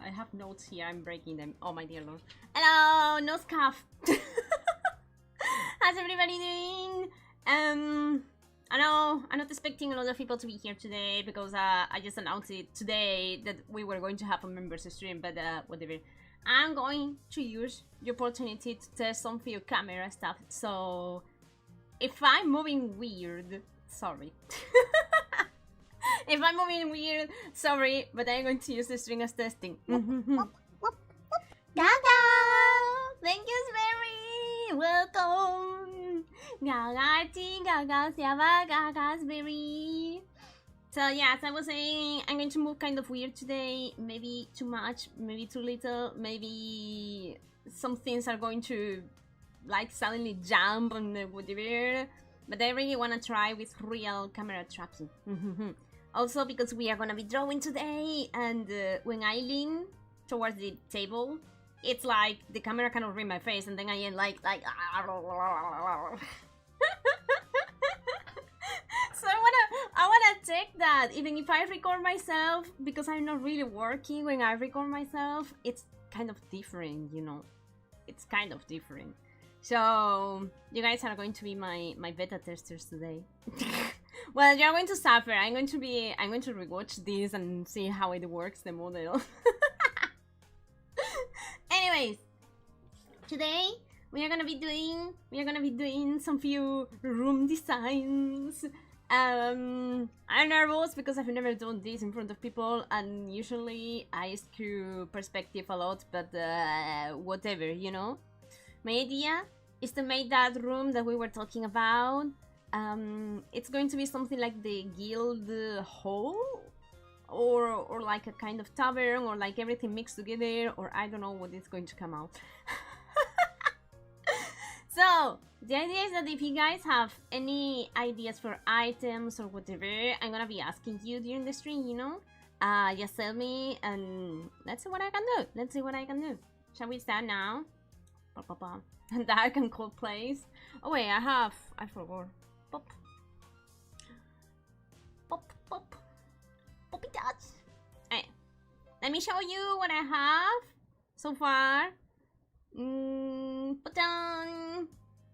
I have notes here. I'm breaking them. Oh my dear lord. Hello, no scarf. How's everybody doing? I know I'm not expecting a lot of people to be here today because I just announced it today that we were going to have a members stream, but whatever. I'm going to use the opportunity to test some few camera stuff. So if I'm moving weird, sorry. If I'm moving weird, sorry, but I'm going to use the string as testing. Gaga! Thank you, Sperry! Welcome! Gaga, Gaga, Siava, Gaga, Sperry! So yeah, as I was saying, I'm going to move kind of weird today. Maybe too much, maybe too little, maybe some things are going to like suddenly jump on the whatever. But I really want to try with real camera traps. Also because we are gonna be drawing today, and when I lean towards the table, it's like the camera cannot read my face, and then I am like So I wanna check that even if I record myself, because I'm not really working when I record myself, it's kind of different, you know. It's kind of different. So you guys are going to be my beta testers today. Well, you're going to suffer. I'm going to rewatch this and see how it works, the model. Anyways, today we are gonna be doing some few room designs. I'm nervous because I've never done this in front of people, and usually I screw perspective a lot, but whatever, you know. My idea is to make that room that we were talking about. It's going to be something like the guild hall, or like a kind of tavern, or like everything mixed together, or I don't know what is going to come out. So the idea is that if you guys have any ideas for items or whatever, I'm gonna be asking you during the stream, you know. Just tell me and let's see what I can do. Shall we start now? Dark and cold place. Oh wait, I forgot. Pop. Poppy touch. Hey, let me show you what I have so far.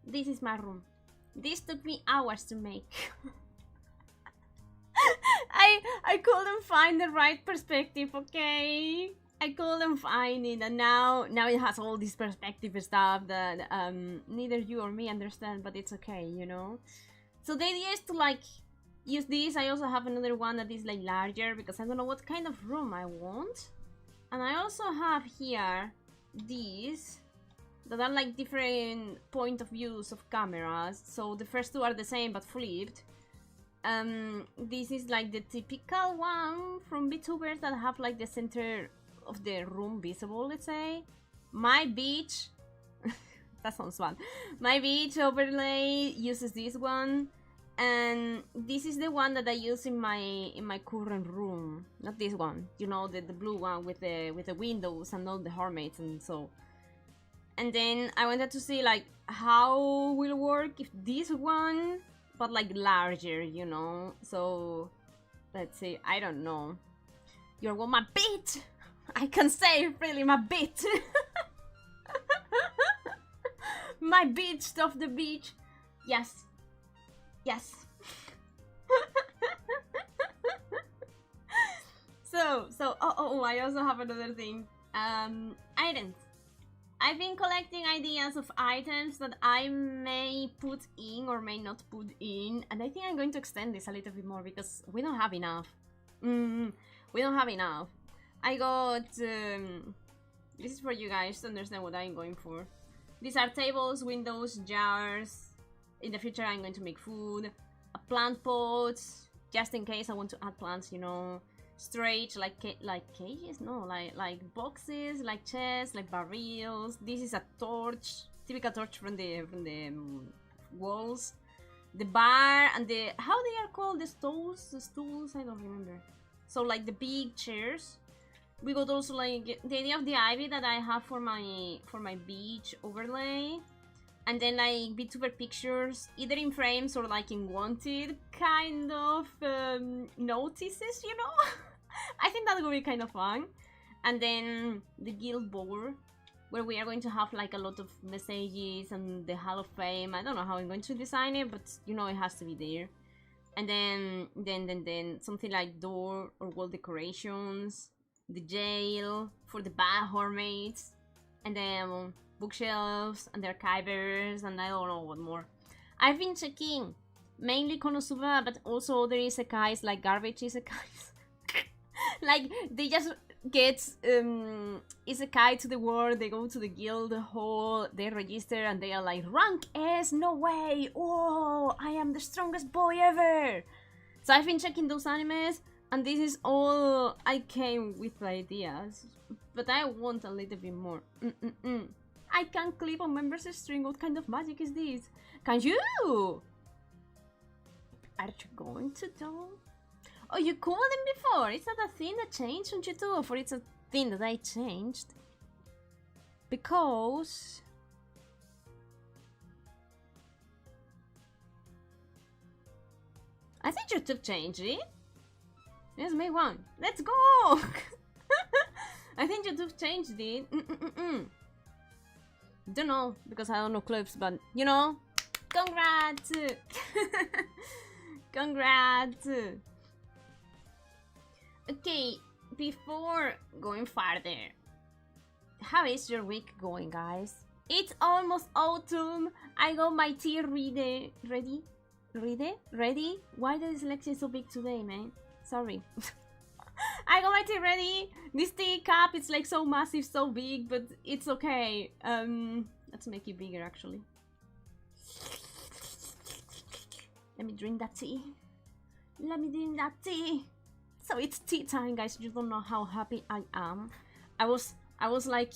This is my room. This took me hours to make. I couldn't find the right perspective, okay? I couldn't find it, and now it has all this perspective stuff that neither you or me understand, but it's okay, you know. So the idea is to like use this. I also have another one that is like larger because I don't know what kind of room I want. And I also have here these that are like different point of views of cameras. So the first two are the same but flipped. This is like the typical one from Vtubers that have like the center of the room visible, let's say. My beach that sounds fun. My beach overlay uses this one, and this is the one that I use in my current room. Not this one, you know, the blue one with the windows and all the Hornmates and so. And then I wanted to see like how will work if this one, but like larger, you know. So let's see. I don't know. You're one my beach. I can say really my beach. My beach of the beach. Yes. So I also have another thing. Items. I've been collecting ideas of items that I may put in or may not put in, and I think I'm going to extend this a little bit more because we don't have enough. We don't have enough. I got this is for you guys to understand what I'm going for. These are tables, windows, jars. In the future I'm going to make food. A plant pot, just in case I want to add plants, you know. Storage, like cages? No, like boxes, like chests, like barrels. This is a torch, typical torch from the walls. The bar and the, how they are called, the stools, I don't remember. So like the big chairs. We got also like the idea of the ivy that I have for my beach overlay. And then like Vtuber pictures, either in frames or like in wanted kind of notices, you know? I think that would be kind of fun. And then the guild board, where we are going to have like a lot of messages and the Hall of Fame. I don't know how I'm going to design it, but you know it has to be there. And then something like door or wall decorations, the jail for the bad Hornmates, and then bookshelves and the archivers, and I don't know what more. I've been checking mainly Konosuba, but also other isekais like garbage isekais. Like they just get isekai to the world, they go to the guild hall, they register, and they are like, rank S, no way, oh, I am the strongest boy ever. So I've been checking those animes, and this is all I came with ideas, but I want a little bit more. I can't clip on members string. What kind of magic is this? Can you? Are you going to do? Oh, you called him before. Is that a thing that changed on YouTube, or it's a thing that I changed? Because I think YouTube changed it. Let's make one. Let's go. I think YouTube changed it. Don't know, because I don't know clips, but you know, congrats. Congrats. Okay, before going farther, how is your week going, guys? It's almost autumn. I got my tea ready. Ready? Why the dyslexia so big today, man? Sorry. I got my tea ready. This tea cup is like so massive, so big, but it's okay. Let's make it bigger, actually. Let me drink that tea. Let me drink that tea. So it's tea time, guys. You don't know how happy I am. I was like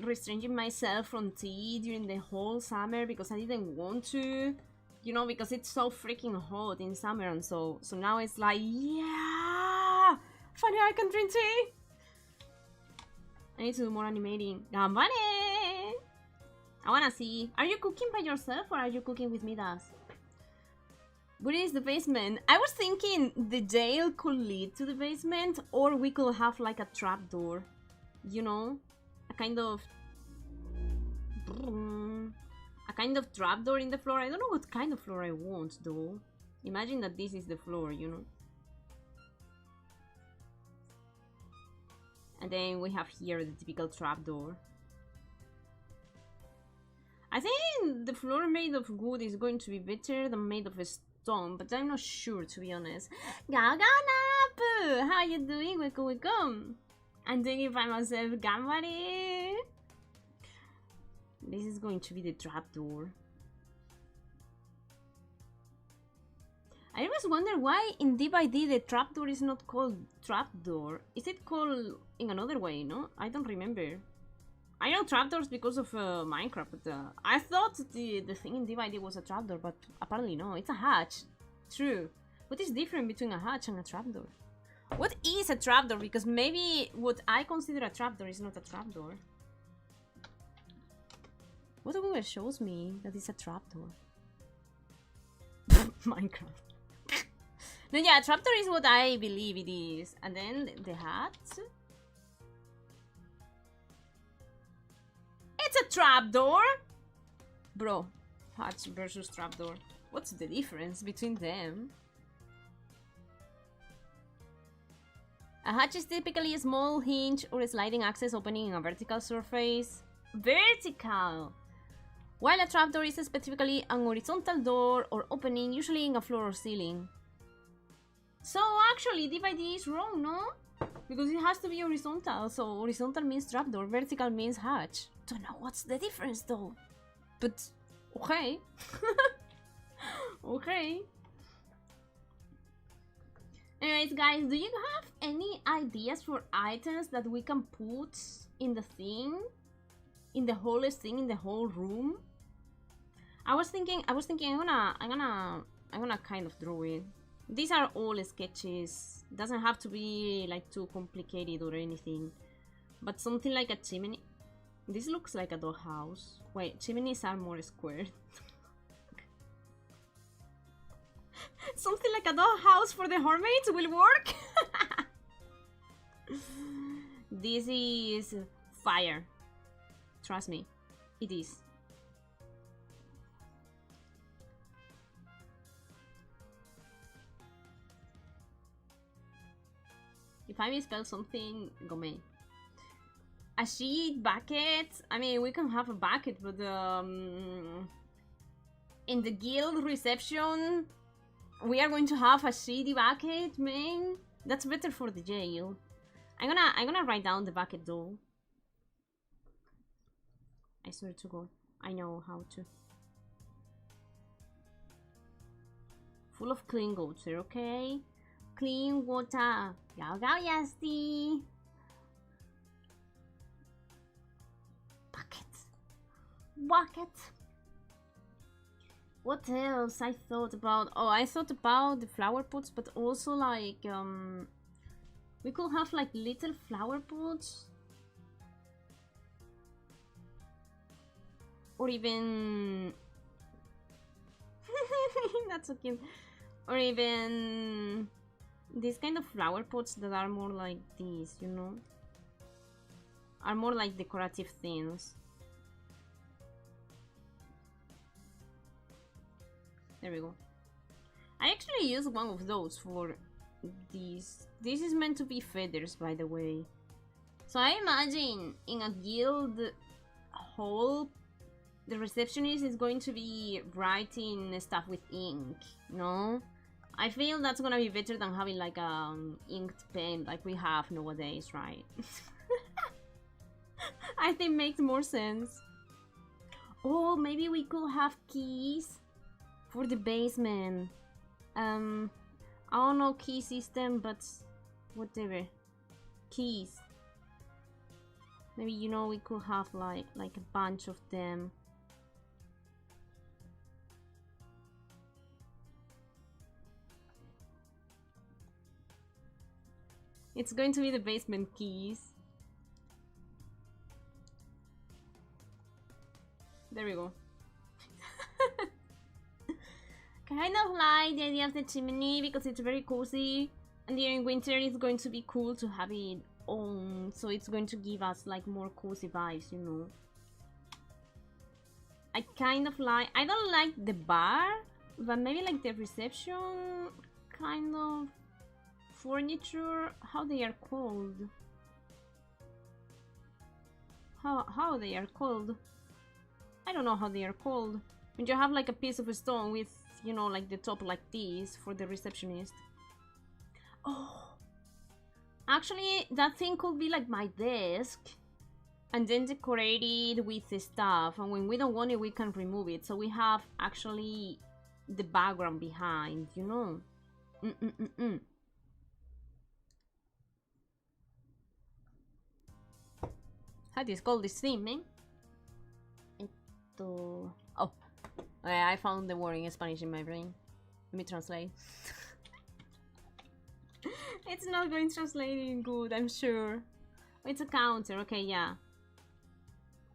restraining myself from tea during the whole summer because I didn't want to, you know, because it's so freaking hot in summer, and so now it's like, yeah, finally I can drink tea. I need to do more animating. Ganbare! I wanna see. Are you cooking by yourself or are you cooking with me, Das? Where is the basement? I was thinking the jail could lead to the basement, or we could have like a trapdoor. You know? A kind of trapdoor in the floor. I don't know what kind of floor I want, though. Imagine that this is the floor, you know? And then we have here the typical trapdoor. I think the floor made of wood is going to be better than made of stone, but I'm not sure, to be honest. Gaganap! How are you doing? Welcome. I'm doing it by myself. Ganbare! This is going to be the trapdoor. I always wonder why in D/D the trapdoor is not called trapdoor. Is it called in another way, no? I don't remember. I know trapdoors because of Minecraft, but I thought the thing in D/D was a trapdoor, but apparently no, it's a hatch. True. What is different between a hatch and a trapdoor? What is a trapdoor? Because maybe what I consider a trapdoor is not a trapdoor. What Google shows me that it's a trapdoor? Minecraft. No, yeah, trapdoor is what I believe it is. And then the hat. It's a trapdoor! Bro, hatch versus trapdoor. What's the difference between them? A hatch is typically a small hinge or a sliding access opening in a vertical surface. Vertical! While a trapdoor is specifically an horizontal door or opening, usually in a floor or ceiling. So actually, D/D is wrong, no? Because it has to be horizontal, so horizontal means trapdoor, vertical means hatch. Don't know what's the difference though. But, okay. Okay. Anyways, guys, do you have any ideas for items that we can put in the thing? In the wholest thing in the whole room? I was thinking I'm gonna kind of draw it. These are all sketches. Doesn't have to be like too complicated or anything. But something like a chimney. This looks like a dollhouse. Wait, chimneys are more square. Something like a dollhouse for the Hornmates will work. This is fire. Trust me, it is. If I misspell something, go me. A sheet bucket. I mean, we can have a bucket, but in the guild reception, we are going to have a shitty bucket, man. That's better for the jail. I'm gonna write down the bucket though. I swear to God, I know how to. Full of clean water, okay? Clean water. Go go Yasti. Bucket. Bucket. What else I thought about? Oh, I thought about the flower pots, but also like we could have like little flower pots. Or even that's so cute. Or even these kind of flower pots that are more like these, you know? Are more like decorative things. There we go. I actually use one of those for these. This is meant to be feathers, by the way. So I imagine in a guild hall, the receptionist is going to be writing stuff with ink, no? I feel that's gonna be better than having like inked pen like we have nowadays, right? I think makes more sense. Oh, maybe we could have keys for the basement. I don't know key system, but whatever. Keys. Maybe, you know, we could have like a bunch of them. It's going to be the basement keys. There we go. Kind of like the idea of the chimney because it's very cozy, and during winter it's going to be cool to have it on, so it's going to give us like more cozy vibes, you know. I kind of like, I don't like the bar, but maybe like the reception kind of furniture, how they are called? How they are called? I don't know how they are called. When you have like a piece of stone with, you know, like the top like this for the receptionist. Oh, actually that thing could be like my desk and then decorated with the stuff, and when we don't want it we can remove it, so we have actually the background behind, you know. How do you call this thing, man? Oh, I found the word in Spanish in my brain. Let me translate. It's not going translating good, I'm sure. It's a counter, okay, yeah.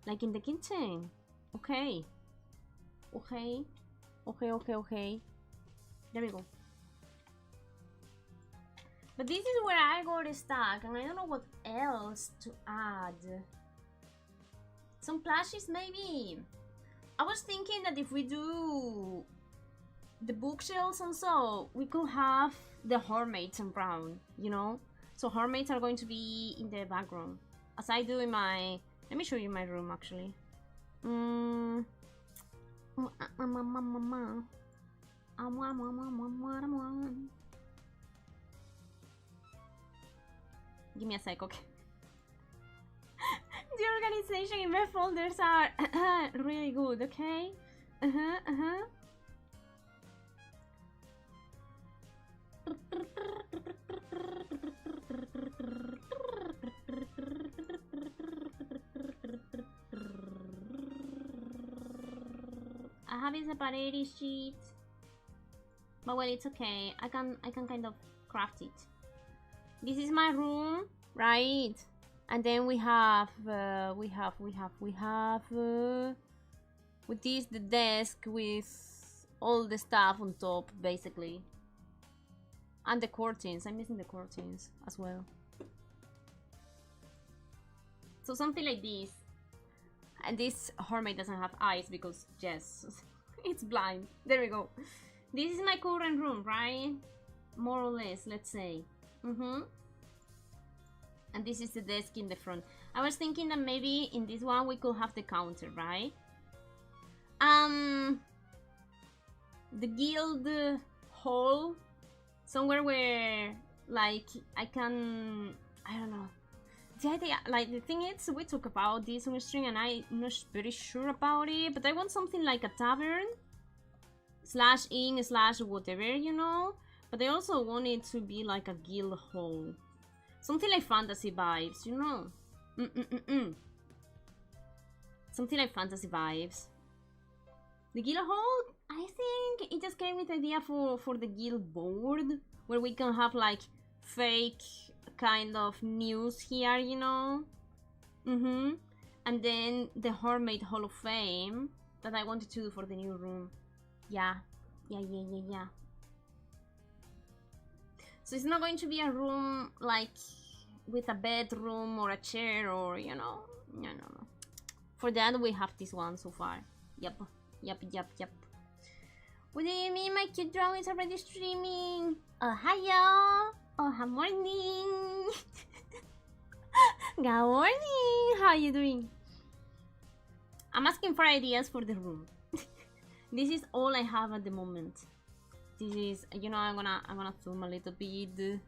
Like in the kitchen. Okay. Okay. Okay. There we go. But this is where I got stuck, and I don't know what else to add. Some plushies, maybe. I was thinking that if we do the bookshelves and so, we could have the Hornmates around, you know? So Hornmates are going to be in the background, as I do in my... Let me show you my room, actually. Give me a sec, okay? The organization in my folders are really good, okay? I have it separated sheets, but well, it's okay. I can kind of craft it. This is my room, right? And then we have with this the desk with all the stuff on top, basically, and the curtains. I'm missing the curtains as well. So something like this. And this Hornmate doesn't have eyes because, yes, it's blind. There we go. This is my current room, right? More or less, let's say. And this is the desk in the front. I was thinking that maybe in this one we could have the counter, right? The guild hall, somewhere where like I don't know. The idea, like the thing is, we talk about this on stream and I'm not very sure about it, but I want something like a tavern slash inn slash whatever, you know. But I also want it to be like a guild hall, something like fantasy vibes, you know. Something like fantasy vibes. The guild hall, I think it just gave me the idea for the guild board, where we can have like fake kind of news here, you know. And then the Hornmate Hall of Fame that I wanted to do for the new room. Yeah. So it's not going to be a room like with a bedroom or a chair or, you know. No. For that we have this one so far. Yep. What do you mean my cute drawing is already streaming? Oh, hi y'all. Oh, good morning. Good morning. How are you doing? I'm asking for ideas for the room. This is all I have at the moment. This is, you know, I'm gonna zoom a little bit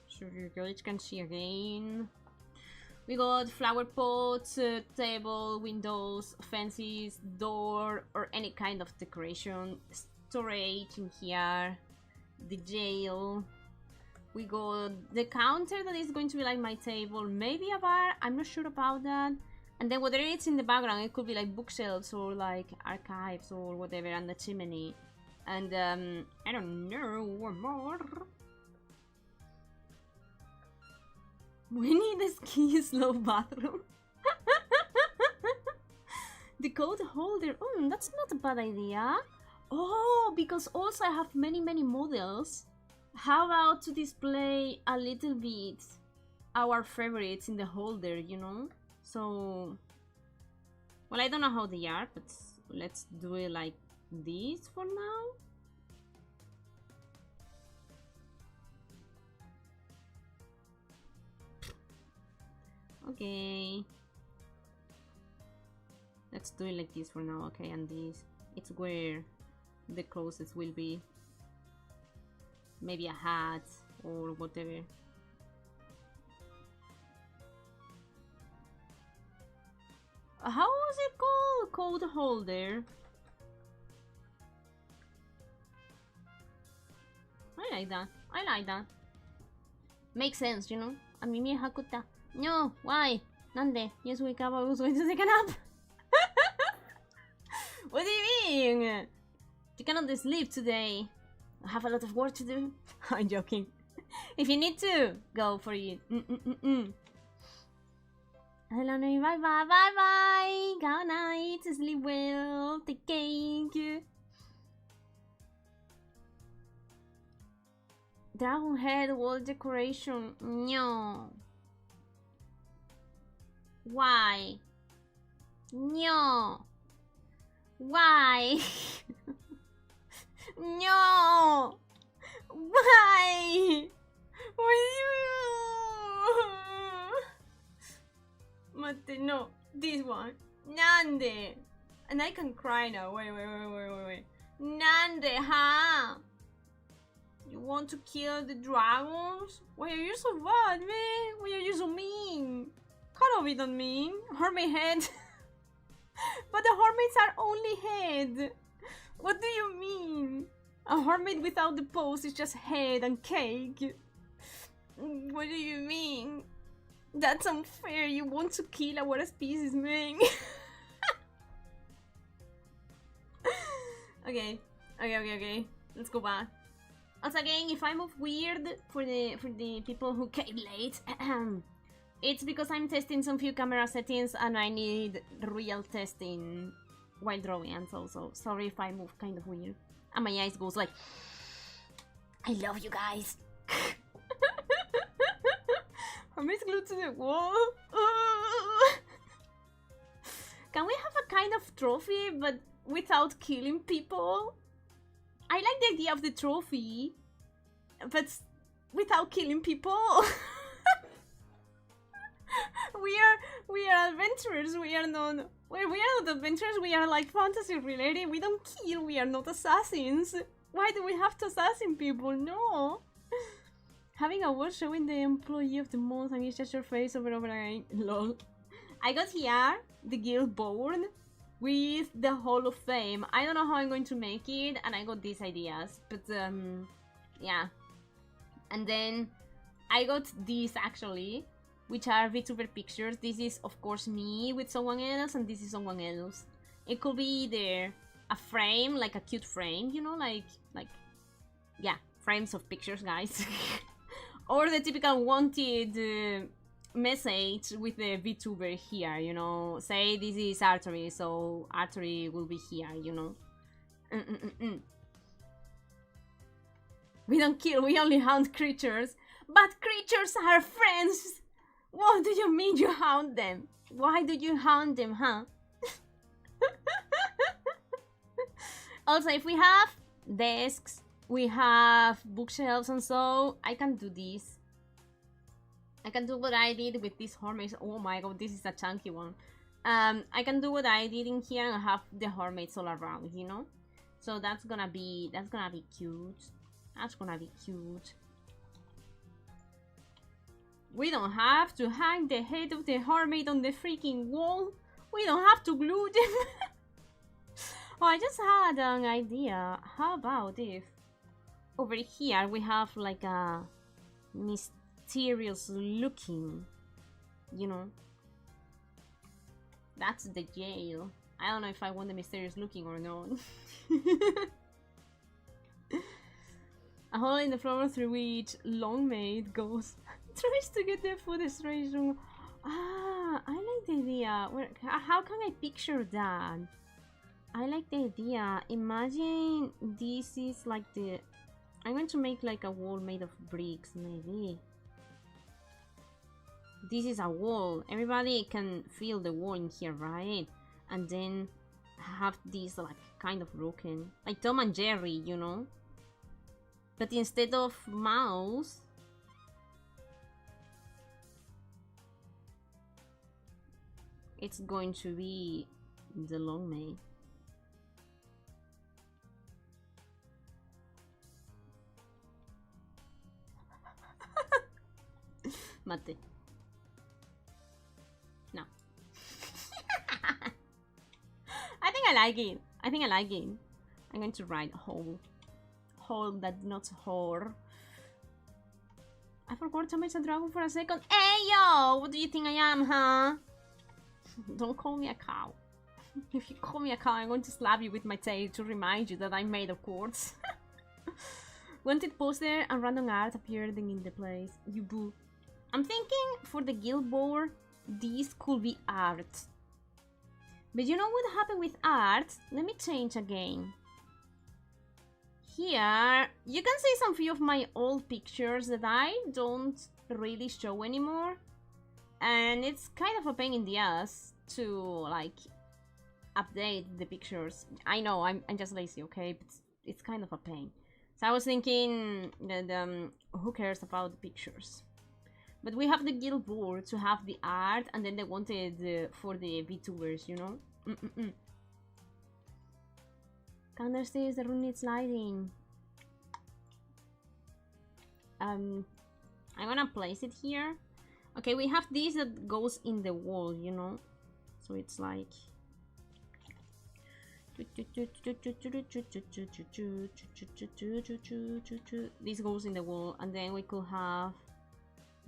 so you guys can see again. We got flower pots, table, windows, fences, door, or any kind of decoration. Storage in here. The jail. We got the counter that is going to be like my table, maybe a bar, I'm not sure about that. And then whatever it's in the background, it could be like bookshelves or like archives or whatever, and the chimney. And I don't know, what more? We need a ski slow bathroom. The code holder, that's not a bad idea. Oh, because also I have many models. How about to display a little bit our favorites in the holder, you know? So, well, I don't know how they are, but let's do it like this for now. Okay. Let's do it like this for now, okay, and this, it's where the closest will be. Maybe a hat or whatever. How was it called? Code holder. I like that. I like that. Makes sense, you know? A mimi hakuta. No, why? Nande? Yes, wake up. I was going to take a nap. What do you mean? You cannot sleep today. I have a lot of work to do. I'm joking. If you need to, go for it. Hello, bye bye. Good night. Sleep well. Take cake. Dragon head wall decoration. No. Why? No. Why? No! Why? Mate, no. This one. Nande! And I can cry now. Wait. Nande, huh? You want to kill the dragons? Why are you so bad, man? Why are you so mean? Cannot be that mean. Hornmate head. But the Hornmates are only head. What do you mean? A Hornmate without the pose is just head and cake. What do you mean? That's unfair. You want to kill our species, man. Okay. Let's go back. Once again, if I move weird for the people who came late, it's because I'm testing some few camera settings and I need real testing while drawing, and so sorry if I move kind of weird. And my eyes goes like, I love you guys. I'm glued to the wall. trophy, but without killing people. I like the idea of the trophy, but without killing people. we are adventurers. We are not adventurers. We are like fantasy related. We don't kill. We are not assassins. Why do we have to assassin people? No. Having a word showing the employee of the month and it's just your face over again. Lol. I got here the guild board with the Hall of Fame. I don't know how I'm going to make it, and I got these ideas, but yeah. And then I got these actually, which are Vtuber pictures. This is of course me with someone else, and this is someone else. It could be either a frame, like a cute frame, you know, like yeah, frames of pictures, guys. Or the typical wanted message with the Vtuber here, you know. Say this is archery, so archery will be here, you know. We don't kill, we only hunt creatures. But creatures are friends! What do you mean you hunt them? Why do you hunt them, huh? Also, if we have desks, we have bookshelves and so, I can do this. I can do what I did with this Hornmates. Oh my god, this is a chunky one. I can do what I did in here and have the Hornmates all around, you know? So that's gonna be cute. That's gonna be cute. We don't have to hang the head of the Hornmate on the freaking wall. We don't have to glue them. Oh, I just had an idea. How about if over here we have like a mysterious looking, you know? That's the jail. I don't know if I want the mysterious looking or not. A hole in the floor through which Longmate goes. Tries to get the food straight from. Ah, I like the idea. How can I picture that? I like the idea. Imagine this is like the. I'm going to make like a wall made of bricks, maybe. This is a wall. Everybody can feel the wall in here, right? And then have this like kind of broken, like Tom and Jerry, you know. But instead of mouse, it's going to be the Longmate. Mate. No. I think I like it. I think I like it. I'm going to write whole. Whole that not whore. I forgot to make a dragon for a second. Hey yo! What do you think I am, huh? Don't call me a cow. If you call me a cow, I'm going to slap you with my tail to remind you that I'm made of quartz. Wanted poster and random art appeared in the place. You boo. I'm thinking for the guild board, this could be art. But you know what happened with art? Let me change again. Here, you can see some few of my old pictures that I don't really show anymore. And it's kind of a pain in the ass to, like, update the pictures. I know, I'm just lazy, okay? But it's kind of a pain. So I was thinking that, who cares about the pictures? But we have the guild board to have the art, and then they wanted for the VTubers, you know? Can't see the room needs lighting. I'm gonna place it here. Okay, we have this that goes in the wall, you know? So it's like... This goes in the wall, and then we could have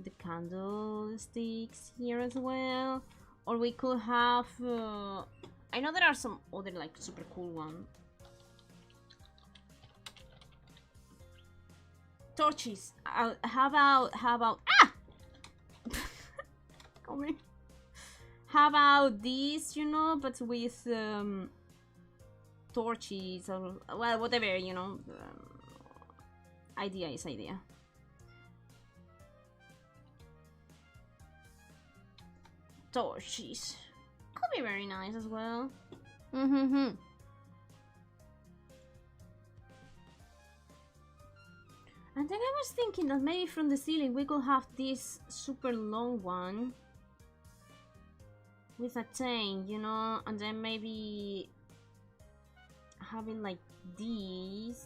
the candlesticks here as well. Or we could have... I know there are some other like super cool ones. Torches. How about ah! Come here. How about these, you know, but with torches or well, whatever, you know. Idea is idea. Torches could be very nice as well. Mm-hmm. And then I was thinking that maybe from the ceiling we could have this super long one with a chain, you know, and then maybe having like these.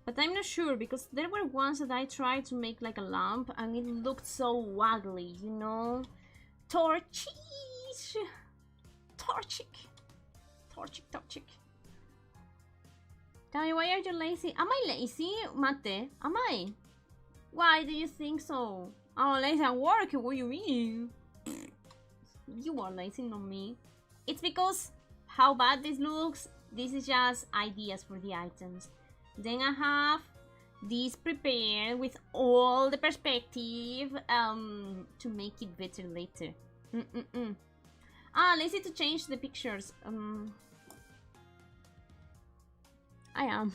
But I'm not sure, because there were ones that I tried to make like a lamp and it looked so waggly, you know? Torchic! Tell me, why are you lazy? Am I lazy, Mate? Am I? Why do you think so? I'm lazy at work, what do you mean? You are lazy, not me. It's because how bad this looks, this is just ideas for the items. Then I have this prepared with all the perspective to make it better later. Lazy to change the pictures. I am.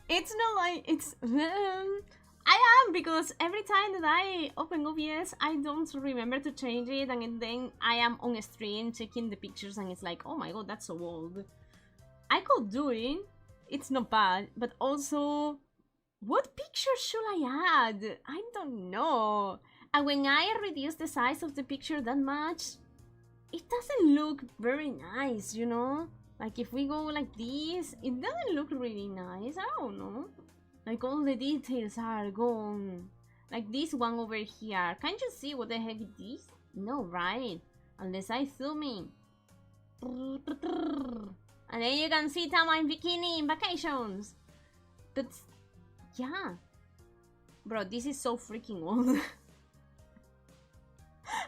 It's not like it's. I am, because every time that I open OBS, I don't remember to change it, and then I am on a stream checking the pictures, and it's like, oh my god, that's so old. I could do it. It's not bad, but also, what picture should I add? I don't know. And when I reduce the size of the picture that much, it doesn't look very nice, you know? Like if we go like this, it doesn't look really nice. I don't know. Like all the details are gone. Like this one over here. Can't you see what the heck it is? No, right? Unless I zoom in. And then you can see Tama in bikini in vacations. But yeah. Bro, this is so freaking old.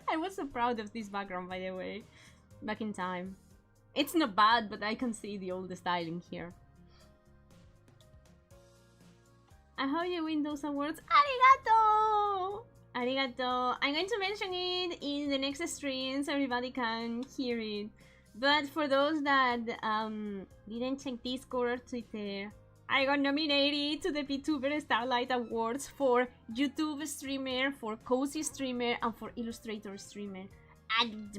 I was so proud of this background, by the way. Back in time. It's not bad, but I can see the old styling here. I hope you win those awards. Arigato! Arigato. I'm going to mention it in the next stream so everybody can hear it. But for those that didn't check Discord or Twitter, I got nominated to the Vtuber Starlight Awards for YouTube Streamer, for Cozy Streamer, and for Illustrator Streamer. I'm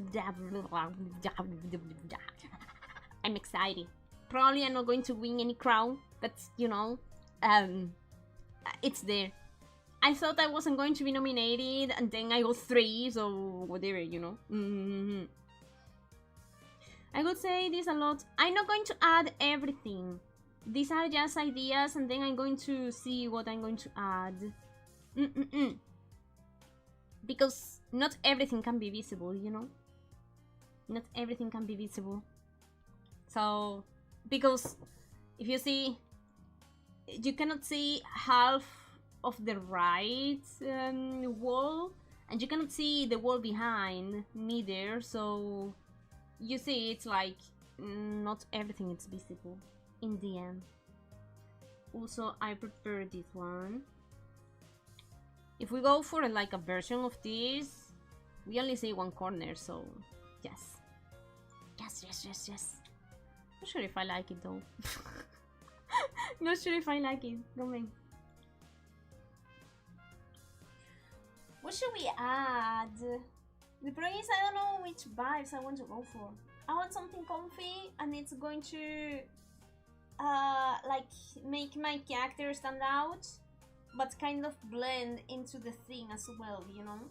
excited. Probably I'm not going to win any crown, but you know, it's there. I thought I wasn't going to be nominated, and then I got 3, so whatever, you know. I would say this a lot. I'm not going to add everything. These are just ideas, and then I'm going to see what I'm going to add. Because not everything can be visible, you know? Not everything can be visible. So, because if you see, you cannot see half of the right wall, and you cannot see the wall behind neither, so you see it's like not everything is visible in the end. Also, I prepared this one. If we go for like a version of this, we only see one corner, so yes. Yes. Not sure if I like it though. Not sure if I like it. Don't mind. What should we add? The problem is I don't know which vibes I want to go for. I want something comfy and it's going to like make my character stand out, but kind of blend into the thing as well, you know?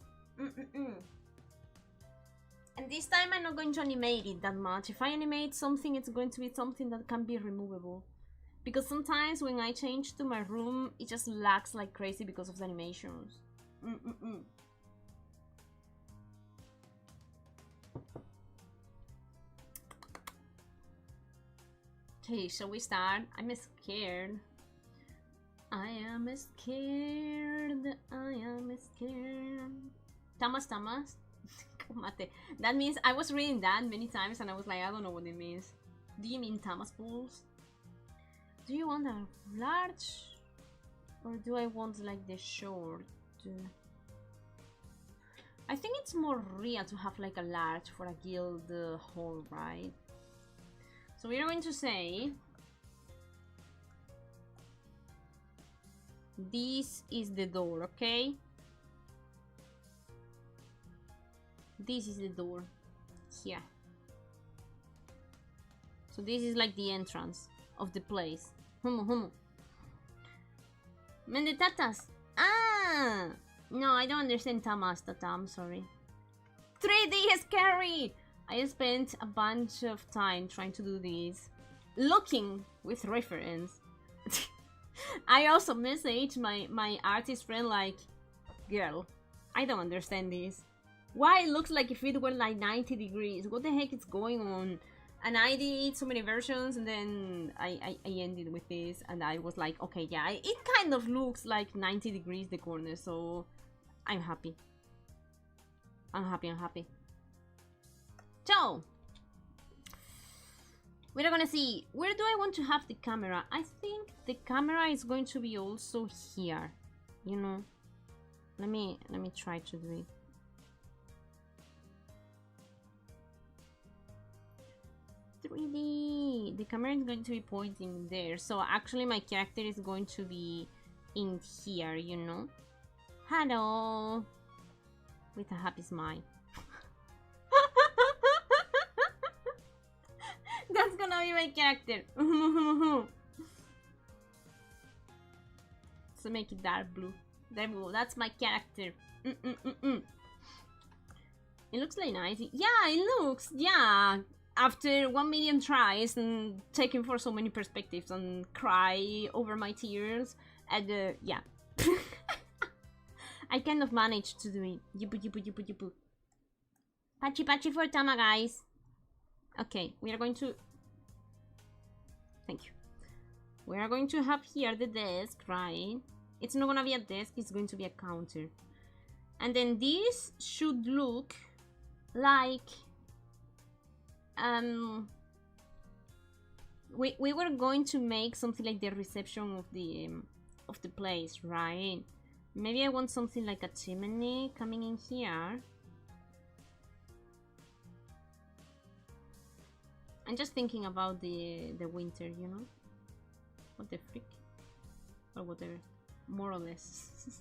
And this time I'm not going to animate it that much. If I animate something, it's going to be something that can be removable. Because sometimes when I change to my room, it just lags like crazy because of the animations. Okay, shall we start? I'm scared. I am scared. Tamas. That means I was reading that many times and I was like, I don't know what it means. Do you mean Tamas balls? Do you want a large? Or do I want like the short? I think it's more real to have like a large for a guild hall, right? So we're going to say This is the door, okay? This is the door. Here. So this is like the entrance of the place. Humu, humu. Mendetatas. Ah! No, I don't understand Tama's Tata, I'm sorry. 3D is scary! I spent a bunch of time trying to do this. Looking with reference. I also messaged my artist friend like, girl, I don't understand this. Why it looks like if it were like 90 degrees? What the heck is going on? And I did so many versions, and then I ended with this, and I was like, okay, yeah, it kind of looks like 90 degrees the corner, so I'm happy. I'm happy. So, we're gonna see, where do I want to have the camera? I think the camera is going to be also here, you know. Let me try to do it. The camera is going to be pointing there, so actually my character is going to be in here, you know. Hello, with a happy smile. That's gonna be my character. So make it dark blue. There we go. That's my character. It looks like nice. Yeah, it looks. Yeah. After 1 million tries and taking for so many perspectives and cry over my tears, and yeah. I kind of managed to do it. Yupu. Pachi for Tama, guys. Okay, we are going to... Thank you. We are going to have here the desk, right? It's not gonna be a desk, it's going to be a counter. And then this should look like... we were going to make something like the reception of the place, right? Maybe I want something like a chimney coming in here. I'm just thinking about the winter, you know? What the frick? Or whatever. More or less.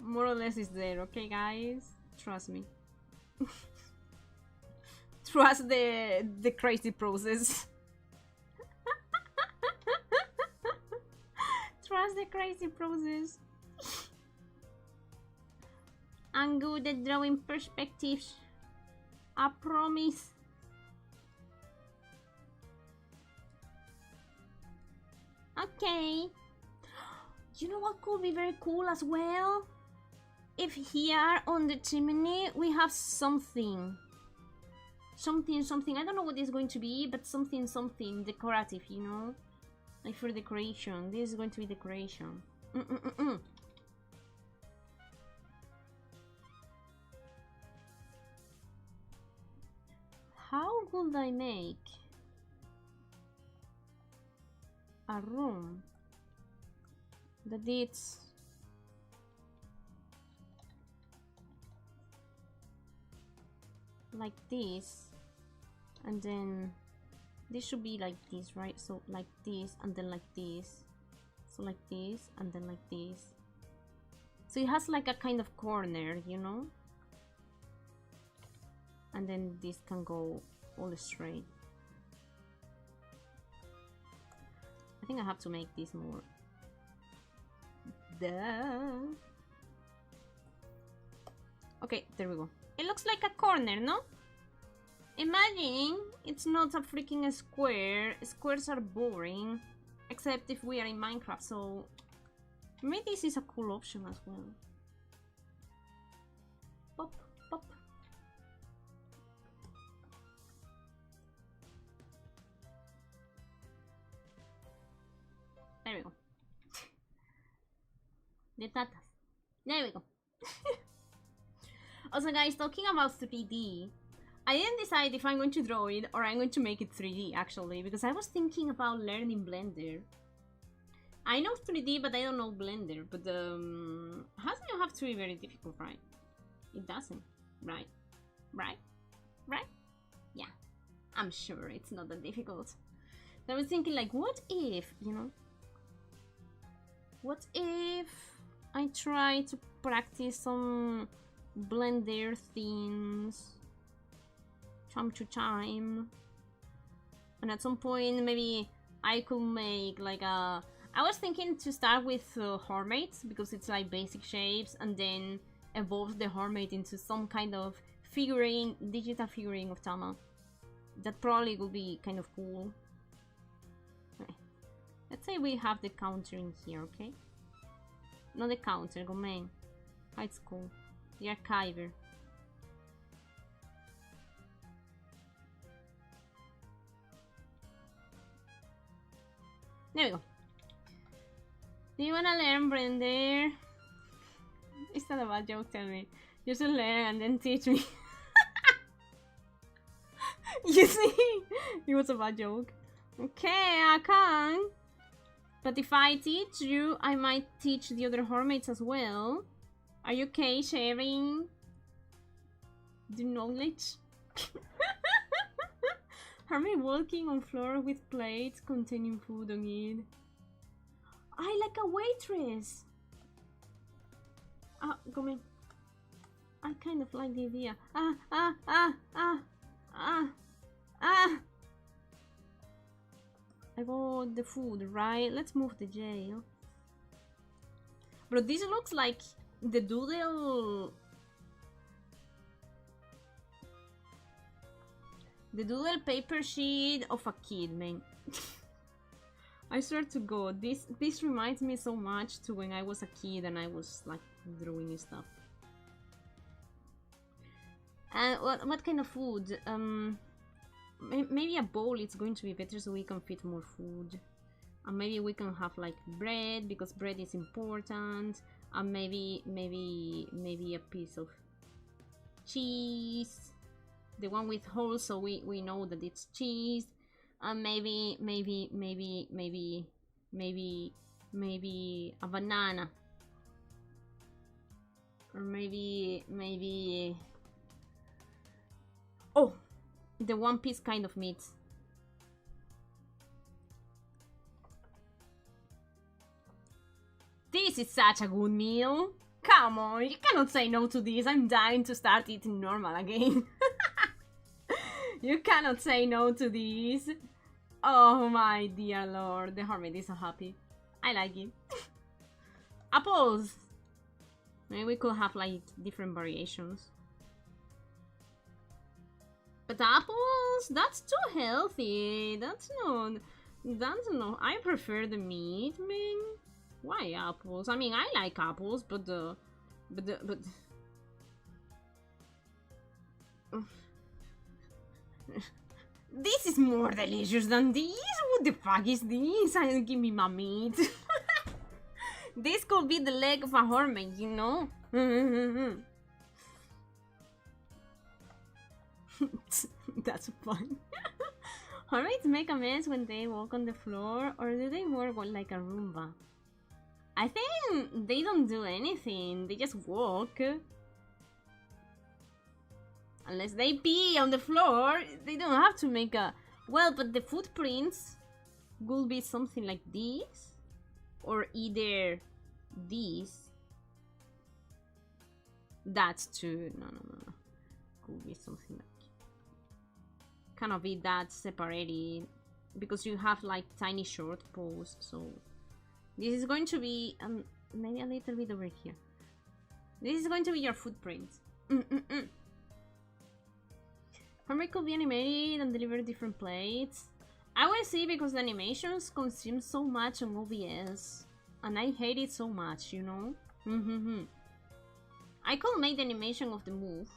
More or less is there, okay guys? Trust me. Trust the crazy process. Trust the crazy process. I'm good at drawing perspectives. I promise. Okay. You know what could be very cool as well? If here on the chimney we have something. Something. I don't know what it's going to be, but something decorative, you know? Like for decoration. This is going to be decoration. How would I make a room that it's like this, and then this should be like this, right? So like this, and then like this, so like this, and then like this, so it has like a kind of corner, you know, and then this can go all straight. I think I have to make this more. Duh. Okay, there we go. It looks like a corner, no? Imagine it's not a freaking square. Squares are boring, except if we are in Minecraft, so maybe this is a cool option as well. Pop, pop. There we go. The tatas. There we go. Also guys, talking about 3D, I didn't decide if I'm going to draw it or I'm going to make it 3D actually, because I was thinking about learning Blender. I know 3D but I don't know Blender, but how do you have to be very difficult, right? It doesn't, right? Right? Right? Yeah, I'm sure it's not that difficult. So I was thinking like, what if, you know? What if I try to practice some blender things time to time, and at some point maybe I could make like a... I was thinking to start with Hornmates, because it's like basic shapes, and then evolve the Hornmate into some kind of figurine, digital figurine of Tama. That probably would be kind of cool. Okay. Let's say we have the counter in here, okay? Not the counter, go main. High school. The archiver. There we go. Do you wanna learn, Brender? It's not a bad joke, tell me. You should learn and then teach me. You see? It was a bad joke. Okay, I can. But if I teach you, I might teach the other Hornmates as well. Are you okay sharing the knowledge? Hornmate walking on floor with plates containing food on it. I like a waitress. Ah, come in. I kind of like the idea. I got the food, right? Let's move the jail. But this looks like the doodle... The doodle paper sheet of a kid, man. I swear to God, this reminds me so much to when I was a kid and I was like drawing stuff. And what kind of food? Maybe a bowl is going to be better so we can fit more food. And maybe we can have like bread, because bread is important. And maybe a piece of cheese. The one with holes, so we know that it's cheese. And maybe a banana. Or maybe... Oh! The one piece kind of meat. This is such a good meal. Come on, you cannot say no to this. I'm dying to start eating normal again. You cannot say no to this. Oh my dear lord, the Hornmate is so happy. I like it. Apples! Maybe we could have like different variations. But apples? That's too healthy. That's not... I prefer the meat, man. Why apples? I mean, I like apples, but this is more delicious than this. What the fuck is this? Give me my meat. This could be the leg of a Hornmate, you know? That's fun. Hornmates make a mess when they walk on the floor, or do they work like a Roomba? I think they don't do anything, they just walk. Unless they pee on the floor, they don't have to make a... Well, but the footprints will be something like this, or either this. That's true. No. Could be something like... Cannot be that separated, because you have like tiny short paws, so... This is going to be, maybe a little bit over here. This is going to be your footprint. Hornmate could be animated and deliver different plates. I will see, because the animations consume so much on OBS. And I hate it so much, you know? I could make the animation of the move.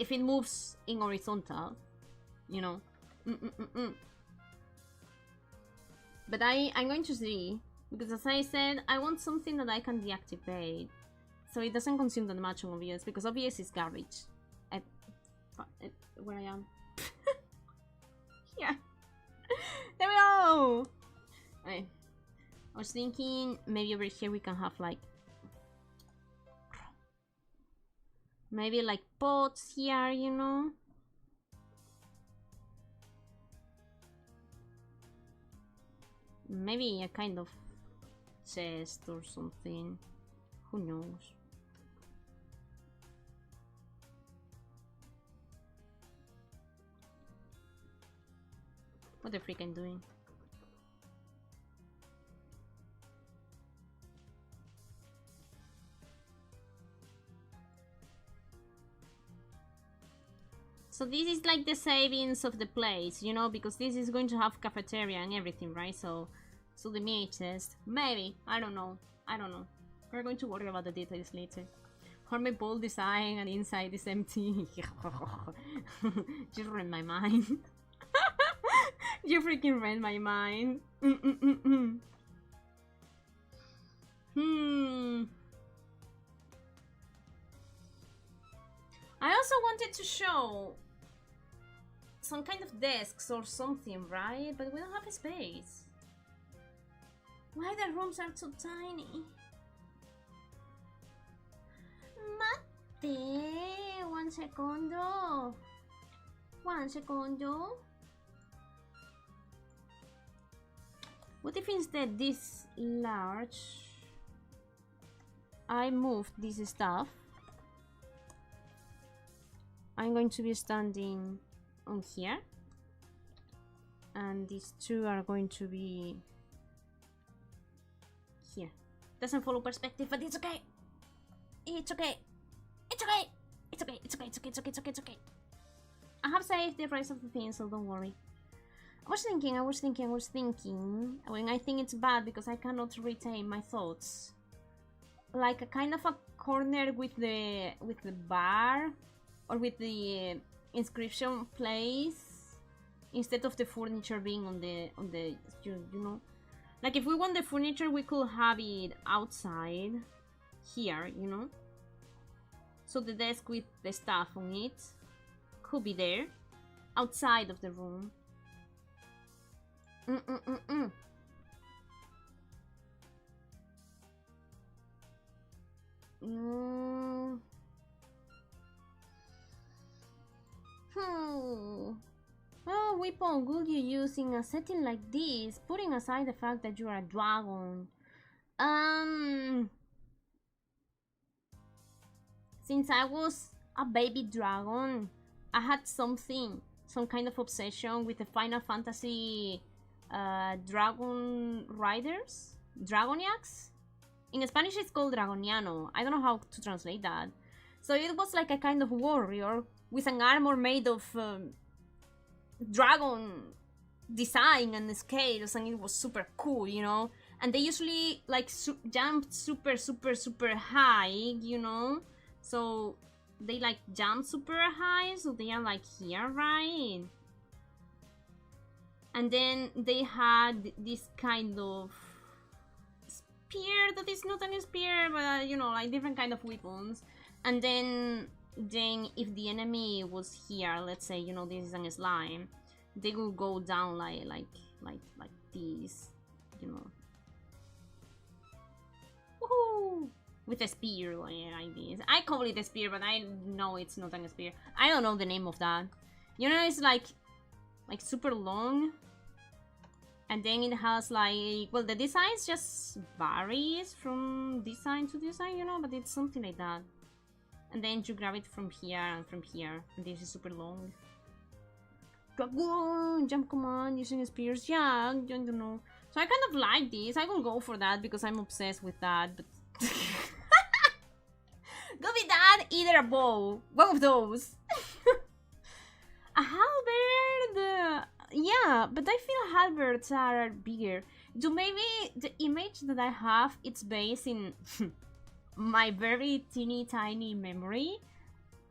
If it moves in horizontal, you know? But I'm going to see, because as I said, I want something that I can deactivate, so it doesn't consume that much on OBS, because OBS is garbage. Where I am. Here. There we go! Okay. I was thinking maybe over here we can have like... Maybe like pots here, you know? Maybe a kind of chest or something. Who knows? What the freak I'm doing? So this is like the savings of the place, you know, because this is going to have cafeteria and everything, right? So the meat chest, maybe, I don't know. We're going to worry about the details later. Hornmate bold design and inside is empty. You read my mind. You freaking read my mind. I also wanted to show some kind of desks or something, right? But we don't have a space. Why the rooms are so tiny? Mate, one secondo. What if instead this large I moved this stuff? I'm going to be standing on here, and these two are going to be here. Doesn't follow perspective, but it's okay. It's okay. I have saved the rest of the things, so don't worry. I was thinking, when I think it's bad because I cannot retain my thoughts. Like a kind of a corner with the bar or with the inscription place instead of the furniture being on the you know, like if we want the furniture we could have it outside here, you know, so the desk with the stuff on it could be there outside of the room. Well, weapon would you use in a setting like this, putting aside the fact that you are a dragon? Since I was a baby dragon, I had some kind of obsession with the Final Fantasy dragon riders, dragoniacs. In Spanish it's called dragoniano. I don't know how to translate that. So it was like a kind of warrior with an armor made of dragon design and scales, and it was super cool, you know. And they usually like jumped super high, you know. So they like jump super high, so they are like here, right? And then they had this kind of spear that is not a spear, but you know, like different kind of weapons. And then if the enemy was here, let's say, you know, this is a slime, they will go down like this, you know. Woohoo! With a spear like this. I call it a spear, but I know it's not a spear. I don't know the name of that. You know, it's like super long. And then it has like, well, the designs just varies from design to design, you know, but it's something like that. And then you grab it from here and from here. And this is super long. Jump command using spears. Yeah, I don't know. So I kind of like this. I will go for that because I'm obsessed with that. But go with that, either a bow. One of those. A halberd. Yeah, but I feel halberds are bigger. So maybe the image that I have, it's based in my very teeny tiny memory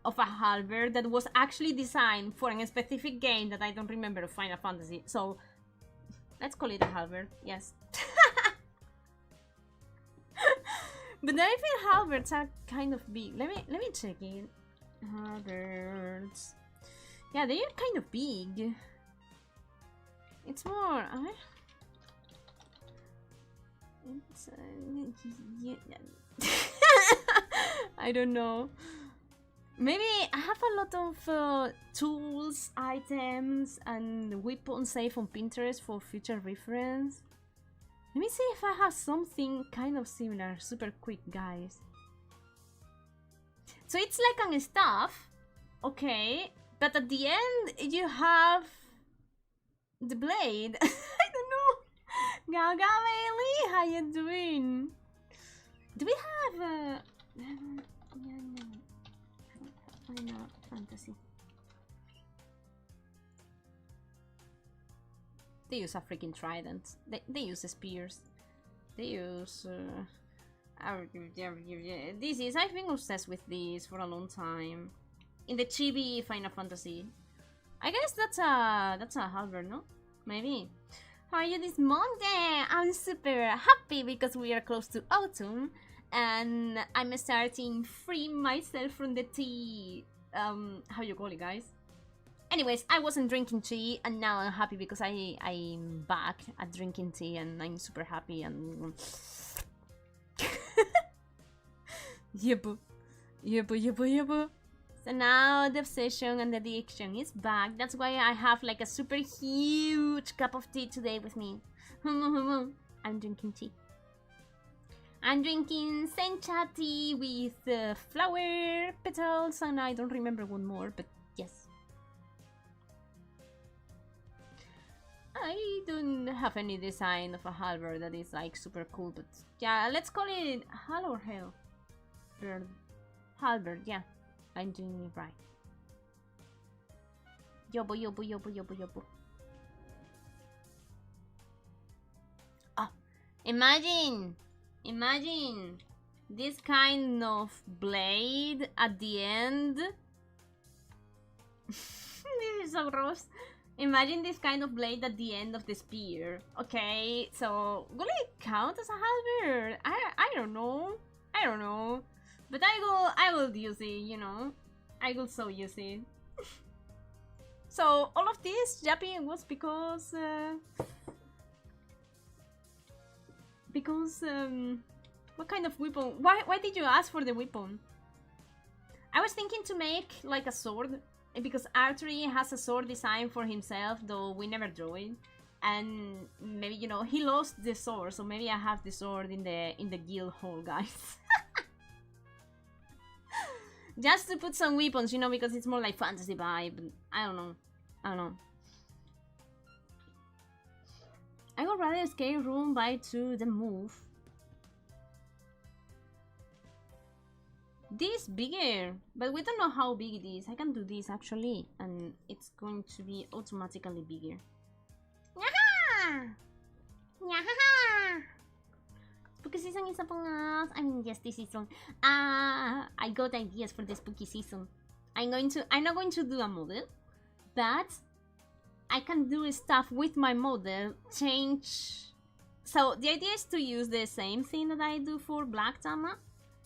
of a halberd that was actually designed for a specific game that I don't remember of Final Fantasy. So let's call it a halberd, yes. But I feel halberds are kind of big. Let me check it. Halberds. Yeah, they are kind of big. It's more. It's yeah. I don't know. Maybe I have a lot of tools, items, and weapons saved on Pinterest for future reference. Let me see if I have something kind of similar, super quick, guys. So it's like an staff, okay, but at the end you have the blade. I don't know. Gaga Bailey, how you doing? Do we have Final Fantasy? They use a freaking trident. They use spears. They use this is, I've been obsessed with this for a long time. In the chibi Final Fantasy. I guess that's a halberd, no? Maybe. How are you this Monday? I'm super happy because we are close to autumn and I'm starting free myself from the tea. How you call it, guys? Anyways, I wasn't drinking tea and now I'm happy because I'm back at drinking tea and I'm super happy and yep. So now the obsession and the addiction is back. That's why I have like a super huge cup of tea today with me. I'm drinking tea. I'm drinking sencha tea with flower petals and I don't remember one more, but yes. I don't have any design of a halberd that is like super cool, but yeah, let's call it hal or hell. Bird. Halberd, yeah. I'm doing it right. Yobo. Ah, imagine this kind of blade at the end. This is so gross. Imagine this kind of blade at the end of the spear. Okay, so will it count as a halberd? I don't know. But I will use it, you know. I will so use it. So all of this, Jappy, was because what kind of weapon? Why did you ask for the weapon? I was thinking to make like a sword. Because Archery has a sword design for himself, though we never draw it. And maybe, you know, he lost the sword, so maybe I have the sword in the guild hall, guys. Just to put some weapons, you know, because it's more like fantasy vibe. I don't know. I would rather escape room by 2 than move. This bigger, but we don't know how big it is. I can do this actually, and it's going to be automatically bigger. Nyaha! Nyaha! Spooky season is upon us. I mean, yes, this season. I got ideas for the spooky season. I'm not going to do a model, but I can do stuff with my model. Change. So the idea is to use the same thing that I do for Black Tama.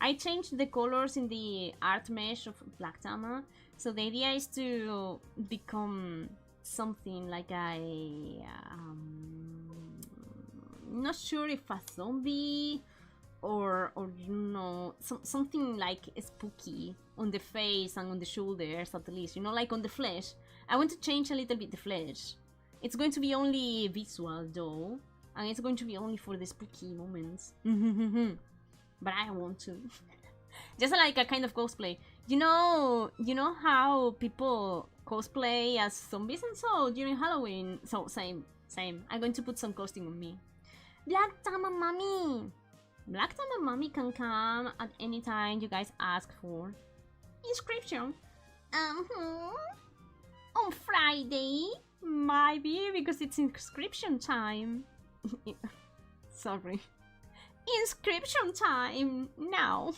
I changed the colors in the art mesh of Black Tama, so the idea is to become something like not sure if a zombie or you know, something like spooky on the face and on the shoulders at least, you know, like on the flesh. I want to change a little bit the flesh. It's going to be only visual though, and it's going to be only for the spooky moments. But I want to. Just like a kind of cosplay. You know how people cosplay as zombies and so during Halloween? So same. I'm going to put some costume on me. Black Tama Mommy! Black Tama Mommy can come at any time you guys ask for. Inscription. On Friday? Maybe because it's inscription time. Sorry. Inscription time now.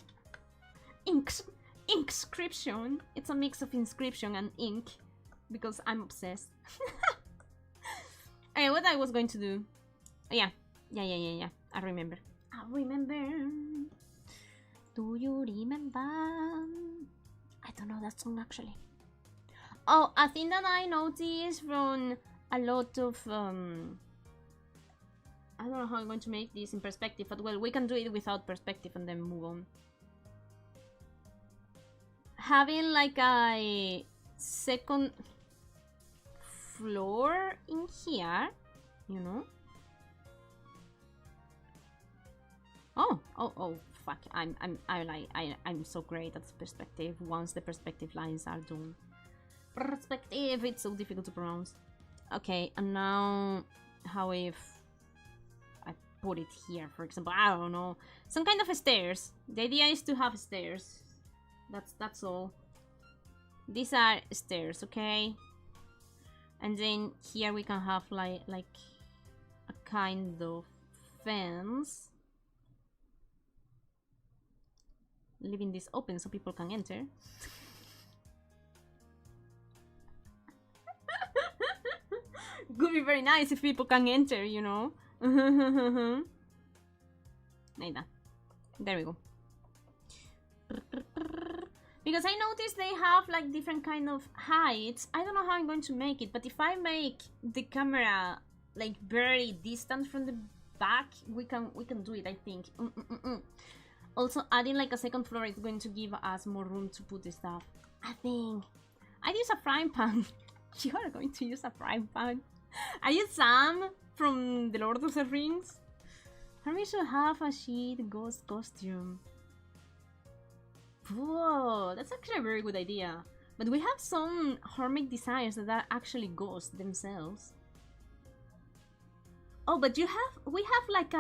Inscription. It's a mix of inscription and ink because I'm obsessed. Okay, what I was going to do? Yeah. I remember. Do you remember? I don't know that song actually. Oh, a thing that I noticed from a lot of I don't know how I'm going to make this in perspective, but well, we can do it without perspective and then move on. Having like a second floor in here, you know? Oh, fuck! I'm so great at perspective. Once the perspective lines are done, perspective. It's so difficult to pronounce. Okay, and now how if I put it here, for example? I don't know, some kind of stairs. The idea is to have stairs. That's all. These are stairs, okay? And then here we can have like a kind of fence, leaving this open so people can enter. Could be very nice if people can enter, you know. There we go. Because I noticed they have like different kind of heights. I don't know how I'm going to make it, but if I make the camera like very distant from the back, we can do it, I think. Also, adding like a second floor is going to give us more room to put the stuff. I think I'd use a frying pan. You are going to use a frying pan. Are you Sam from the Lord of the Rings? Harry should have a sheet ghost costume. Whoa, that's actually a very good idea. But we have some Hornmate designs that are actually ghosts themselves. Oh, but we have like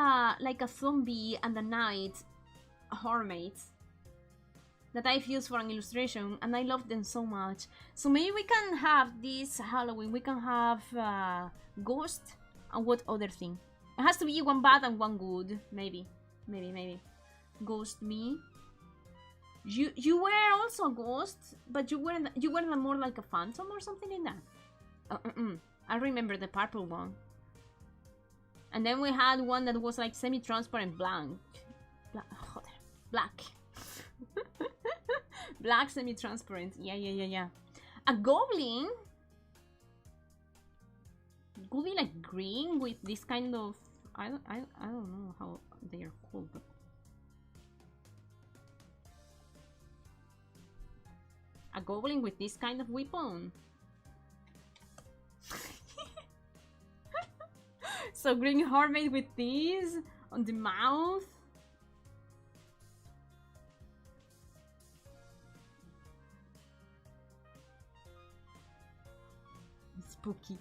a zombie and a knight Hornmates that I've used for an illustration, and I love them so much. So maybe we can have this Halloween. We can have ghost and what other thing? It has to be one bad and one good. Maybe. Ghost me. You were also a ghost, but you were more like a phantom or something like that. I remember the purple one. And then we had one that was like semi-transparent black. Black semi-transparent. Yeah. A goblin could be like green with this kind of I don't know how they are called, but a goblin with this kind of weapon. So green Hornmate with these on the mouth. Spooky.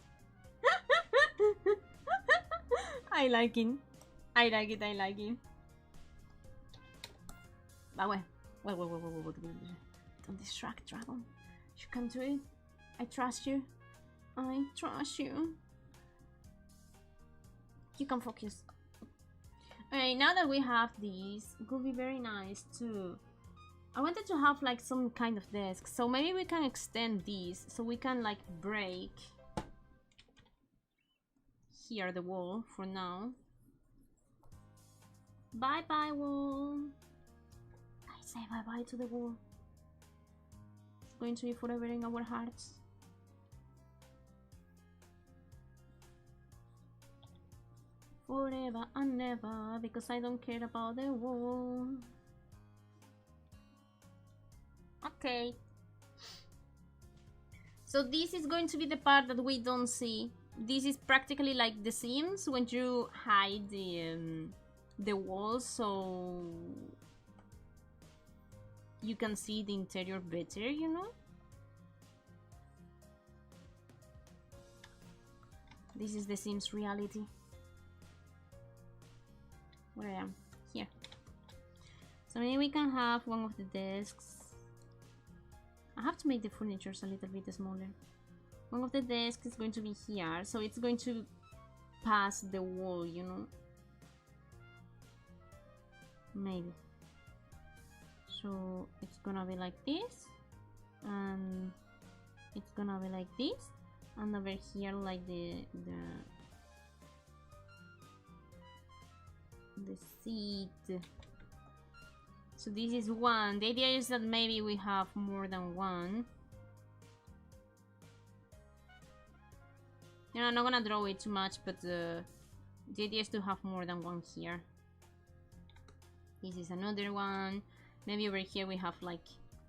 I like it. But wait. Don't distract, dragon. You can do it. I trust you. You can focus. Alright, now that we have these, it could be very nice too. I wanted to have like some kind of desk, so maybe we can extend these so we can like break here the wall for now. Bye bye wall. I say bye bye to the wall. It's going to be forever in our hearts. Forever and never, because I don't care about the wall. Okay. So this is going to be the part that we don't see. This is practically like The Sims when you hide the walls, so you can see the interior better, you know? This is The Sims reality. Where I am? Here. So maybe we can have one of the desks. I have to make the furniture a little bit smaller. One of the desks is going to be here, so it's going to pass the wall, you know? Maybe. So it's gonna be like this, and it's gonna be like this, and over here like the seat. So this is one. The idea is that maybe we have more than one. You know, I'm not gonna draw it too much, but the idea is to have more than one here. This is another one. Maybe over here we have like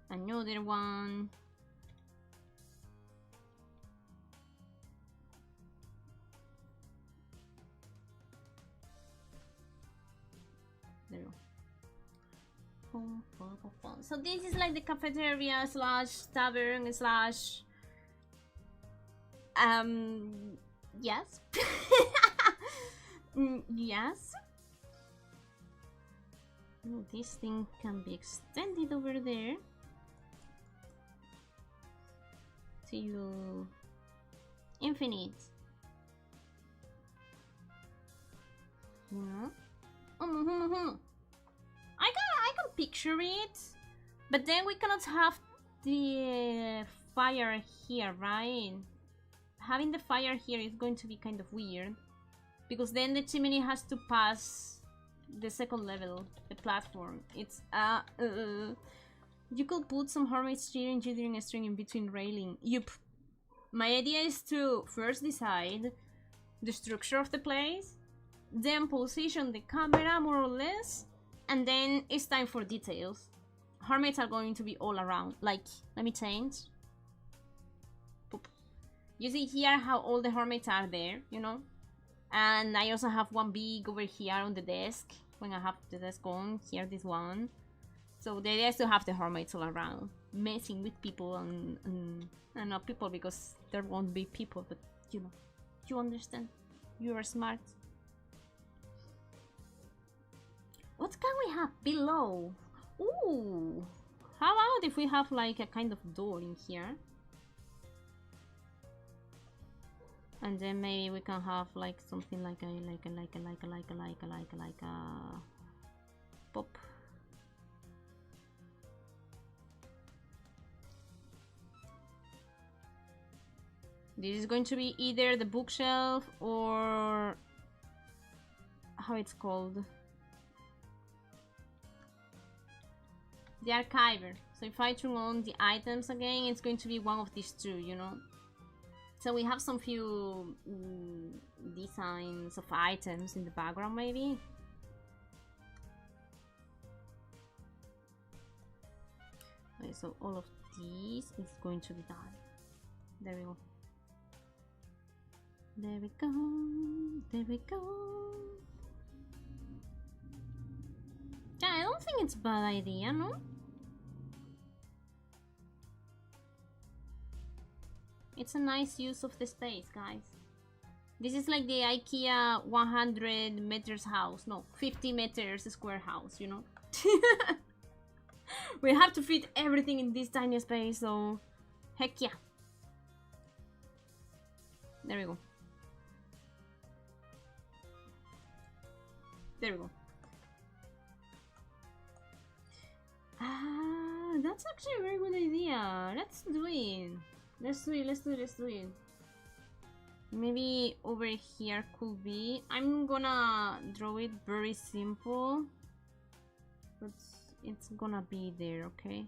another one. There we go. So this is like the cafeteria slash tavern slash yes. Yes. Oh, this thing can be extended over there to infinite. You know? I can picture it, but then we cannot have the fire here, right? Having the fire here is going to be kind of weird, because then the chimney has to pass the second level, the platform. It's you could put some Hornymates jittering string in between railing. Yup. My idea is to first decide the structure of the place, then position the camera more or less, and then it's time for details. Hornymates are going to be all around. Like, let me change. Boop. You see here how all the Hornymates are there, you know? And I also have one big over here on the desk. When I have the desk on, here this one. So the idea is to have the Hornymates all around, messing with people and not people, because there won't be people, but you know, you understand. You are smart. What can we have below? Ooh, how about if we have like a kind of door in here? And then maybe we can have like something like a pop. This is going to be either the bookshelf or how it's called, the archiver. So if I turn on the items again, it's going to be one of these two, you know. So we have some few designs of items in the background, maybe. Okay, so all of these is going to be done. There we go. There we go. There we go. Yeah, I don't think it's a bad idea, no? It's a nice use of the space, guys. This is like the IKEA 100 meters house. No, 50 meters square house, you know? We have to fit everything in this tiny space, so heck yeah. There we go. There we go. Ah, that's actually a very good idea. Let's do it. Let's do it. Maybe over here could be. I'm gonna draw it very simple, but it's gonna be there, okay?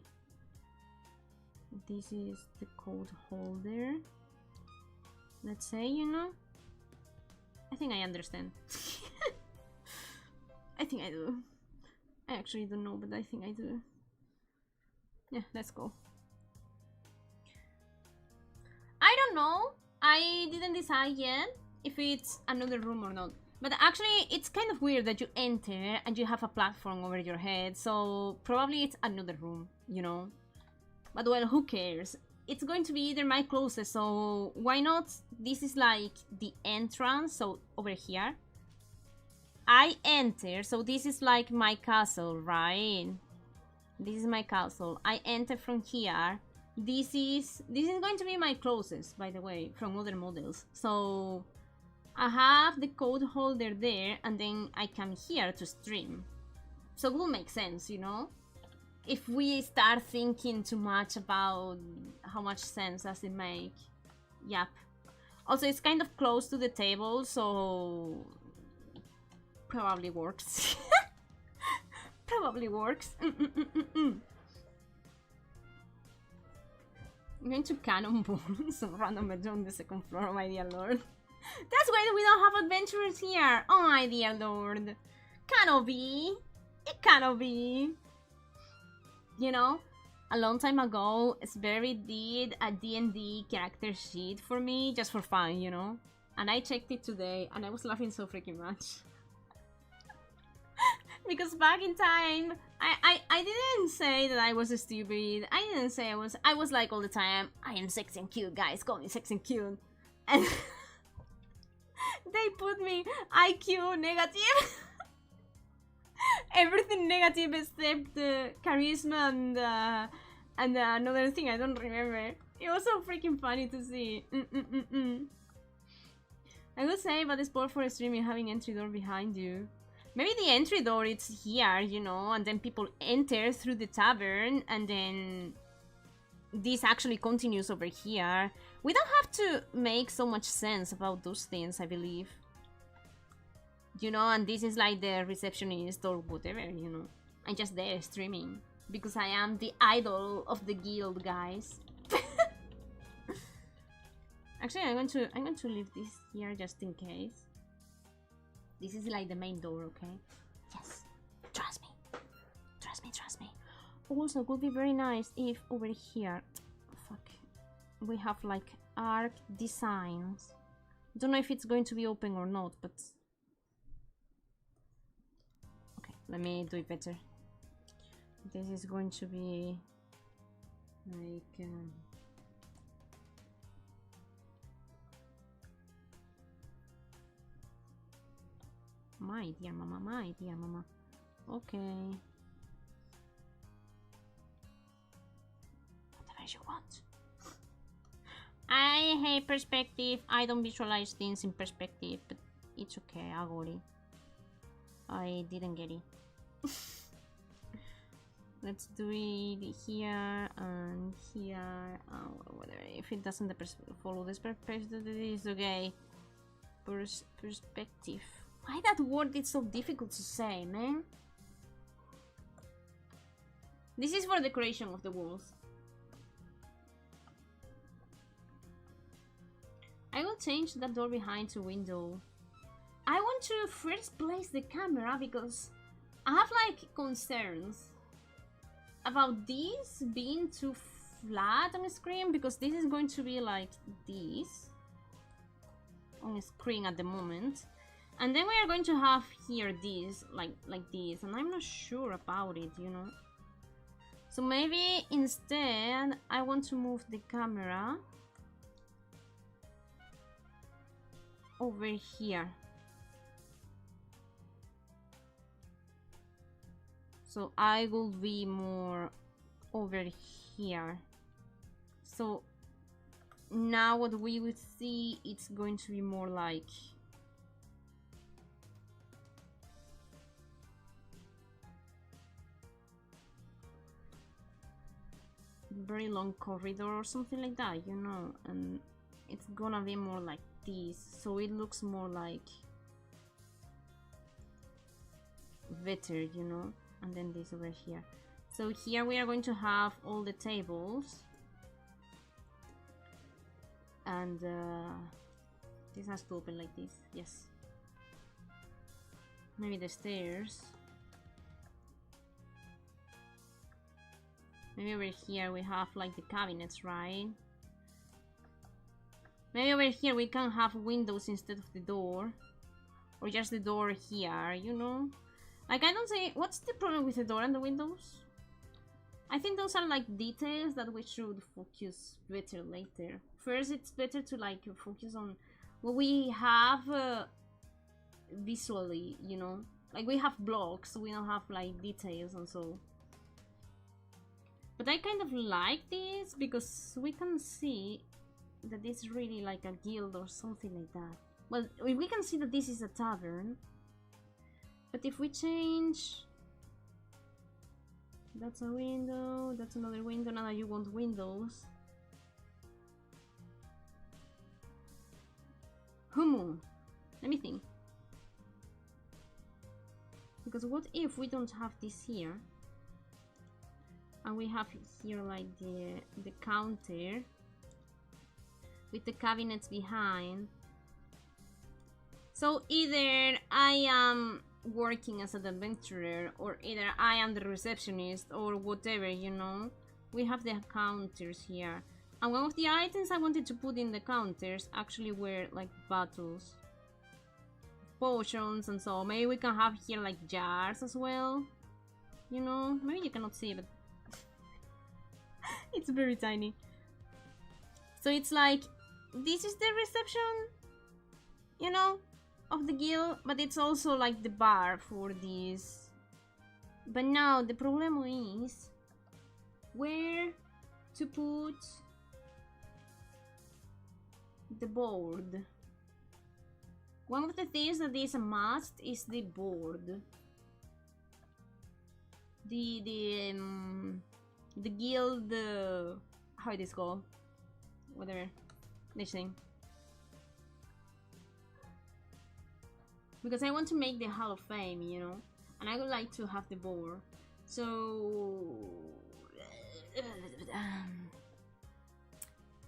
This is the code holder. Let's say, you know. I think I understand. I think I do. I actually don't know, but I think I do. Yeah, let's go. I don't know. I didn't decide yet if it's another room or not. But actually, it's kind of weird that you enter and you have a platform over your head. So probably it's another room, you know. But well, who cares? It's going to be either my closest, so why not? This is like the entrance, so over here. I enter, so this is like my castle, right? This is my castle. I enter from here. This is going to be my closest, by the way, from other models. So I have the code holder there, and then I come here to stream. So it will make sense, you know? If we start thinking too much about how much sense does it make. Yep. Also, it's kind of close to the table, so probably works. Probably works. I'm going to cannonball some random bedroom on the second floor, my dear lord. That's why we don't have adventurers here. Oh, my dear lord. Cannot be. It cannot be. You know, a long time ago, Sperry did a D&D character sheet for me, just for fun, you know? And I checked it today, and I was laughing so freaking much. Because back in time, I didn't say that I was stupid. I didn't say I was like all the time, I am sexy and cute, guys, call me sexy and cute. And they put me IQ negative. Everything negative except charisma and another thing I don't remember. It was so freaking funny to see. I would say, but the sport for streaming having entry door behind you. Maybe the entry door it's here, you know, and then people enter through the tavern, and then this actually continues over here. We don't have to make so much sense about those things, I believe. You know, and this is like the receptionist or whatever, you know. I'm just there streaming because I am the idol of the guild, guys. Actually, I'm going to leave this here just in case. This is like the main door, okay? Yes, trust me, trust me, trust me. Also, it would be very nice if over here, fuck, we have like arc designs. Don't know if it's going to be open or not, but okay, let me do it better. This is going to be like my dear mama, my dear mama. Okay. Whatever you want. I hate perspective. I don't visualize things in perspective, but it's okay. I got it. I didn't get it. Let's do it here and here. Whatever. If it doesn't follow this perspective, it is okay. Perspective. Why that word is so difficult to say, man? This is for decoration of the walls. I will change that door behind to window. I want to first place the camera because I have like concerns about this being too flat on the screen, because this is going to be like this on the screen at the moment. And then we are going to have here this, like this, and I'm not sure about it, you know. So maybe instead I want to move the camera over here. So I will be more over here. So now what we would see, it's going to be more like very long corridor or something like that, you know, and it's gonna be more like this, so it looks more like better, you know. And then this over here. So here we are going to have all the tables, and this has to open like this. Yes, maybe the stairs. Maybe over here we have like the cabinets, right? Maybe over here we can have windows instead of the door. Or just the door here, you know? Like, I don't say... What's the problem with the door and the windows? I think those are like details that we should focus better later. First, it's better to like focus on what we have visually, you know? Like, we have blocks, we don't have like details and so... But I kind of like this because we can see that it's really like a guild or something like that. Well, we can see that this is a tavern. But if we change... That's a window, that's another window, now that you want windows. Let me think. Because what if we don't have this here? And we have here like the counter with the cabinets behind. So either I am working as an adventurer, or either I am the receptionist, or whatever, you know. We have the counters here. And one of the items I wanted to put in the counters actually were like bottles. potions and so. Maybe we can have here like jars as well. You know, maybe you cannot see, but it's very tiny. So it's like, this is the reception, you know, of the guild, but it's also like the bar for this. But now the problem is where to put the board. One of the things that is a must is the board. The guild, how it is called, whatever, this thing. Because I want to make the Hall of Fame, you know, and I would like to have the board. So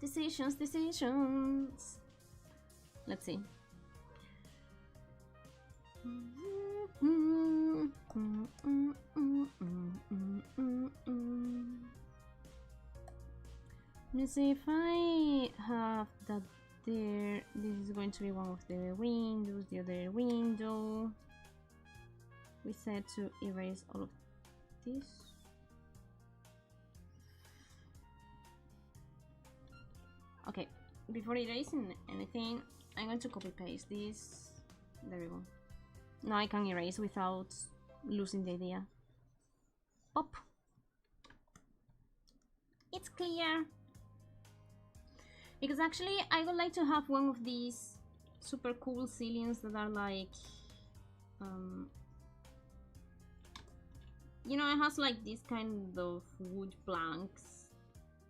decisions. Let's see. Let me see if I have that there. This is going to be one of the windows, the other window. We said to erase all of this. Okay, before erasing anything, I'm going to copy paste this. There we go. Now I can erase without losing the idea. Pop. It's clear. Because actually I would like to have one of these super cool ceilings that are like you know, it has like this kind of wood planks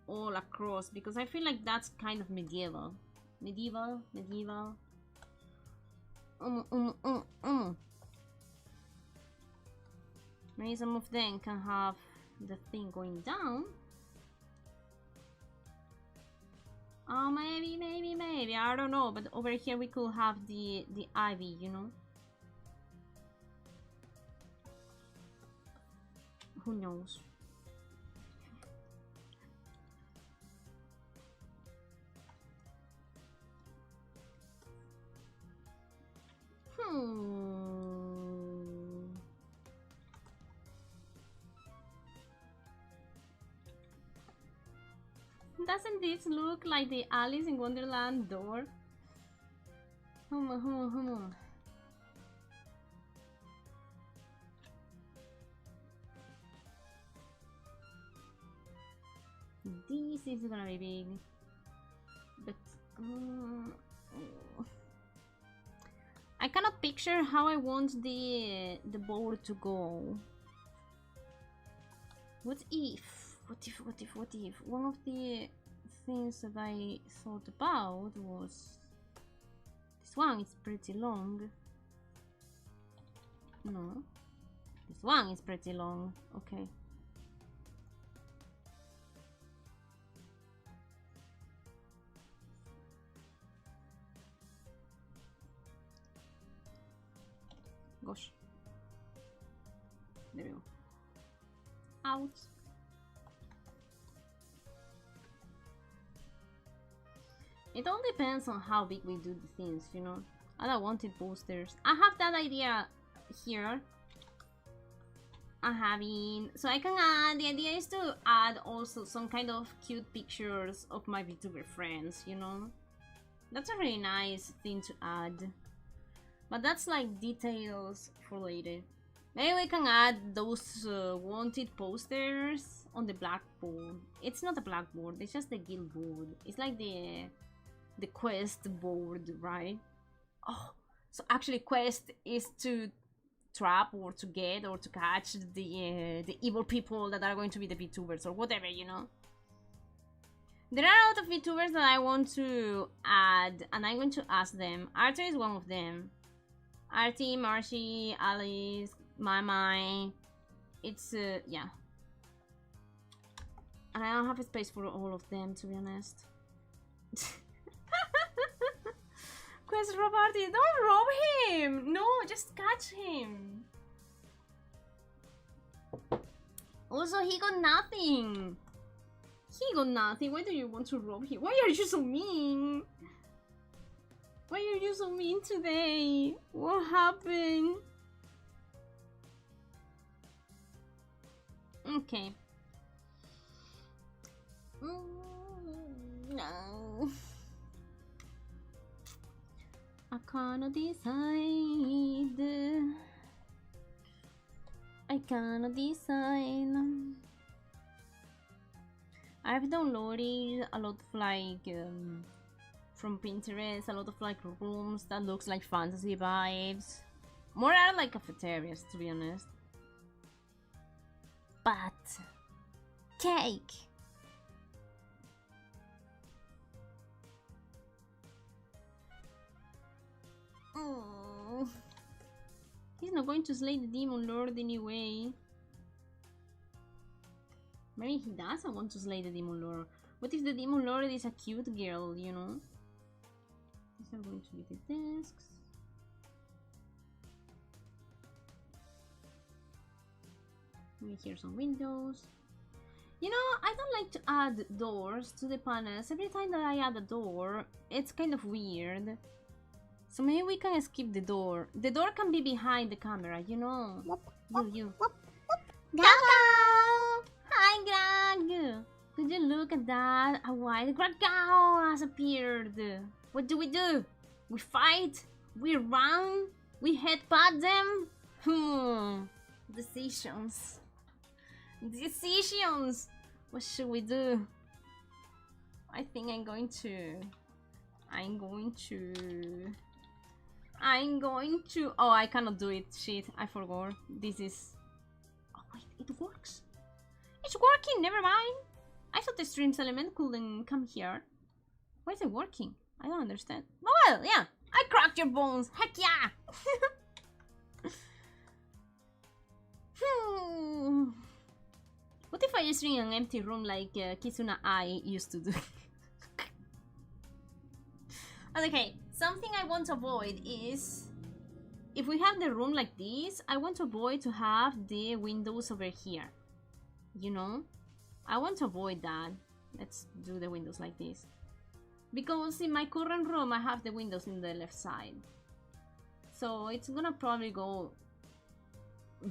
all across, because I feel like that's kind of medieval. Maybe some of them can have the thing going down. Oh, maybe, I don't know, but over here we could have the ivy, you know? Who knows? Doesn't this look like the Alice in Wonderland door? Come on. This is gonna be big, but I cannot picture how I want the board to go. What if one of the things that I thought about was this one is pretty long. No, this one is pretty long. Okay. Gosh. There we go. Out. It all depends on how big we do the things, you know. I don't wanted posters. I have that idea here. So I can add, the idea is to add also some kind of cute pictures of my VTuber friends, you know. That's a really nice thing to add. But that's like details for later. Maybe we can add those wanted posters on the blackboard. It's not a blackboard, it's just the guild board. It's like the quest board, right? Oh, so actually quest is to trap or to get or to catch the evil people that are going to be the VTubers or whatever, you know. There are a lot of VTubers that I want to add, and I'm going to ask them. Arthur is one of them. Artie, Marshy, Alice, My. It's, yeah. And I don't have a space for all of them, to be honest. Quest rob Artie. Don't rob him! No, just catch him. Also, he got nothing. He got nothing. Why do you want to rob him? Why are you so mean? Why are you so mean today? What happened? Okay. No. I cannot decide. I cannot decide. I've downloaded a lot of like from Pinterest, a lot of like rooms that looks like fantasy vibes. More are like cafeterias, to be honest. But cake. Oh. He's not going to slay the demon lord anyway. Maybe he doesn't want to slay the demon lord. What if the demon lord is a cute girl, you know? These are going to be the desks. Maybe here some windows. You know, I don't like to add doors to the panels. Every time that I add a door, it's kind of weird. So maybe we can skip the door. The door can be behind the camera, you know. You. Gaoo! Hi, Greg! Could you look at that? A wild gaoo has appeared. What do? We fight? We run? We headbutt them? Decisions. What should we do? I think I'm going to... Oh, I cannot do it. Shit, I forgot. This is... Oh wait, it works. It's working, never mind. I thought the streams element couldn't come here. Why is it working? I don't understand. Oh well, yeah. I cracked your bones. Heck yeah! What if I just stream an empty room like Kizuna I used to do? Okay, something I want to avoid is... If we have the room like this, I want to avoid to have the windows over here. You know? I want to avoid that. Let's do the windows like this. Because in my current room, I have the windows in the left side. So it's gonna probably go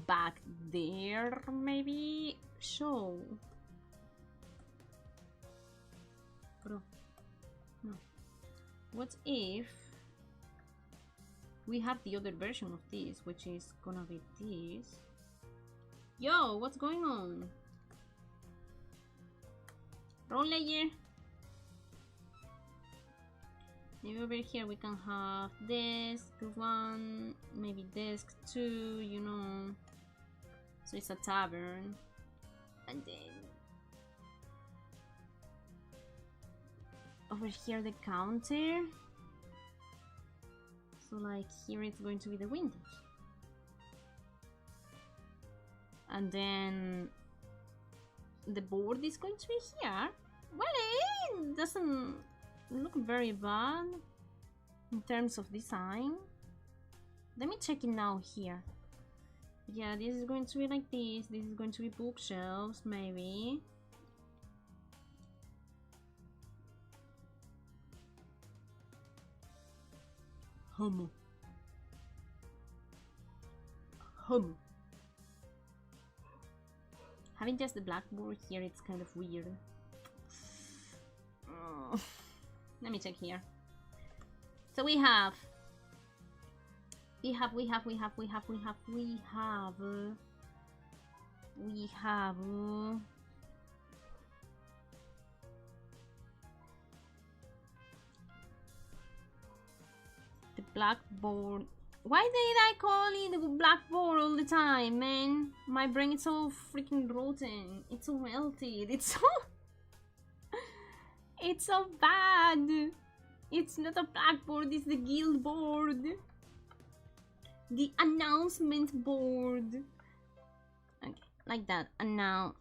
back there, maybe? Show. Bro. No. What if we have the other version of this, which is gonna be this? Yo, what's going on? Roll layer. Maybe over here we can have desk 1, maybe desk 2, you know. So it's a tavern. And then over here the counter. So like here it's going to be the windows. And then the board is going to be here. Well, it doesn't look very bad in terms of design. Let me check it now here. Yeah, this is going to be like this. This is going to be bookshelves, maybe. Hum. Having just the blackboard here, it's kind of weird. Let me check here. So we have the blackboard. Why did I call it the blackboard all the time, man? My brain is so freaking rotten. It's so melted. It's so bad. It's not a blackboard, it's the guild board. The announcement board. Okay, like that. And now,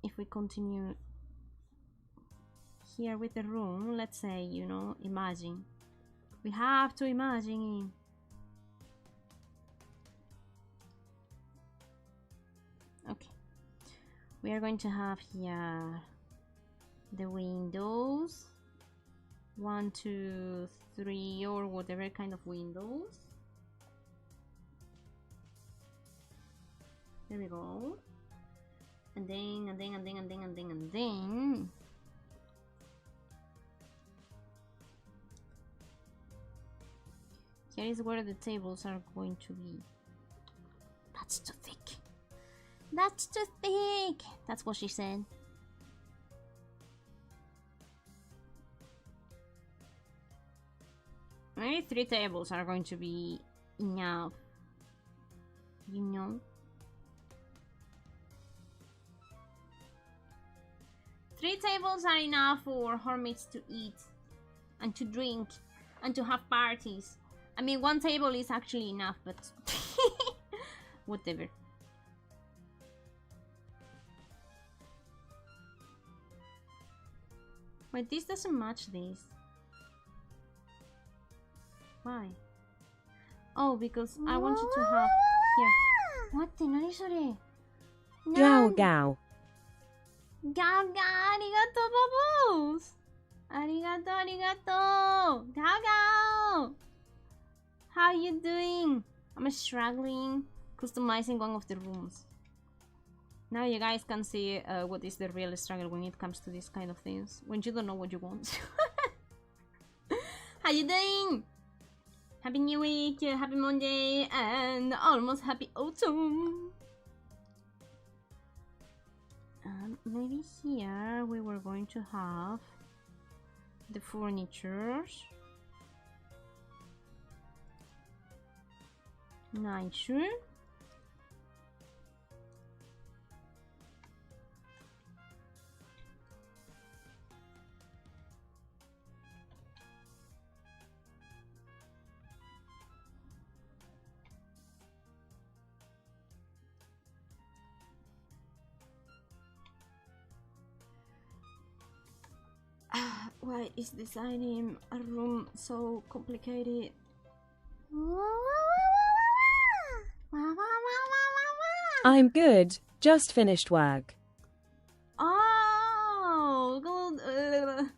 if we continue here with the room, let's say, you know, imagine. We have to imagine. Okay. We are going to have here the windows. 1, 2, 3, or whatever kind of windows. There we go. And then here is where the tables are going to be. That's too thick. That's too thick. That's what she said. Maybe 3 tables are going to be enough. You know? 3 tables are enough for Hornmates to eat and to drink and to have parties. I mean, 1 table is actually enough, but whatever. Wait, this doesn't match this. Why? Oh, because I wanted to have here. What the nani sore? Gaoo gaoo. Gaoo gaoo, arigato, Bubbles! Arigato, arigato! Gaoo gaoo! How you doing? I'm struggling customizing one of the rooms. Now you guys can see what is the real struggle when it comes to these kind of things. When you don't know what you want. How you doing? Happy New Week, happy Monday, and almost happy autumn. Maybe here we were going to have the furnitures. Nice. Why is designing a room so complicated? I'm good, just finished work. Oh, good.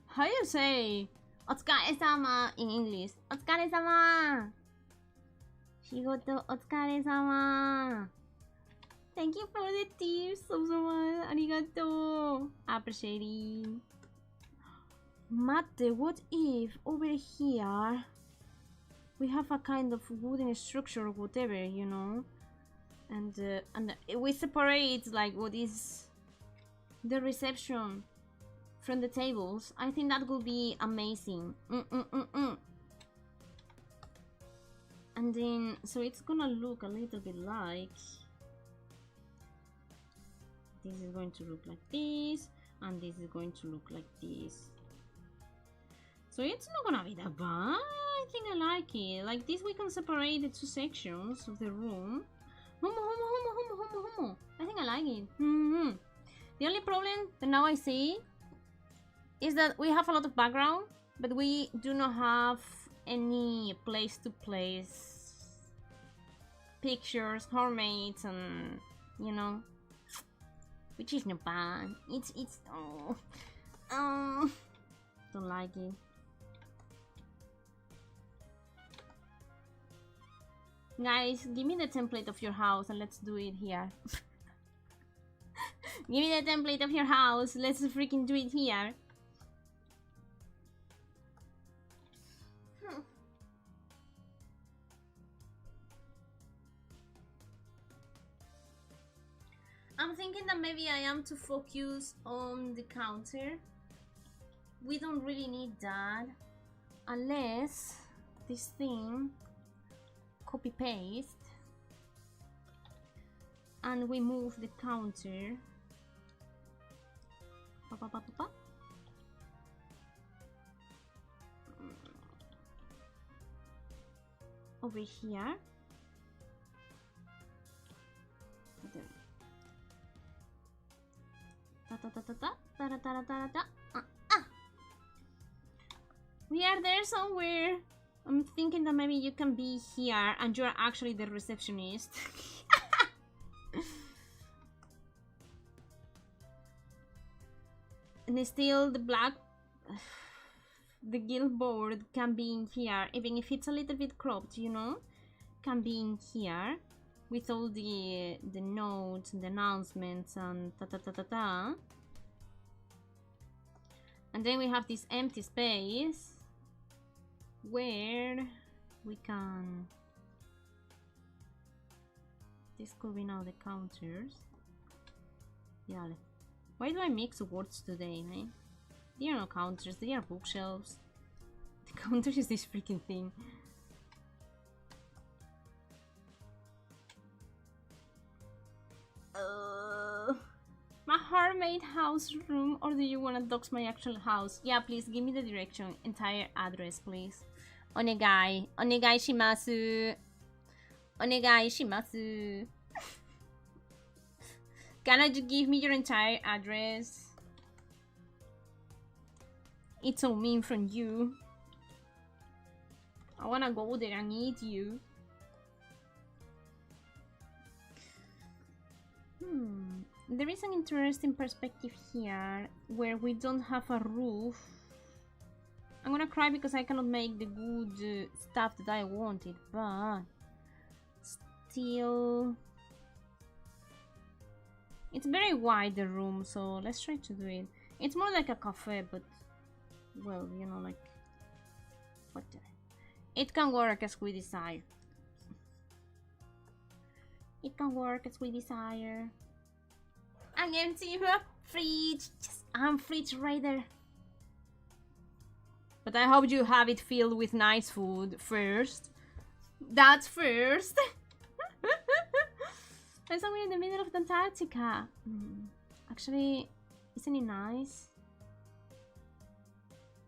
How you say お疲れ様 in English? お疲れ様。仕事お疲れ様。Thank you for the tips, so much. ありがとう。Appreciate it. Mate, what if over here we have a kind of wooden structure or whatever, you know, and we separate like what is the reception from the tables? I think that would be amazing. And then so it's gonna look a little bit like this is going to look like this, and this is going to look like this. So it's not gonna be that bad. I think I like it. Like this we can separate the 2 sections of the room. I think I like it. The only problem that now I see is that we have a lot of background, but we do not have any place to place pictures, Hornmates, and you know, which is not bad. It's don't like it. Guys, give me the template of your house and let's do it here. Give me the template of your house, let's freaking do it here. I'm thinking that maybe I am to focus on the counter. We don't really need that unless this thing copy paste and we move the counter over here. We are there somewhere. I'm thinking that maybe you can be here and you're actually the receptionist. And still the the guild board can be in here, even if it's a little bit cropped, you know, can be in here with all the notes and the announcements and ta ta ta ta ta. And then we have this empty space where we can. This could be now the counters. Yeah. Why do I mix words today, man? They are not counters, they are bookshelves. The counter is this freaking thing. My Hornmate house room, or do you wanna dox my actual house? Yeah, please give me the direction, entire address, please. Onegai, onegai shimasu. Onegai shimasu. Can you give me your entire address? It's so mean from you. I wanna go there and eat you. There is an interesting perspective here where we don't have a roof. I'm gonna cry because I cannot make the good stuff that I wanted, but still, it's very wide, the room, so let's try to do it. It's more like a cafe, but well, you know, like what it can work as we desire. It can work as we desire. I'm empty fridge. Yes, I'm fridge right there. But I hope you have it filled with nice food first. That's first. And somewhere in the middle of Antarctica. Actually, isn't it nice?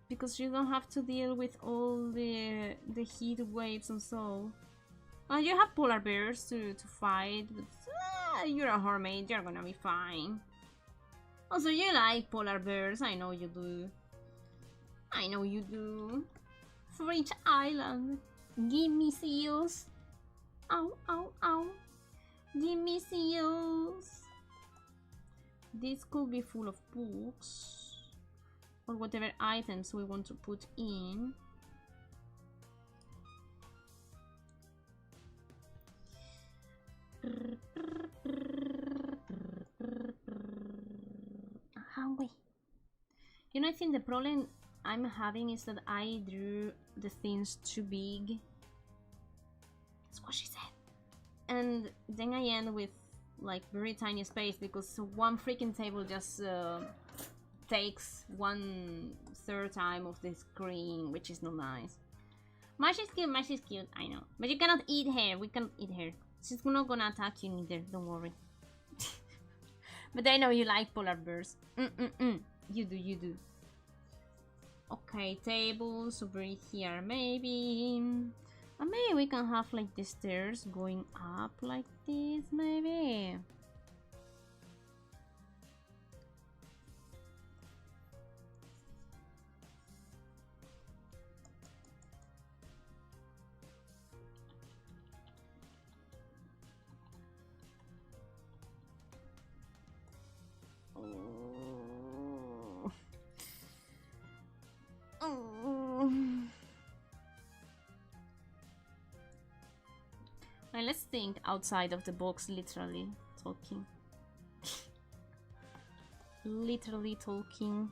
Because you don't have to deal with all the heat waves and so. You have polar bears to fight, but you're a Hornmate, you're gonna be fine. Also, you like polar bears, I know you do. I know you do. Fridge Island. Give me seals. Ow, ow, ow. Give me seals. This could be full of books. Or whatever items we want to put in. Hungry. You know, I think the problem I'm having is that I drew the things too big. That's what she said. And then I end with like very tiny space because one freaking table just takes 1/3 time of the screen, which is not nice. Mash is cute, I know. But you cannot eat her, we cannot eat her. She's not gonna attack you neither, don't worry. But I know you like polar bears. You do. Okay, tables over here, maybe. And maybe we can have like the stairs going up like this, maybe. Well, let's think outside of the box, literally talking. Literally talking.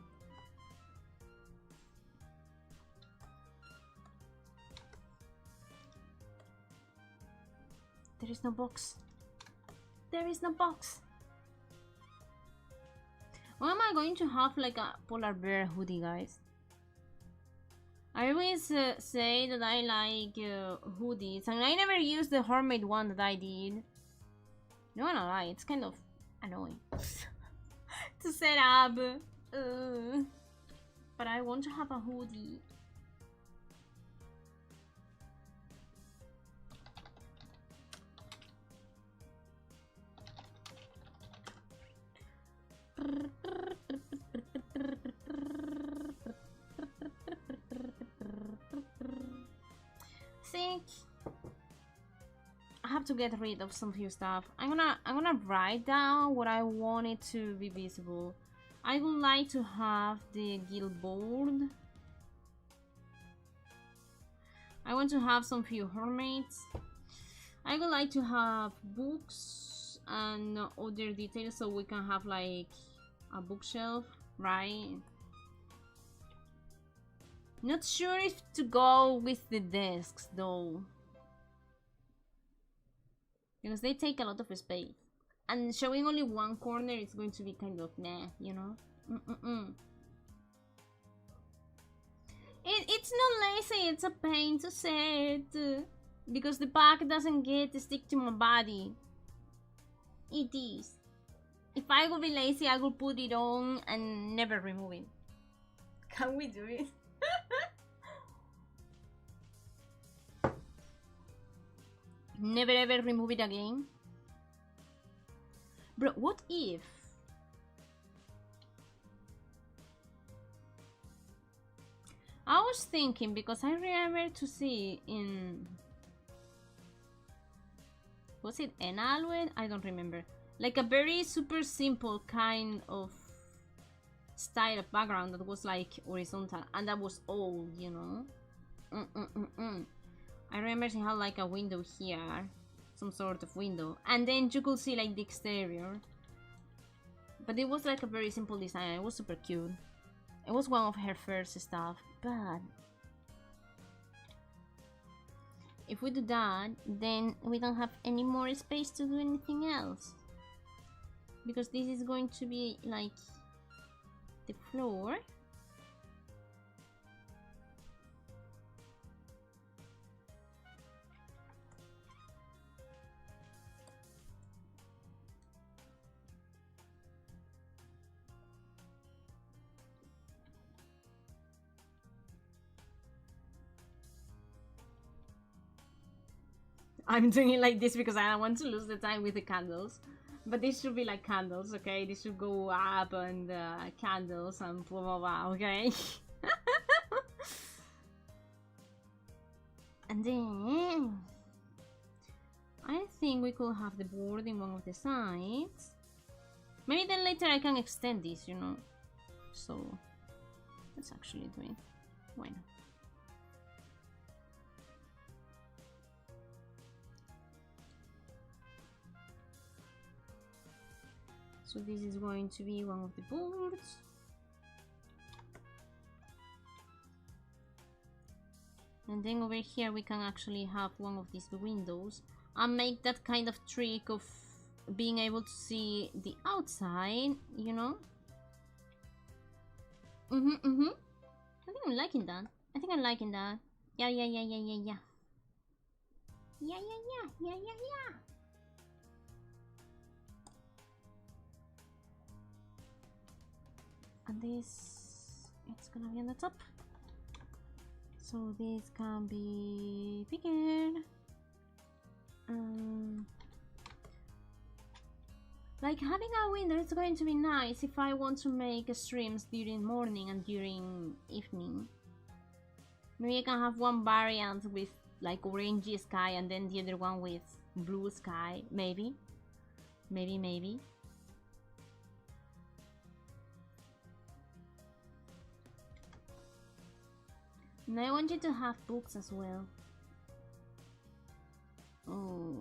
There is no box. There is no box. Or am I going to have like a polar bear hoodie, guys? I always say that I like hoodies, and I never used the Hornmate one that I did. No, no, lie, it's kind of annoying to set up. But I want to have a hoodie. Think I have to get rid of some few stuff. I'm gonna write down what I want it to be visible. I would like to have the guild board I want to have some few Hornmates. I would like to have books and other details so we can have like a bookshelf, right? Not sure if to go with the desks though, because they take a lot of space, and showing only one corner is going to be kind of meh, you know. It's not lazy, it's a pain to set, because the back doesn't get to stick to my body. It is. If I would be lazy, I would put it on and never remove it. Can we do it? Never ever remove it again. Bro, what if? I was thinking, because I remember to see in... Was it Enalwen? I don't remember. Like a very super simple kind of style of background that was like horizontal, and that was old, you know? I remember she had like a window here, some sort of window, and then you could see like the exterior. But it was like a very simple design. It was super cute. It was one of her first stuff, but if we do that, then we don't have any more space to do anything else, because this is going to be like the floor. I'm doing it like this because I don't want to lose the time with the candles. But this should be like candles, okay? This should go up and candles and blah blah blah, okay? And then... I think we could have the board in one of the sides. Maybe then later I can extend this, you know? So... let's actually do it. Why not? So this is going to be one of the boards. And then over here we can actually have one of these windows and make that kind of trick of being able to see the outside, you know? I think I'm liking that. I think I'm liking that. Yeah. And this, it's gonna be on the top, so this can be bigger. Like having a window is going to be nice if I want to make streams during morning and during evening. Maybe I can have one variant with like orangey sky and then the other one with blue sky. Maybe. And I want you to have books as well. Oh.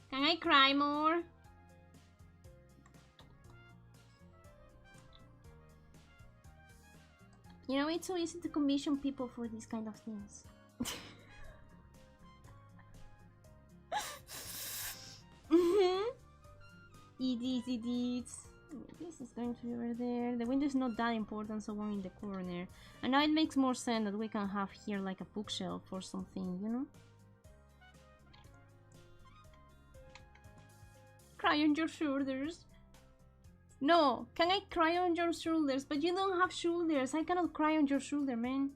Can I cry more? You know, it's so easy to commission people for these kind of things. It is. This is going to be over there. The window is not that important, so one in the corner. And now it makes more sense that we can have here like a bookshelf or something, you know? Cry on your shoulders. No, can I cry on your shoulders? But you don't have shoulders. I cannot cry on your shoulder, man.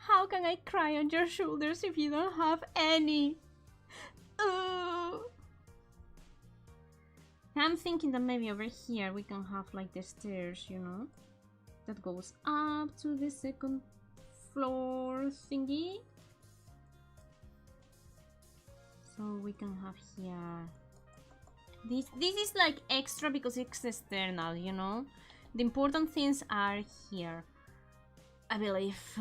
How can I cry on your shoulders if you don't have any? I'm thinking that maybe over here we can have like the stairs, you know, that goes up to the second floor thingy. So we can have here. This is like extra because it's external, you know? The important things are here, I believe.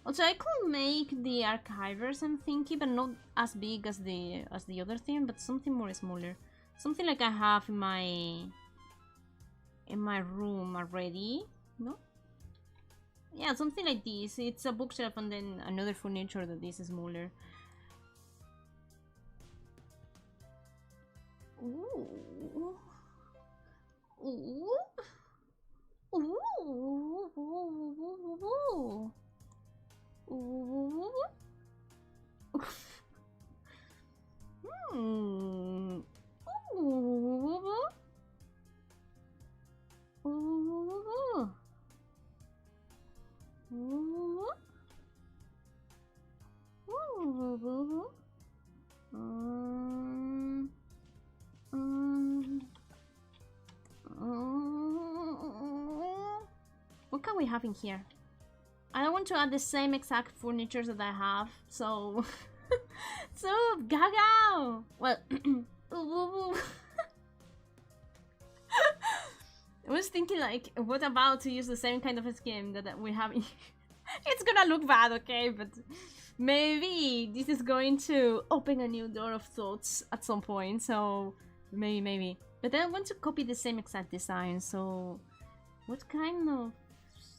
Also, I could make the archivers, I'm thinking, but not as big as the other thing, but something more smaller. Something like I have in my room already, no? Yeah, something like this. It's a bookshelf and then another furniture that is smaller. Ooh. Ooh. Ooh. Ooh. Hmm. Ooh. Ooh. Ooh. Ooh. What can we have in here? I don't want to add the same exact furniture that I have, so... so, gaga! Well... I was thinking like, what about to use the same kind of a scheme that we have in... It's gonna look bad, okay, but... Maybe this is going to open a new door of thoughts at some point, so... Maybe. But I want to copy the same exact design, so... What kind of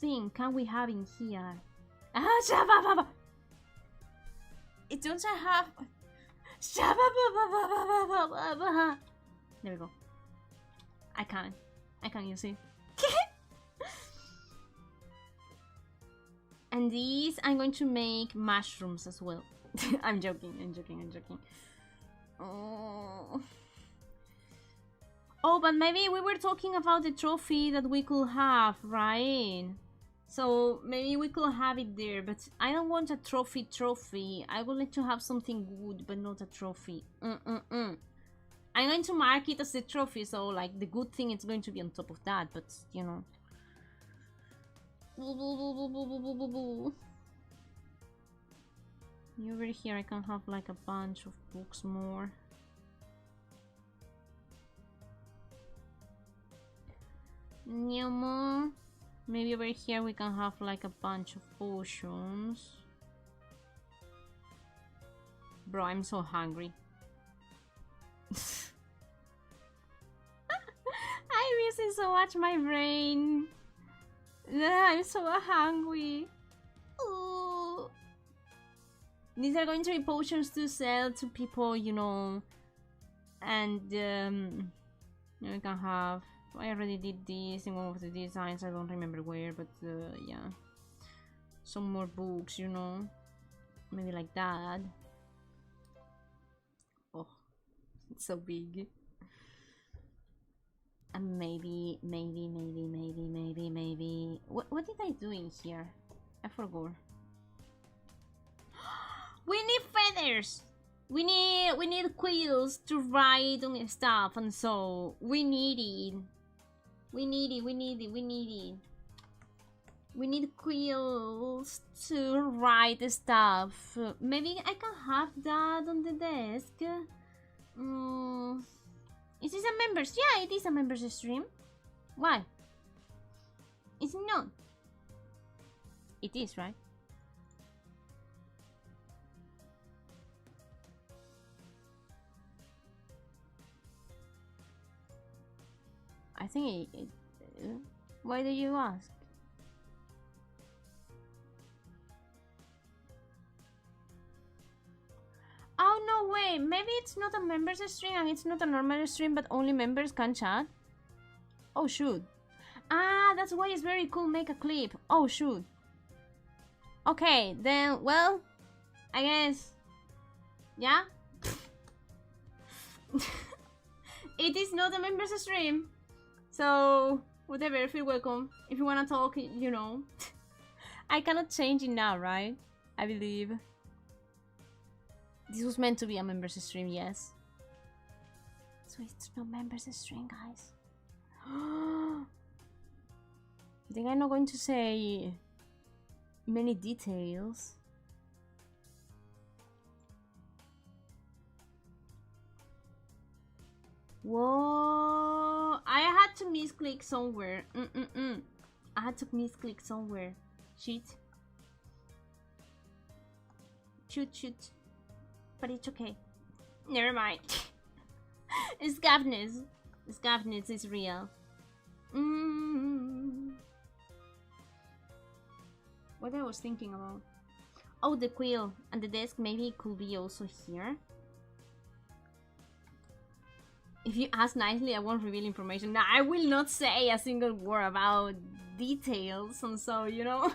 thing can we have in here? Ah, shabba! It don't have... Shabba! There we go. I can't use it. And these I'm going to make mushrooms as well. I'm joking. Oh, but maybe we were talking about the trophy that we could have, right? So maybe we could have it there, but I don't want a trophy. I would like to have something good, but not a trophy. I'm going to mark it as a trophy, so like the good thing is going to be on top of that, but you know. Over here I can have like a bunch of books more. Maybe over here we can have like a bunch of potions. Bro, I'm so hungry. I'm using so much my brain. I'm so hungry. Ooh. These are going to be potions to sell to people, you know. And we can have... I already did this in one of the designs, I don't remember where, but yeah. Some more books, you know. Maybe like that. Oh, it's so big. And maybe. What did I do in here? I forgot. We need feathers! We need quills to ride on stuff, and so we need it. We need quills to write stuff. Maybe I can have that on the desk. Is this a members? Yeah, it is a members stream. Why? Is it not? It is, right? I think why do you ask? Oh, no way. Maybe it's not a members stream and it's not a normal stream, but only members can chat. Oh, shoot. Ah, that's why it's very cool. Make a clip. Oh, shoot. Okay, then, well, I guess. Yeah? It is not a members stream. So, whatever, feel welcome. If you wanna talk, you know. I cannot change it now, right? I believe. This was meant to be a members stream, yes. So it's not members stream, guys. You think I'm not going to say many details? Whoa! I had to misclick somewhere. I had to misclick somewhere. Shit. Shoot. But it's okay. Never mind. Scaveness. Scaveness is real. What I was thinking about. Oh, the quill and the desk maybe it could be also here. If you ask nicely, I won't reveal information. Now, I will not say a single word about details, and so, you know.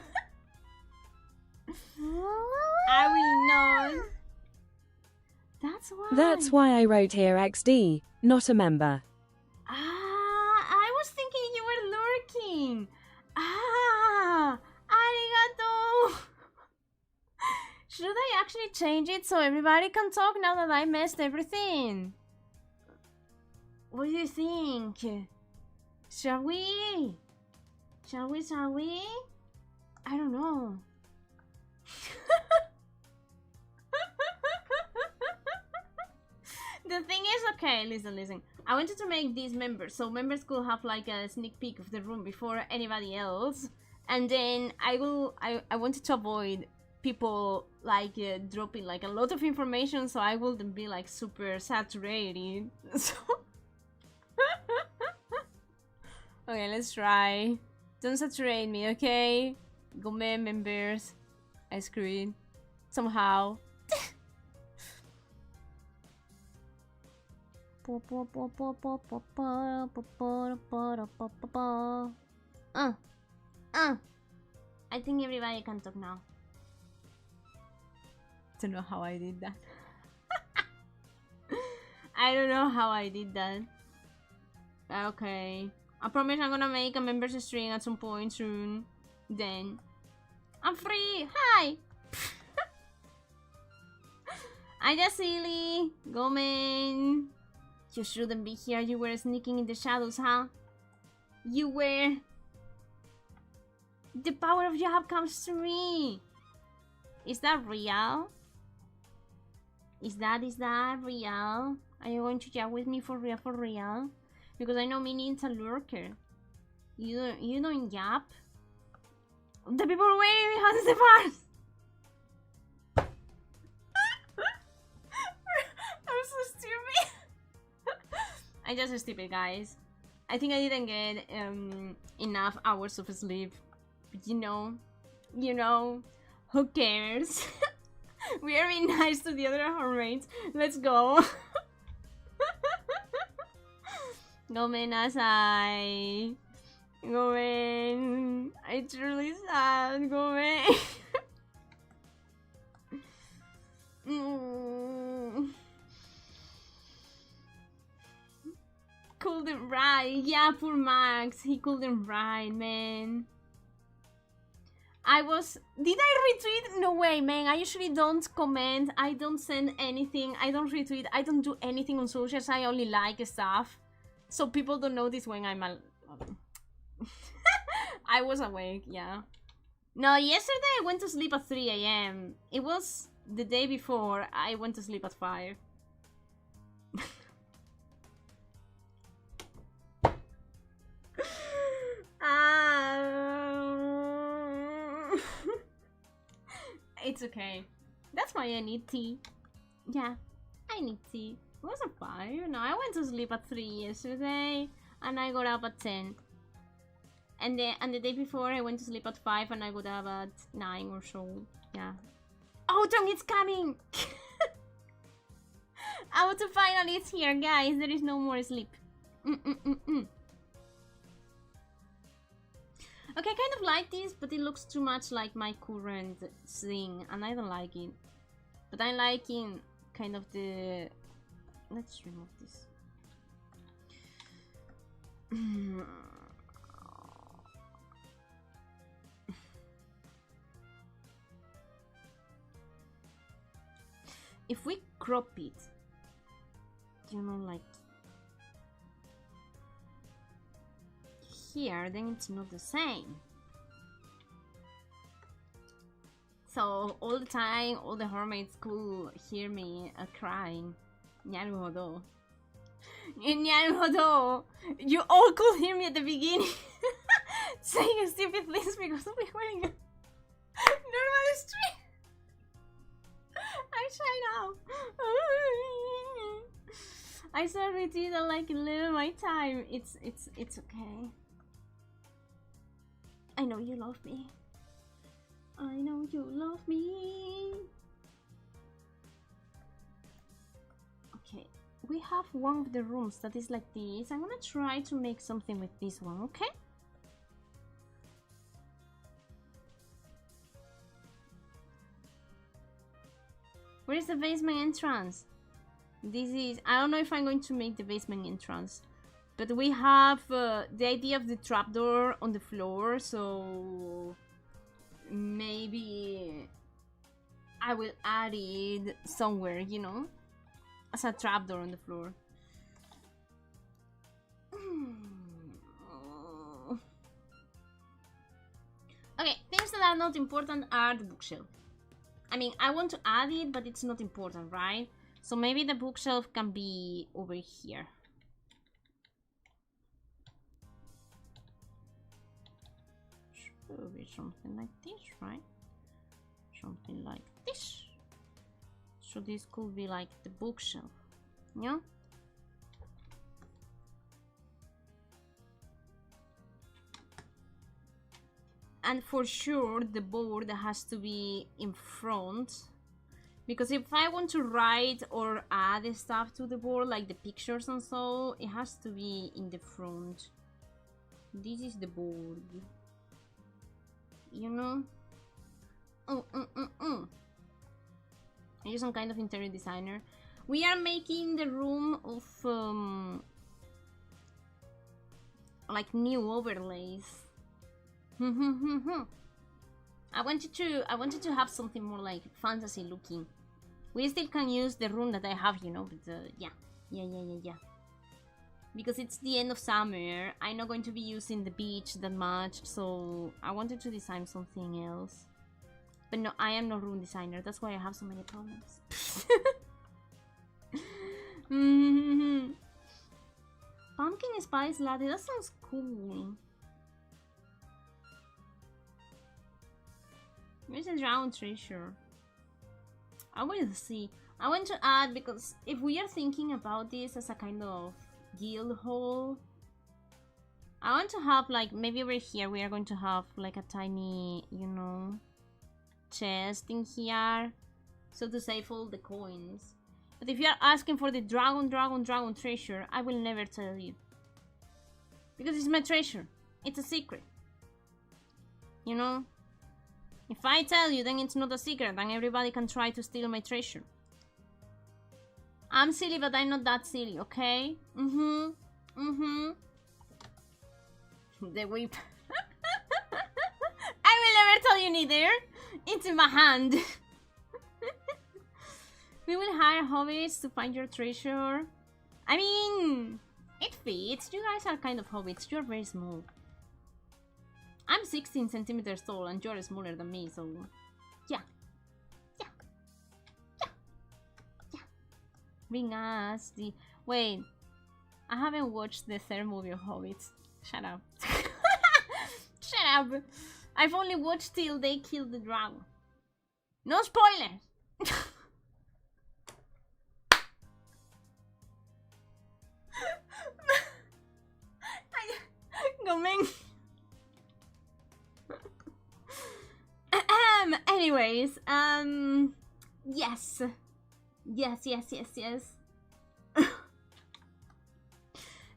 I will not. That's why I wrote here XD, not a member. I was thinking you were lurking. Arigato. Should I actually change it so everybody can talk now that I messed everything? What do you think? Shall we? Shall we? I don't know. The thing is, okay, listen. I wanted to make these members, so members could have like a sneak peek of the room before anybody else. And then I wanted to avoid people like dropping like a lot of information, so I wouldn't be like super saturated. So okay, let's try. Don't saturate me, okay? Go members. I screwed somehow. I think everybody can talk now. Don't know how I did that. I don't know how I did that. Okay. I promise I'm gonna make a members string at some point soon. Then I'm free. Hi. I just silly. Go man. You shouldn't be here. You were sneaking in the shadows, huh? You were. The power of Yahab comes to me. Is that real? Is that real? Are you going to jab with me for real? Because I know Minnie's a lurker. You don't yap. The people waiting behind the bars. I'm so stupid. I'm just stupid, guys. I think I didn't get enough hours of sleep. You know, who cares? We are being nice to the other Hornmates. Let's go. Gomen asai. Gomen. I truly sad. Gomen. Couldn't write. Yeah, poor Max. He couldn't write, man. Did I retweet? No way, man. I usually don't comment. I don't send anything. I don't retweet. I don't do anything on socials. I only like stuff. So people don't notice when I'm I was awake, yeah. No, yesterday I went to sleep at 3 AM. It was the day before I went to sleep at 5. It's okay. That's why I need tea. Yeah, I need tea. It wasn't 5. No, I went to sleep at 3 yesterday and I got up at 10. And the day before I went to sleep at 5 and I got up at 9 or so. Yeah. Autumn is coming! Autumn finally is here, guys. There is no more sleep. Okay, I kind of like this, but it looks too much like my current thing, and I don't like it. But I'm liking kind of the... Let's remove this. If we crop it, you know, like here, then it's not the same. So all the time, all the Hornmates could hear me crying. Naruhodo. You all could hear me at the beginning saying stupid things because we were in a normal stream. I'm shy now. I started it at like 11 my time. It's okay. I know you love me. I know you love me. Okay, we have one of the rooms that is like this. I'm gonna try to make something with this one, okay? Where is the basement entrance? This is... I don't know if I'm going to make the basement entrance. But we have the idea of the trapdoor on the floor, so... maybe... I will add it somewhere, you know? As a trapdoor on the floor. Okay, things that are not important are the bookshelf. I mean, I want to add it, but it's not important, right? So maybe the bookshelf can be over here. Should be something like this, right? Something like this. So this could be like the bookshelf, yeah? And for sure the board has to be in front, because if I want to write or add stuff to the board, like the pictures and so, it has to be in the front. This is the board, you know? You're some kind of interior designer. We are making the room of like new overlays. I wanted to have something more like fantasy looking. We still can use the room that I have, you know, but yeah. Because it's the end of summer, I'm not going to be using the beach that much, so I wanted to design something else. But no, I am no room designer, that's why I have so many problems. Pumpkin spice latte, that sounds cool. Where's the drowned treasure? I will see. I want to add, because if we are thinking about this as a kind of guild hall, I want to have like, maybe over here we are going to have like a tiny, you know, chest in here, so to save all the coins. But if you are asking for the dragon treasure, I will never tell you, because it's my treasure. It's a secret, you know. If I tell you, then it's not a secret, and everybody can try to steal my treasure. I'm silly, but I'm not that silly, okay? The whip. I will never tell you neither. It's in my hand. We will hire hobbits to find your treasure. I mean, it fits. You guys are kind of hobbits. You're very small. I'm 16 centimeters tall and you're smaller than me, so yeah. Bring us the... Wait, I haven't watched the third movie of Hobbits. Shut up. Shut up. I've only watched till they kill the dragon. No spoilers. Comment. Anyways, yes.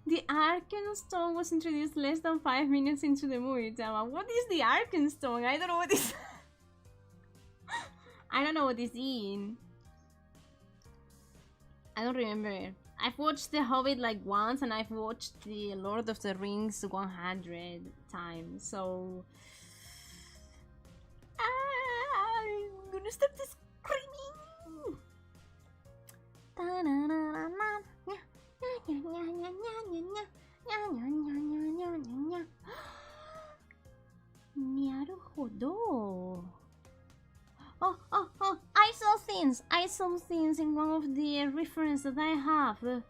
The Arkenstone was introduced less than 5 minutes into the movie, Tama. What is the Arkenstone? I don't know what this... I don't know what this is. I don't remember. I've watched The Hobbit like once, and I've watched The Lord of the Rings 100 times, so... I'm gonna stop this screaming! Naruhodo. Oh, I saw things in one of the references that I have.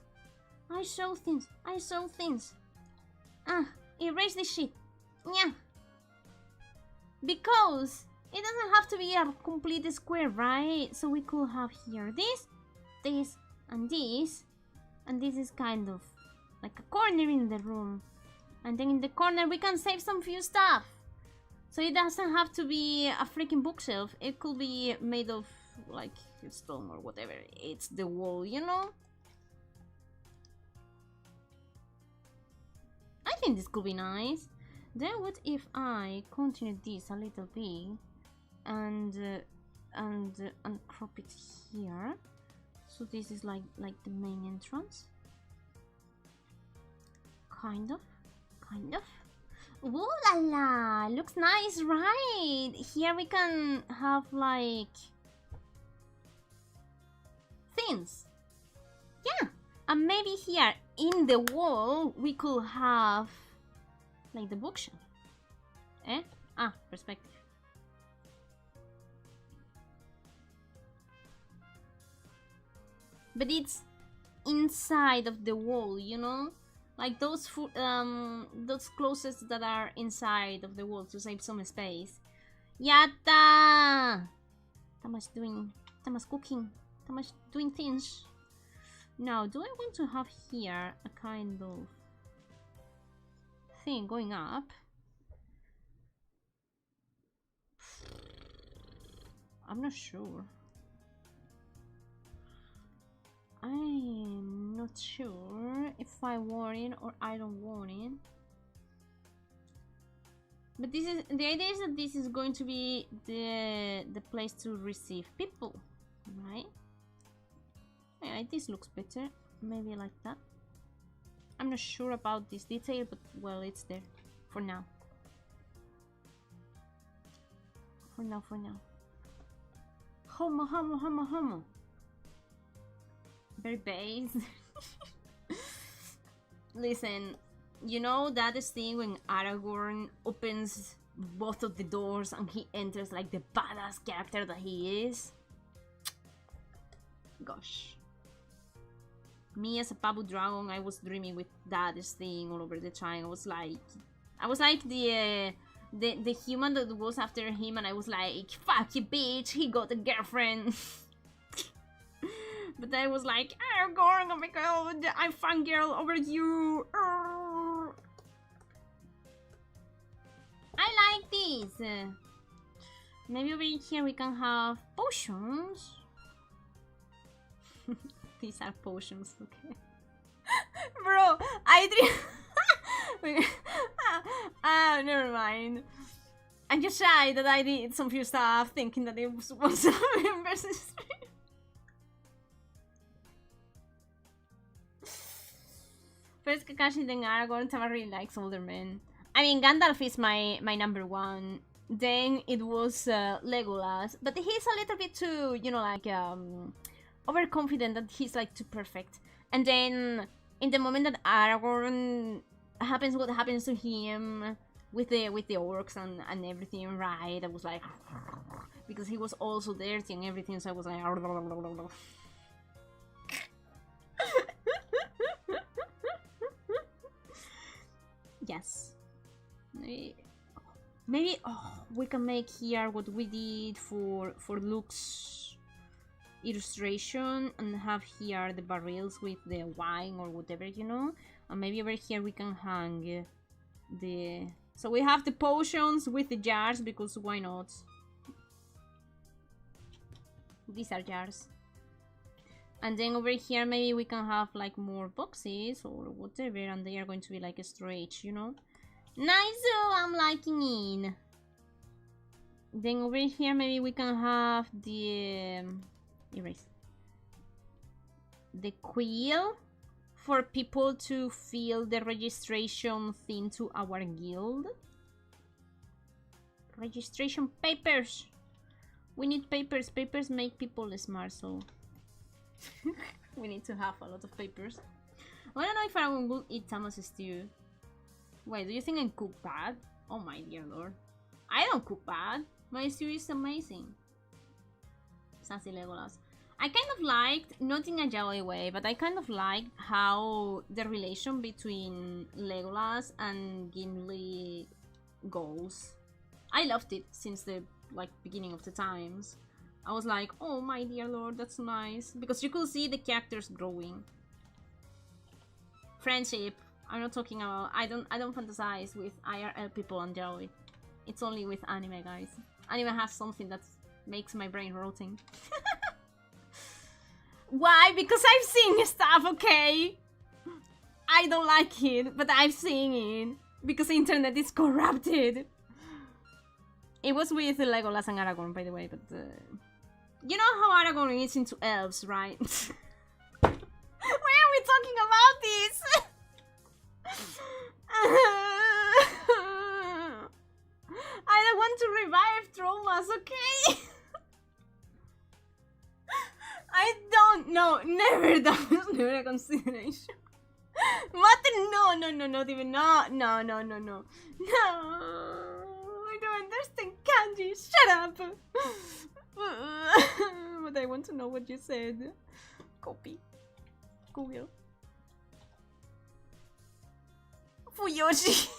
I saw things. I saw things. Erase this shit. Yeah. Because it doesn't have to be a complete square, right? So we could have here this, and this. And this is kind of like a corner in the room. And then in the corner we can save some few stuff. So it doesn't have to be a freaking bookshelf. It could be made of like stone or whatever. It's the wall, you know? I think this could be nice. Then what if I continue this a little bit and crop it here? So this is like the main entrance. Kind of. Ooh la la! Looks nice, right? Here we can have like things. Yeah, and maybe here in the wall we could have like the bookshelf. Perspective. But it's inside of the wall, you know, like those closets that are inside of the wall to save some space. Yatta! Tama's cooking. Tama's doing things. Now, do I want to have here a kind of thing going up? I'm not sure. I'm not sure if I want it or I don't want it. But this is the idea is that this is going to be the place to receive people, right? Yeah, this looks better. Maybe like that. I'm not sure about this detail, but well, it's there for now. For now. Homo. Very base. Listen, you know that thing when Aragorn opens both of the doors and he enters like the badass character that he is? Gosh. Me as a Babu Dragon, I was dreaming with that thing all over the time. I was like the human that was after him, and I was like, fuck you bitch, he got a girlfriend. But I was like, Aragorn, oh my god, I'm fangirl over you. I like this. Maybe over here we can have potions. These are potions, okay. Bro, I dream. Never mind. I'm just shy that I did some few stuff thinking that it was a members stream. First Kakashi, then Aragorn. Tama really likes older men. I mean, Gandalf is my number one. Then it was Legolas, but he's a little bit too, you know, like overconfident that he's like too perfect. And then in the moment that Aragorn happens what happens to him with the orcs and everything, right? I was like, because he was also dirty and everything, so I was like, yes. Maybe we can make here what we did for Luke's illustration and have here the barrels with the wine or whatever, you know. And maybe over here we can hang the... So we have the potions with the jars, because why not? These are jars. And then over here maybe we can have like more boxes or whatever, and they are going to be like a storage, you know. Nice, I'm liking it. Then over here maybe we can have the erase. The quill for people to fill the registration thing to our guild. Registration papers. We need papers. Papers make people smart, so we need to have a lot of papers. I don't know if I will eat Tama's stew. Wait, do you think I cook bad? Oh my dear lord. I don't cook bad. My stew is amazing. Sassy Legolas. I kind of liked, not in a yaoi way, but I kind of liked how the relation between Legolas and Gimli goes. I loved it since the beginning of the times. I was like, oh my dear lord, that's nice, because you could see the characters growing. Friendship. I'm not talking about. I don't fantasize with IRL people on yaoi. It's only with anime, guys. Anime has something that makes my brain rotting. Why? Because I've seen stuff, okay? I don't like it, but I've seen it. Because the internet is corrupted. It was with Legolas and Aragorn, by the way, but... you know how Aragorn is into elves, right? Why are we talking about this? I don't want to revive traumas, okay? I don't know. Never. That was never a consideration. What? No, not even. No. No. I don't understand kanji. Shut up. But I want to know what you said. Copy. Google. Fuyoshi.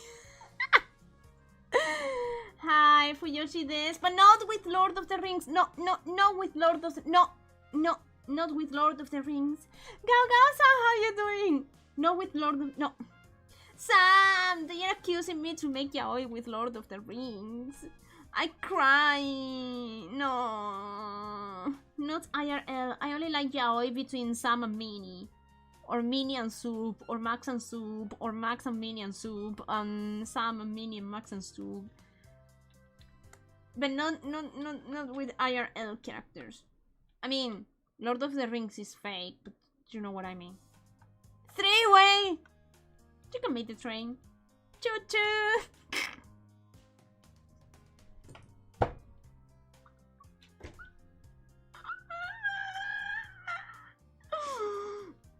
Hi, Fuyoshi des. But not with Lord of the Rings. No, with Lord of the... No, not with Lord of the Rings. Gaoo-Sam, how you doing? No, with Lord of... No. Sam, they are accusing me to make yaoi with Lord of the Rings. I cry. No. Not IRL. I only like yaoi between Sam and Minnie. Or Minnie and Soup. Or Max and Soup. Or Max and Minnie and Soup. And Sam and Minnie and Max and Soup. But not with IRL characters. I mean, Lord of the Rings is fake, but you know what I mean. Three-way! You can make the train. Choo-choo!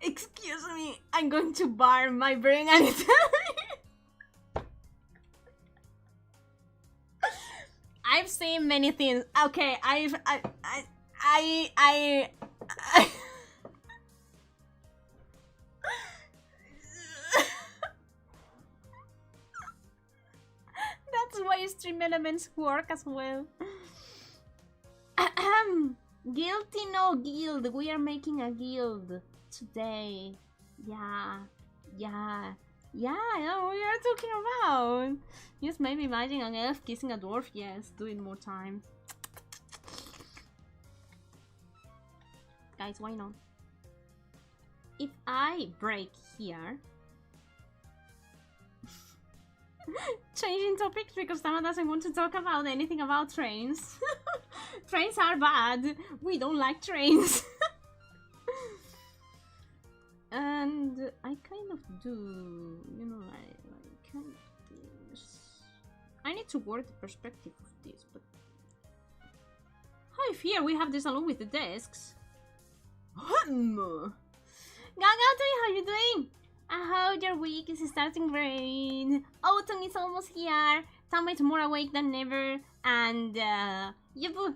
Excuse me, I'm going to bar my brain anytime. I've seen many things. Okay, I that's why stream elements work as well. Guilty no guild. We are making a guild today. Yeah, I know what you're talking about. Just maybe imagine an elf kissing a dwarf. Yes, do it more times. Guys, why not? If I break here... Changing topics because Tama doesn't want to talk about anything about trains. Trains are bad. We don't like trains. And I kind of do, you know, I kind of this. I need to work the perspective of this, but... Hi, here we have this along with the desks. Gaoo, how you doing? I hope your week is starting great. Autumn is almost here. Tama is more awake than ever. And, Yabu,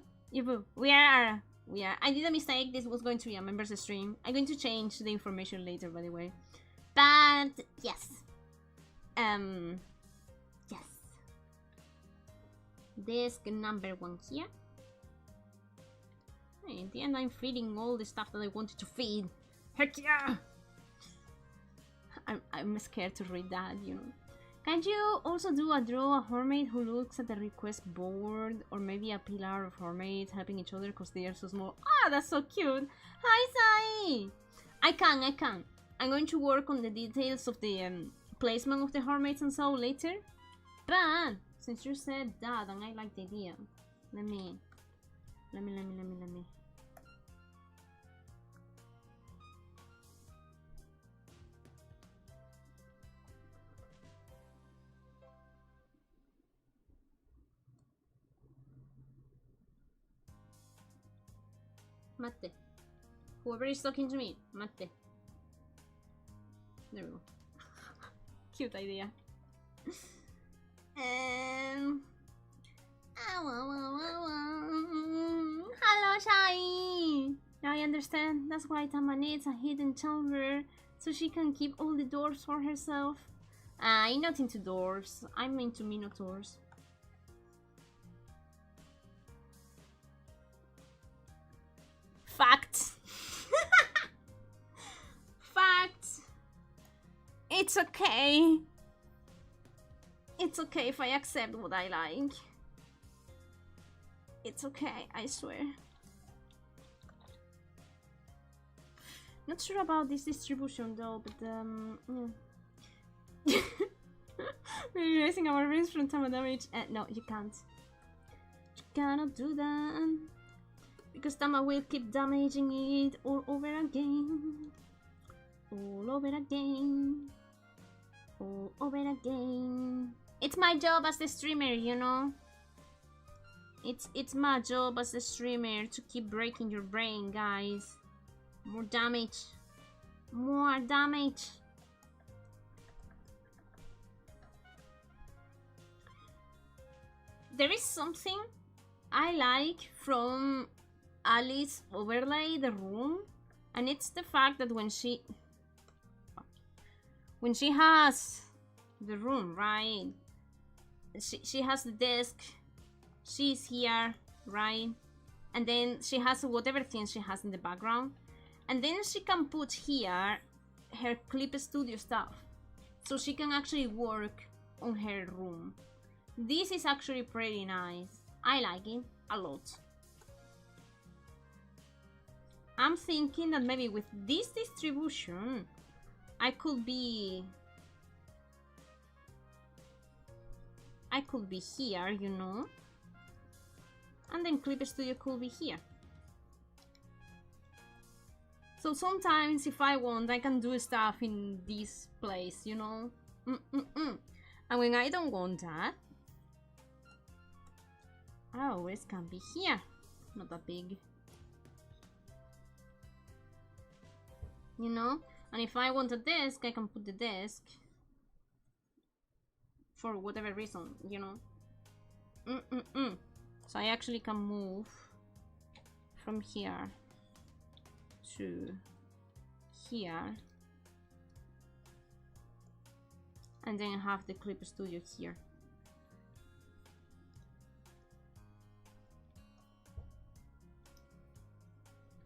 we are. I did a mistake. This was going to be a members stream. I'm going to change the information later, by the way. But, yes. Yes. Desk number 1 here. Hey, in the end, I'm feeding all the stuff that I wanted to feed. Heck yeah! I'm scared to read that, you know. Can you also draw a Hornmate who looks at the request board? Or maybe a pillar of Hornmates helping each other because they are so small. Ah, that's so cute! Hi, Sai! I can. I'm going to work on the details of the placement of the Hornmates and so later. But, since you said that and I like the idea, let me. Mate. Whoever is talking to me, mate. There we go. Cute idea. Hello, Shai. understand. That's why Tama needs a hidden chamber, so she can keep all the doors for herself. I'm not into doors, I'm into minotaurs. Fact. Fact. It's okay. It's okay if I accept what I like. It's okay, I swear. Not sure about this distribution though, but yeah. We're erasing our rings from Tama damage. No, you can't. You cannot do that. Because Tama will keep damaging it all over again. All over again. All over again. It's my job as the streamer, you know? It's my job as a streamer to keep breaking your brain, guys. More damage. More damage. There is something I like from Alice overlay the room, and it's the fact that when she has the room, right? She has the desk. She's here, right? And then she has whatever thing she has in the background. And then she can put here her clip studio stuff. So she can actually work on her room. This is actually pretty nice. I like it a lot. I'm thinking that maybe with this distribution, I could be here, you know? And then Clip Studio could be here. So sometimes if I want, I can do stuff in this place, you know? And when I don't want that, I always can be here. Not that big. You know? And if I want a desk, I can put the desk. For whatever reason, you know? So I actually can move from here to here. And then have the clip studio here.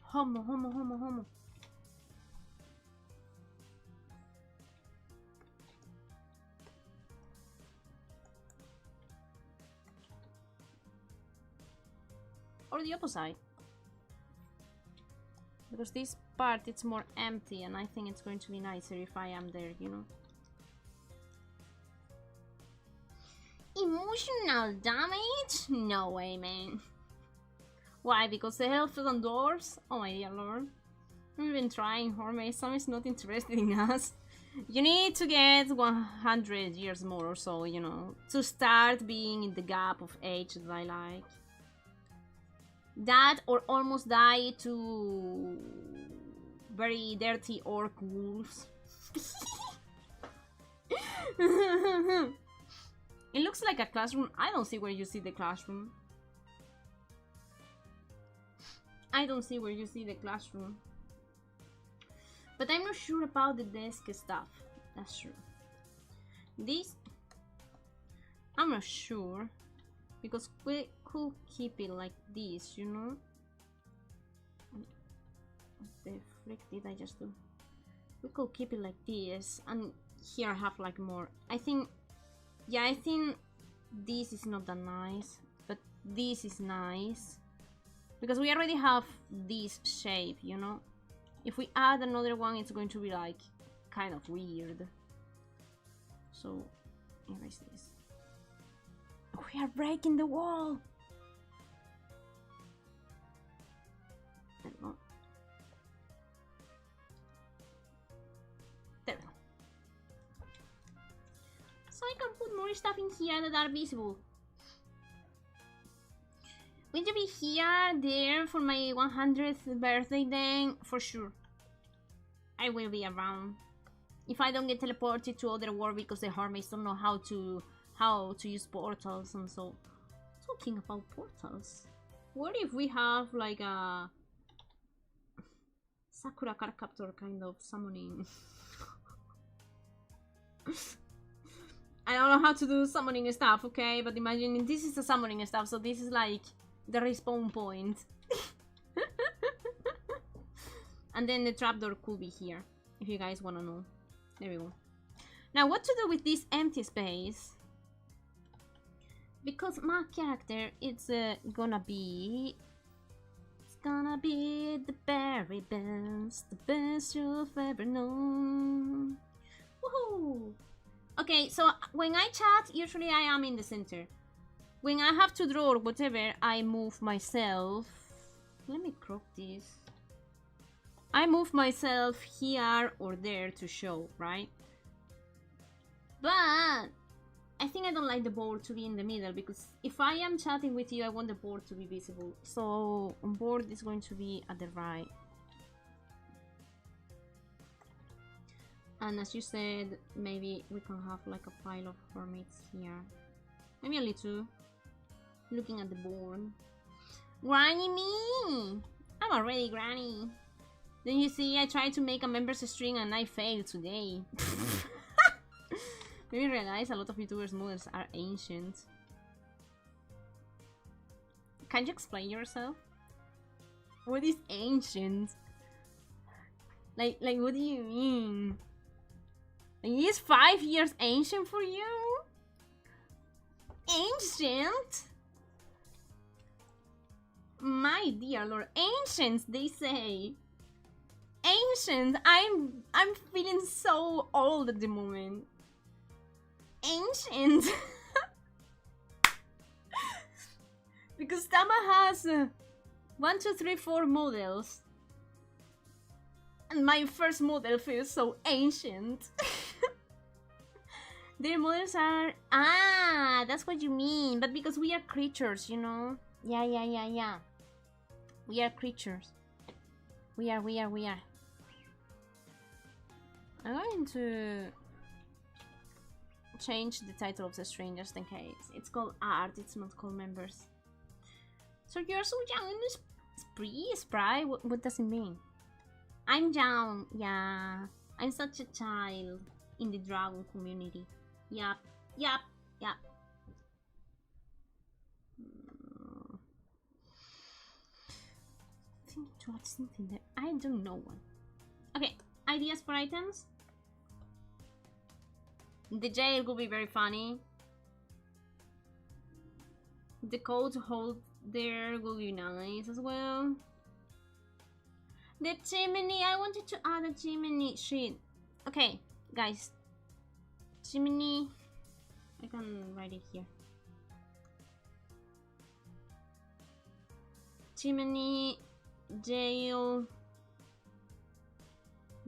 Homo, homo, homo, homo. Or the opposite. Because this part it's more empty and I think it's going to be nicer if I am there, you know. Emotional damage? No way, man. Why? Because the health on doors? Oh my dear lord. We've been trying, Hornymates. Some is not interested in us. You need to get 100 years more or so, you know, to start being in the gap of age that I like. That or almost die to very dirty orc wolves. It looks like a classroom. I don't see where you see the classroom. I don't see where you see the classroom. But I'm not sure about the desk stuff. That's true. This, I'm not sure. Because we could keep it like this, you know? What the frick did I just do? We could keep it like this. And here I have like more. I think... Yeah, I think this is not that nice. But this is nice. Because we already have this shape, you know? If we add another one, it's going to be like kind of weird. So, erase this. We are breaking the wall! There we go. There we go. So I can put more stuff in here that are visible. Will you be here, there for my 100th birthday then? For sure. I will be around. If I don't get teleported to other world because the Hornmates don't know how to use portals and so. Talking about portals. What if we have like a... Sakura card captor kind of summoning. I don't know how to do summoning stuff, okay? But imagine this is the summoning stuff, so this is like the respawn point. And then the trapdoor could be here, if you guys wanna know. There we go. Now, what to do with this empty space? Because my character, it's gonna be the very best, the best you've ever known. Woohoo! Okay, so when I chat, usually I am in the center. When I have to draw or whatever, I move myself. Let me crop this. I move myself here or there to show, right? But I think I don't like the board to be in the middle, because if I am chatting with you, I want the board to be visible. So on board is going to be at the right. And as you said, maybe we can have like a pile of Hornmates here. Maybe a little. Looking at the board. Granny me! I'm already granny. Then you see, I tried to make a members string and I failed today. Maybe realize a lot of YouTubers' models are ancient. Can you explain yourself? What is ancient? Like what do you mean? Is 5 years ancient for you? Ancient? My dear lord, ancient, they say. Ancient, I'm feeling so old at the moment. Ancient. Because Tama has 1, 2, 3, 4 models. And my first model feels so ancient. Their models are... Ah, that's what you mean. But because we are creatures, you know? Yeah. We are creatures. We are. I'm going to change the title of the stream just in case. It's called art, it's not called members. So you're so young and spry? What does it mean? I'm young, yeah. I'm such a child in the dragon community. Yup. I think to add something there. I don't know one. Okay, ideas for items? The jail will be very funny. The coat hold there will be nice as well. The chimney, I wanted to add a chimney. Shit. Okay, guys. Chimney. I can write it here. Chimney, jail,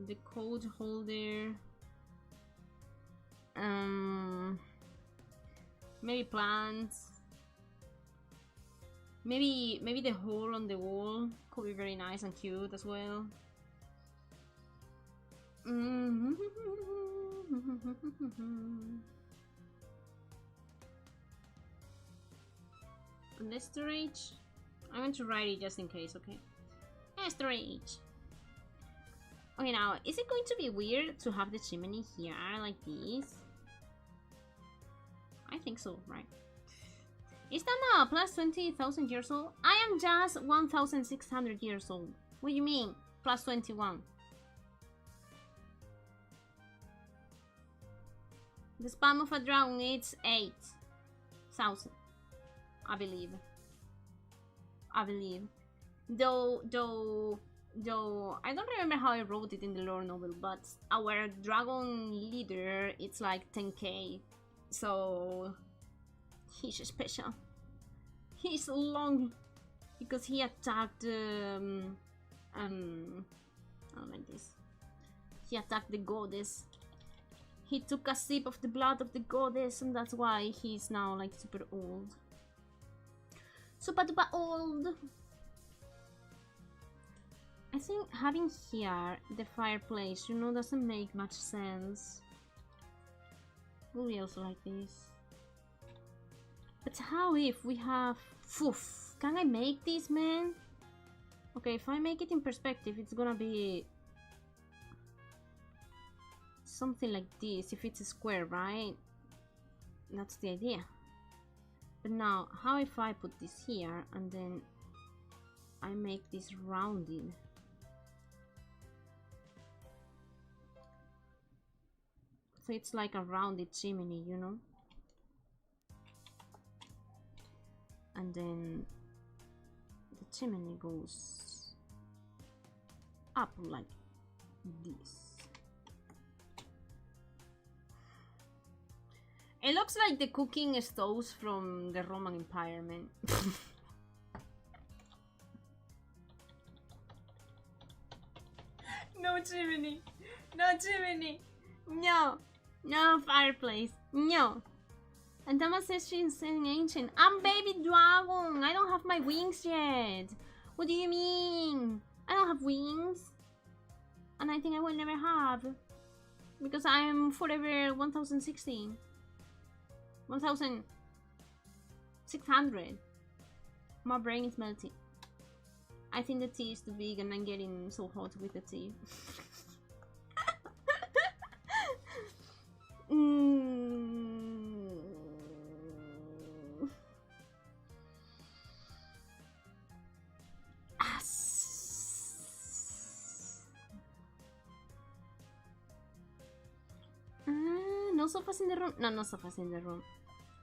the coat holder. Maybe plants. Maybe the hole on the wall could be very nice and cute as well. And the storage. I'm going to write it just in case, okay? Storage. Okay, now, is it going to be weird to have the chimney here like this? I think so, right? Is Tama plus 20,000 years old? I am just 1,600 years old. What do you mean? Plus 21. The spam of a dragon is 8,000. I believe. Though I don't remember how I wrote it in the lore novel, but our dragon leader, it's like 10k. So he's special. He's long because he attacked I don't like this. He attacked the goddess. He took a sip of the blood of the goddess, and that's why he's now like super old. Super duper old. I think having here the fireplace, you know, doesn't make much sense. Will we also like this? But how if we have... Foof, can I make this, man? Okay, if I make it in perspective, it's gonna be something like this if it's a square, right? That's the idea. But now, how if I put this here and then I make this rounded? So it's like a rounded chimney, you know? And then the chimney goes up like this. It looks like the cooking stoves from the Roman Empire, man. No chimney. No chimney. No. No fireplace. No. And Tama says she's an ancient. I'm baby dragon. I don't have my wings yet. What do you mean? I don't have wings. And I think I will never have. Because I am forever 1016. 1600. My brain is melting. I think the tea is too big and I'm getting so hot with the tea. No sofas in the room? No, no sofas in the room.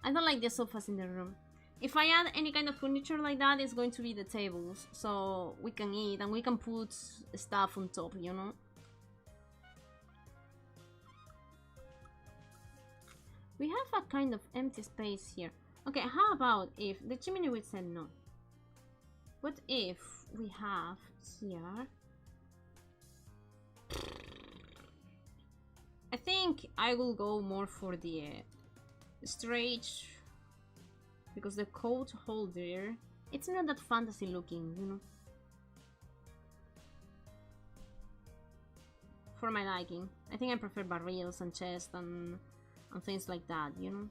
I don't like the sofas in the room. If I add any kind of furniture like that, it's going to be the tables. So we can eat and we can put stuff on top, you know? We have a kind of empty space here. Okay, how about if the chimney we said no? What if we have here? I think I will go more for the stretch, because the coat holder, it's not that fantasy looking, you know, for my liking. I think I prefer barrels and chests and things like that, you know.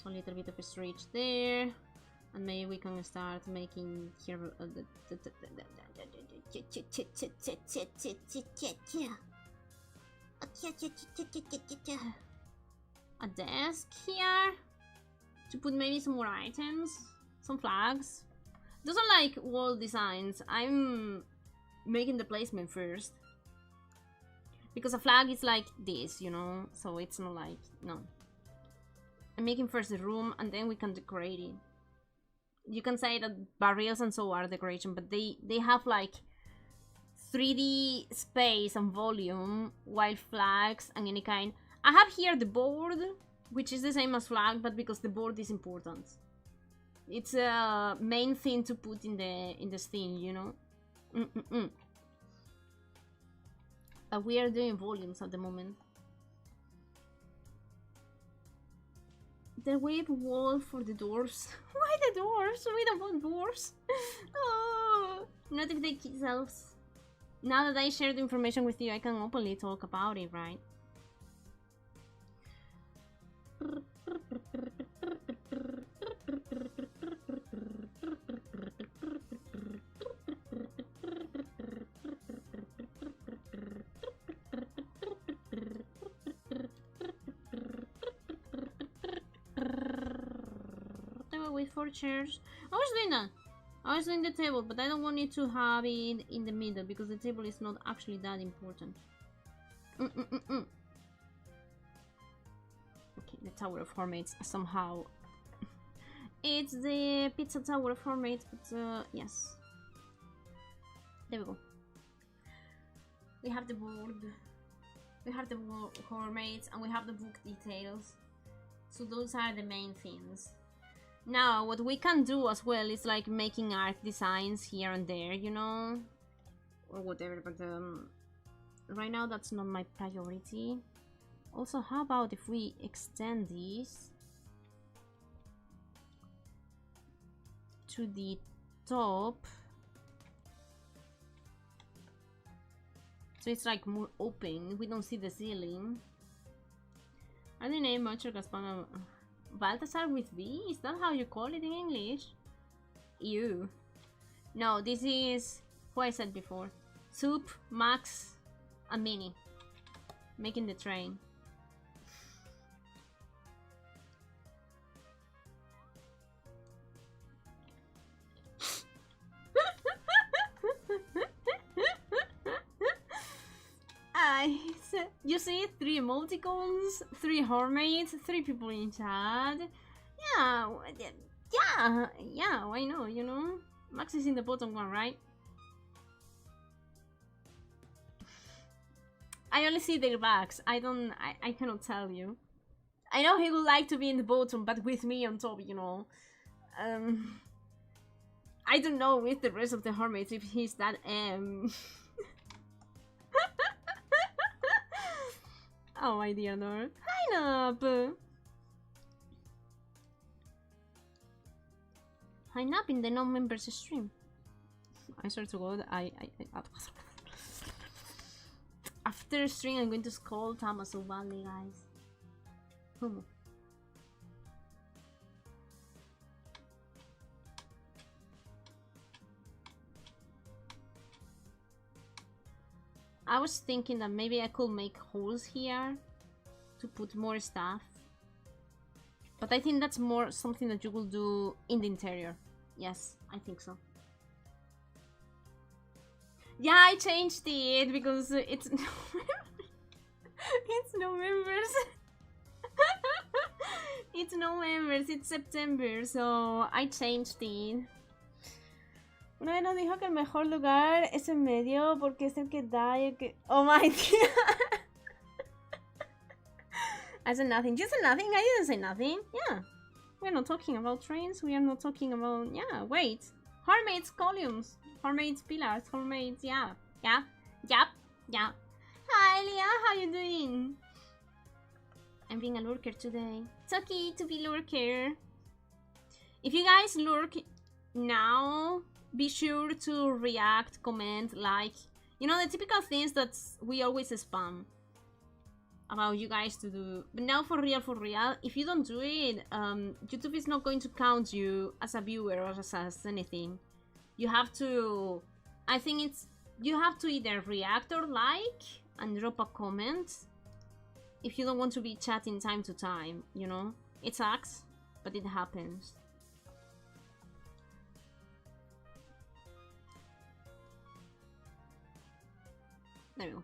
So a little bit of a stretch there, and maybe we can start making here a desk here to put maybe some more items, some flags. Those are like wall designs. I'm making the placement first, because a flag is like this, you know, so it's not like, no. I'm making first the room and then we can decorate it. You can say that barrels and so are decoration, but they have like 3D space and volume, while flags and any kind. I have here the board, which is the same as flag, but because the board is important. It's a main thing to put in the scene, you know. But we are doing volumes at the moment. The wave wall for the doors. Why the doors? We don't want doors. Oh, not if they kill themselves. Now that I shared the information with you, I can openly talk about it, right? With 4 chairs. I was doing that. I was doing the table, but I don't want you to have it in the middle because the table is not actually that important. Okay, the Tower of Hornymates somehow. It's the pizza tower of Hornymates, but yes. There we go. We have the board. We have the Hornymates, and we have the book details. So those are the main things. Now, what we can do as well is like making art designs here and there, you know, or whatever, but right now that's not my priority. Also, how about if we extend these to the top, so it's like more open, we don't see the ceiling. Are they named much or Balthasar with V? Is that how you call it in English? You. No, this is who I said before. Soup, Max, and Minnie. Making the train. You see 3 emoticons, 3 Hornmates, 3 people in chat. Yeah, why not, you know? Max is in the bottom one, right? I only see their backs. I cannot tell you. I know he would like to be in the bottom, but with me on top, you know. I don't know with the rest of the Hornmates if he's that Oh my dear Lord. Hi Nub! Hi Nub in the non-members stream. I swear to God, after stream I'm going to scold Tama so badly, guys. I was thinking that maybe I could make holes here to put more stuff. But I think that's more something that you will do in the interior. Yes, I think so. Yeah, I changed it because it's it's November. It's November, it's September, so I changed it. Una vez nos dijo que el mejor lugar es en medio porque es el que da y el que... Oh my god. I said nothing. You said nothing? I didn't say nothing. Yeah. We're not talking about trains. We are not talking about... Yeah, wait. Hornymates columns. Hornymates pillars. Hornymates... Yeah. Yeah. Yeah. Hi, Leah. How you doing? I'm being a lurker today. It's okay to be lurker. If you guys lurk now... Be sure to react, comment, like, you know, the typical things that we always spam about you guys to do. But now for real, if you don't do it, YouTube is not going to count you as a viewer or as anything. You have to, I think it's, you have to either react or like and drop a comment if you don't want to be chatting time to time, you know? It sucks, but it happens. There we go.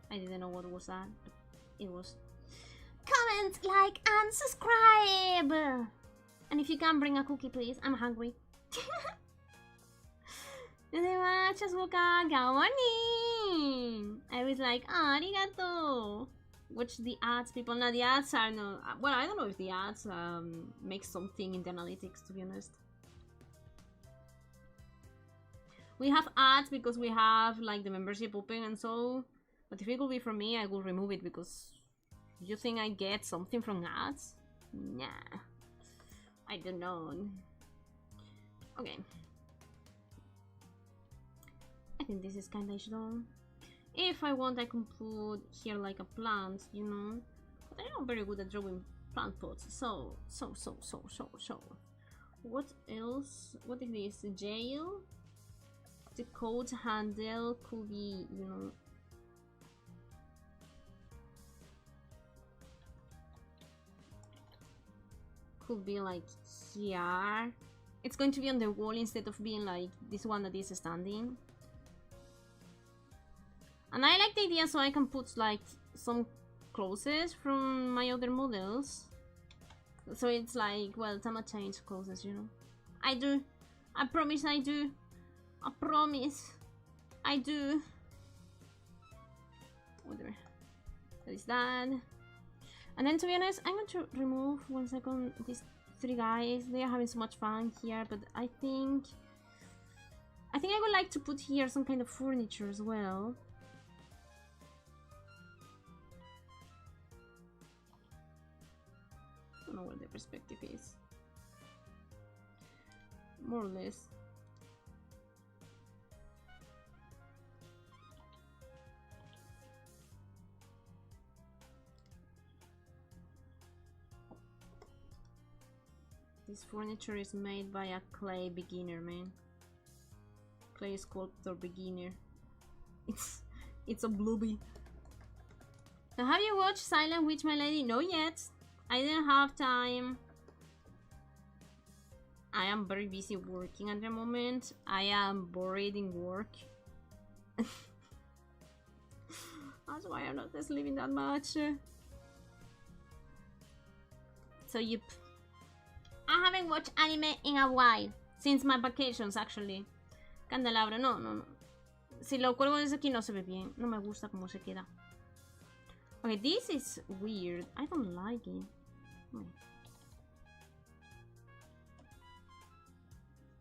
I didn't know what was that, but it was. Comment, like, and subscribe! And if you can, bring a cookie, please. I'm hungry. Good morning! I was like, arigato! Watch the ads, people. Now, the ads are no... Well, I don't know if the ads make something in the analytics, to be honest. We have ads because we have like the membership open and so, but if it will be from me, I will remove it because you think I get something from ads? Nah, I don't know. Okay, I think this is kinda done. If I want, I can put here like a plant, you know, but I'm not very good at drawing plant pots. So. What else? What is this? Jail? The code handle could be, you know, could be like here. It's going to be on the wall instead of being like this one that is standing. And I like the idea so I can put like some clothes from my other models. So it's like, well, Tama changed clothes, you know. I do. I promise I do. I promise. I do. Whatever. That is that. And then to be honest, I'm going to remove 1 second these 3 guys. They are having so much fun here, but I think I would like to put here some kind of furniture as well. I don't know where the perspective is. More or less. This furniture is made by a clay beginner, man. Clay sculptor beginner. It's a blooby. So have you watched Silent Witch, my lady? No yet. I didn't have time. I am very busy working at the moment. I am buried in work. That's why I'm not sleeping that much. So yep. I haven't watched anime in a while. Since my vacations, actually. Candelabro, no. Si lo cuelgo desde aquí no se ve bien. No me gusta cómo se queda. Okay, this is weird. I don't like it.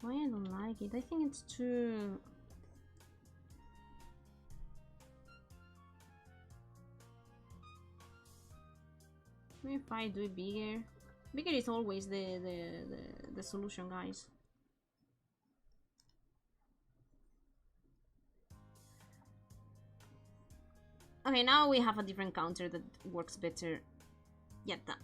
Why I don't like it? I think it's too... Maybe if I do it bigger. Bigger is always the solution, guys. Okay, now we have a different counter that works better. Yatta.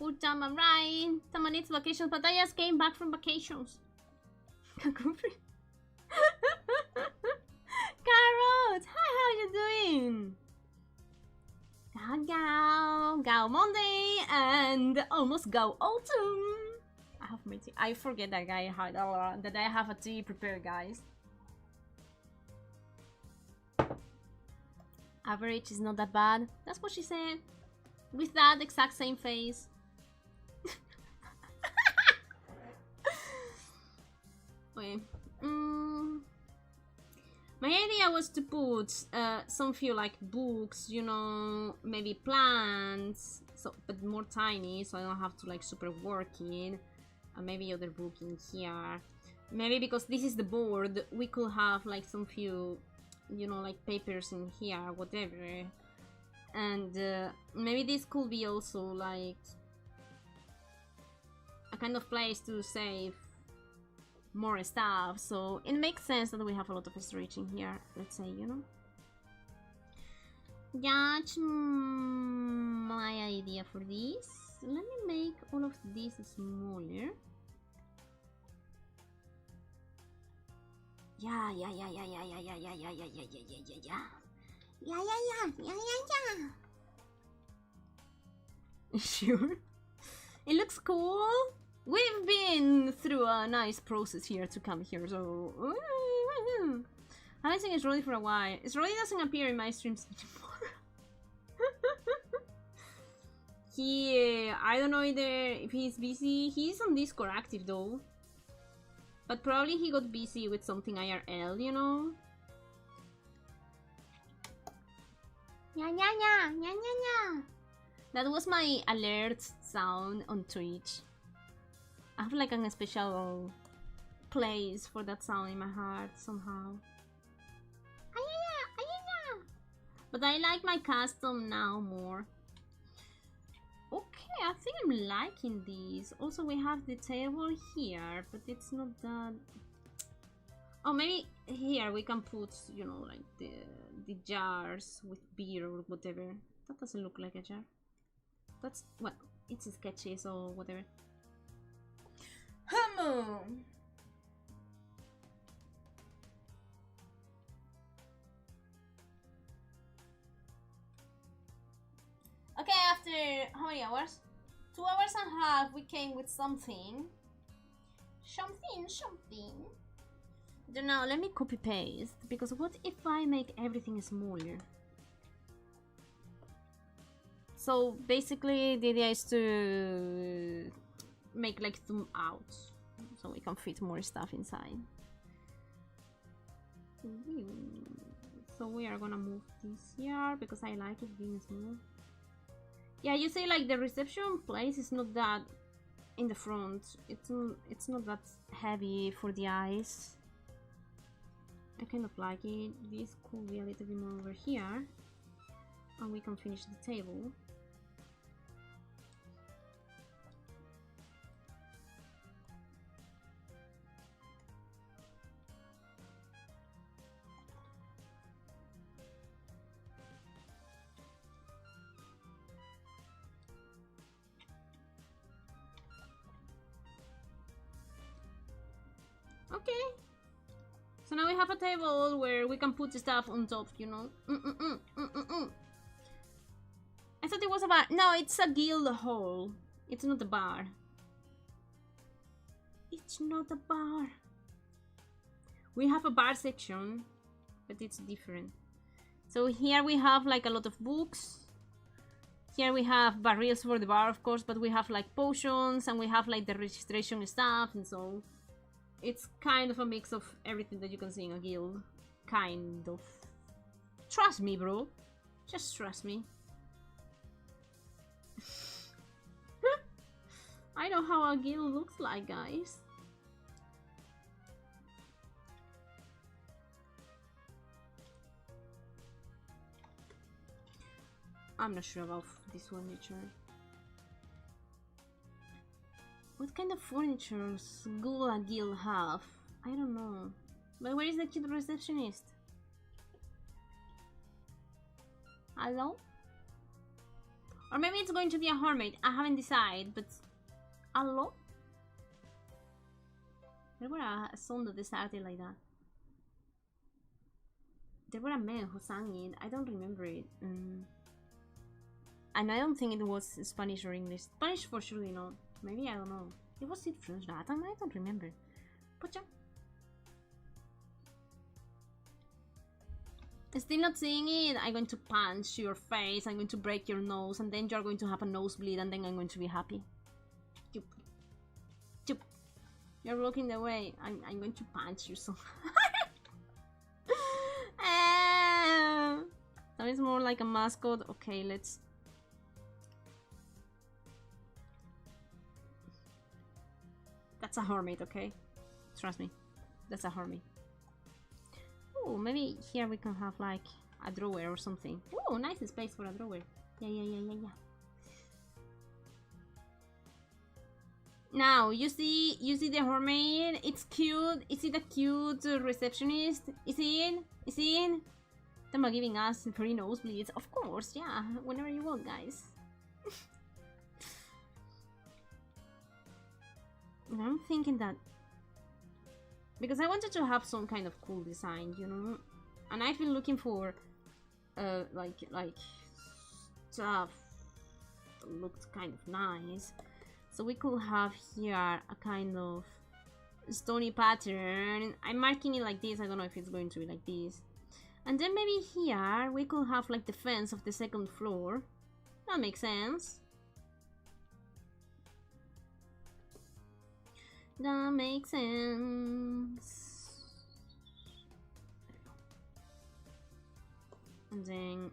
Oh, Tama, right. Tama needs vacations, but I just came back from vacations. Carrot! Hi, how you doing? Gaoo Monday and almost Gaoo Autumn. I have my tea. I forget that I have a tea prepared, guys. Average is not that bad. That's what she said. With that exact same face. Okay. My idea was to put some few like books, you know, maybe plants, so but more tiny, so I don't have to like super work in. And maybe other book in here. Maybe because this is the board, we could have like some few, you know, like papers in here, whatever. And maybe this could be also like a kind of place to save more stuff, so it makes sense that we have a lot of storage in here, let's say, you know. That's my idea for this. Let me make all of this smaller. Yeah. Sure. It looks cool. We've been through a nice process here to come here, so... I haven't seen Rolly for a while. Rolly doesn't appear in my streams anymore. I don't know either if he's busy. He's on Discord active though. But probably he got busy with something IRL, you know? That was my alert sound on Twitch. I have like a special place for that sound in my heart somehow. But I like my custom now more. Okay, I think I'm liking these. Also, we have the table here, but it's not that... Oh, maybe here we can put, you know, like the jars with beer or whatever. That doesn't look like a jar. That's, well, it's sketchy, so whatever. Okay, after how many hours? 2 hours and a half, we came with something. Something. I don't know, let me copy paste, because what if I make everything smaller? So basically the idea is to make like zoom out, so we can fit more stuff inside. So we are gonna move this here, because I like it being small. Yeah, you say like the reception place is not that in the front. It's not that heavy for the eyes. I kind of like it. This could be a little bit more over here, and we can finish the table. So now we have a table where we can put stuff on top, you know. I thought it was a bar. No, it's a guild hall. It's not a bar. It's not a bar. We have a bar section, but it's different. So here we have like a lot of books. Here we have barrels for the bar, of course, but we have like potions and we have like the registration stuff, and so it's kind of a mix of everything that you can see in a guild. Kind of. Trust me, bro. Just trust me. I know how a guild looks like, guys. I'm not sure about this furniture. What kind of furniture will a guild have? I don't know. But where is the cute receptionist? Hello? Or maybe it's going to be a Hornmate. I haven't decided, but... Hello? There were a song that started like that. There were a man who sang it. I don't remember it. And I don't think it was Spanish or English. Spanish for surely not. Maybe, I don't know. It was it French that time? I don't remember. But yeah. Still not seeing it. I'm going to punch your face. I'm going to break your nose. And then you're going to have a nosebleed. And then I'm going to be happy. Chup. Chup. You're looking the way. I'm going to punch you so. That is more like a mascot. Okay, let's... That's a Hornmate, okay? Trust me. That's a Hornmate. Oh, maybe here we can have like a drawer or something. Oh, nice space for a drawer. Yeah. Now, you see the Hornmate? It's cute. Is it a cute receptionist? Is it? Tama giving us free nosebleeds. Of course, yeah. Whenever you want, guys. And I'm thinking that because I wanted to have some kind of cool design, you know, and I've been looking for like stuff that looked kind of nice. So we could have here a kind of stony pattern. I'm marking it like this. I don't know if it's going to be like this. And then maybe here we could have like the fence of the second floor. That makes sense. That makes sense. And then.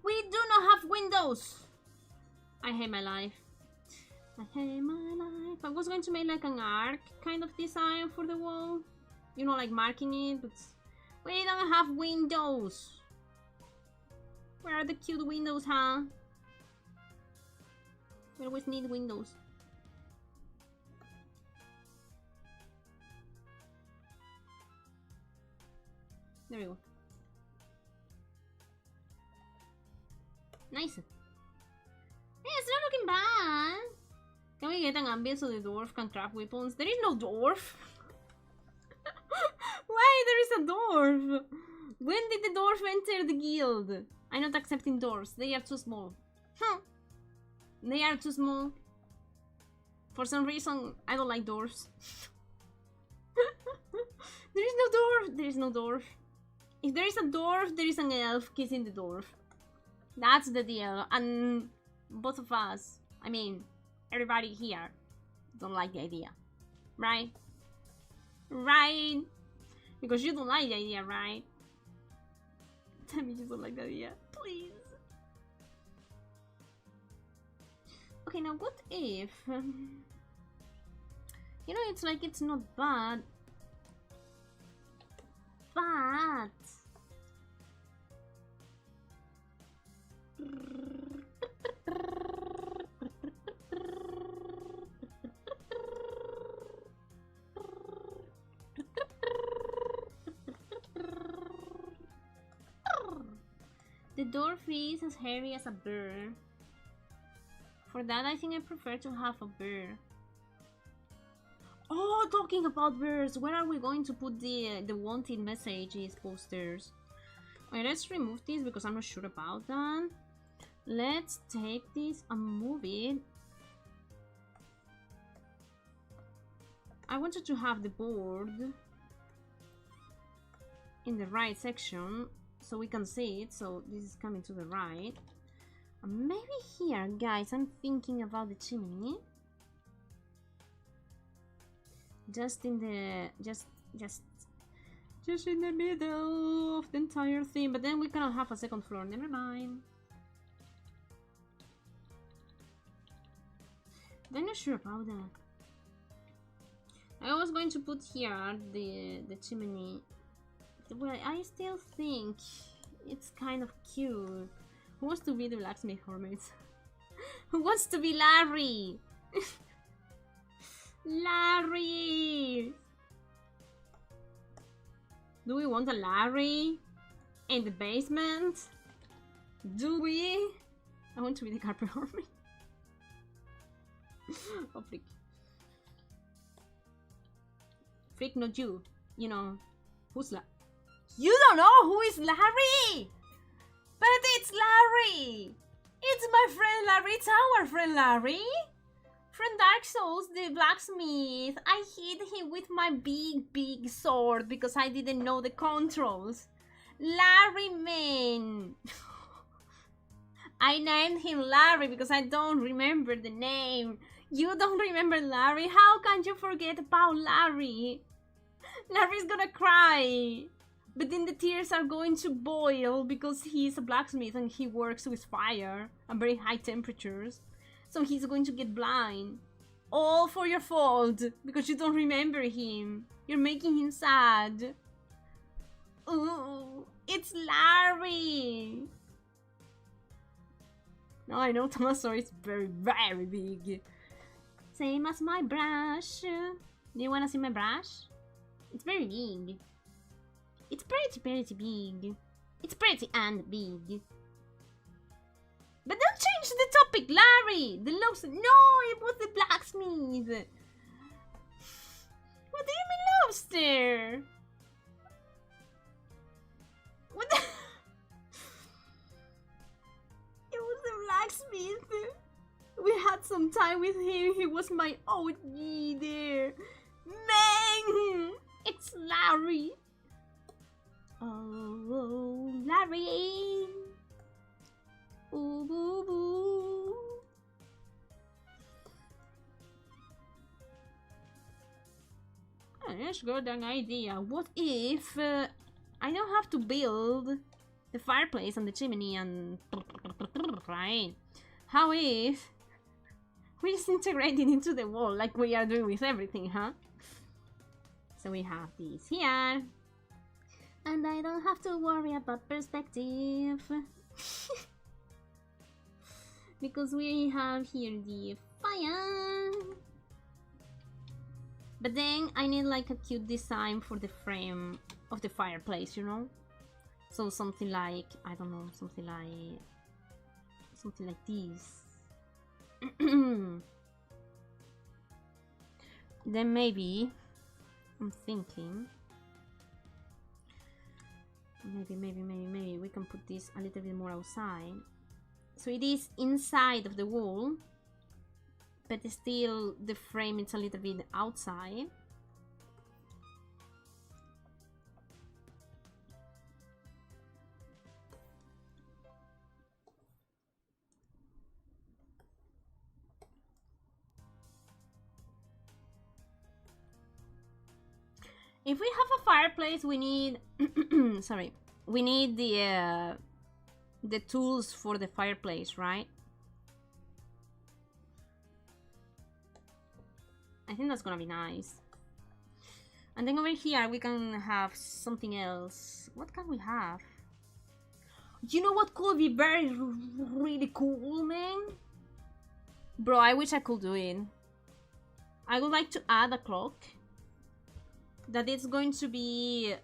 We do not have windows. I hate my life. I hate my life. I was going to make like an arc kind of design for the wall. You know, like marking it, but we don't have windows. Where are the cute windows, huh? We always need windows. There we go. Nice. Hey, it's not looking bad. Can we get an ambience so the dwarf can craft weapons? There is no dwarf. Why there is a dwarf? When did the dwarf enter the guild? I'm not accepting dwarves. They are too small. They are too small. For some reason, I don't like dwarves. There is no dwarf. There is no dwarf. If there is a dwarf, there is an elf kissing the dwarf. That's the deal. And both of us, I mean, everybody here don't like the idea. Right? Right? Because you don't like the idea, right? Tell me you don't like the idea. Please. Okay, now what if... you know, it's like it's not bad. But... the dwarf is as hairy as a bird. For that, I think I prefer to have a bear. Oh, talking about bears, where are we going to put the wanted messages posters? Alright, let's remove this because I'm not sure about that. Let's take this and move it. I wanted to have the board in the right section so we can see it. So this is coming to the right. And maybe here, guys, I'm thinking about the chimney. Just in the just in the middle of the entire thing, but then we cannot have a second floor. Never mind. I'm not sure about that. I was going to put here the chimney. Well, I still think it's kind of cute. Who wants to be the blacksmith, Hornmates? Who wants to be Larry? Larry! Do we want a Larry in the basement? Do we? I want to be the carpet Hornmate. Oh, freak. Freak, not you. You know, who's You don't know who is Larry! But it's Larry! It's my friend Larry, it's our friend Larry! From Dark Souls, the blacksmith. I hit him with my big sword because I didn't know the controls. Larry, man! I named him Larry because I don't remember the name. You don't remember Larry? How can you forget about Larry? Larry's gonna cry. But then the tears are going to boil because he's a blacksmith and he works with fire and very high temperatures. So he's going to get blind. All for your fault because you don't remember him. You're making him sad. Ooh, it's Larry. Now I know Tama's story is very big. Same as my brush. Do you wanna see my brush? It's very big. It's pretty big. It's pretty and big. But don't change the topic, Larry! The lobster. No, it was the blacksmith. What do you mean lobster? What the... It was the blacksmith. We had some time with him. He was my OG there. Man! It's Larry. Oh, Larry. Ooh, boo, boo. Let's got an idea. What if I don't have to build the fireplace and the chimney and right? How if we just integrate it into the wall like we are doing with everything, huh? So we have this here. And I don't have to worry about perspective. Because we have here the fire. But then I need like a cute design for the frame of the fireplace, you know? So something like, I don't know, something like this. Then maybe, I'm thinking, maybe we can put this a little bit more outside. So it is inside of the wall, but still the frame is a little bit outside. If we have a fireplace, we need sorry, we need the tools for the fireplace, right? I think that's gonna be nice. And then over here we can have something else. What can we have? You know what could be very really cool, man? Bro, I wish I could do it. I would like to add a clock that it's going to be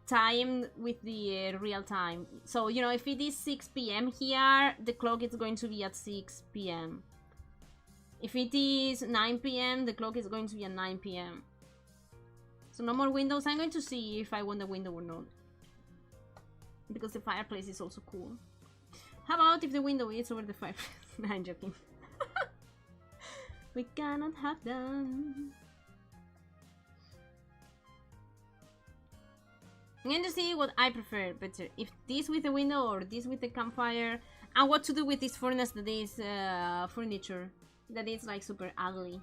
timed with the real time. So, you know, if it is 6 p.m. here, the clock is going to be at 6 p.m. If it is 9 p.m., the clock is going to be at 9 p.m. So no more windows. I'm going to see if I want the window or not. Because the fireplace is also cool. How about if the window is over the fireplace? I'm joking. We cannot have them. I'm going to see what I prefer better. If this with the window or this with the campfire. And what to do with this furnace that is furniture. That is like super ugly.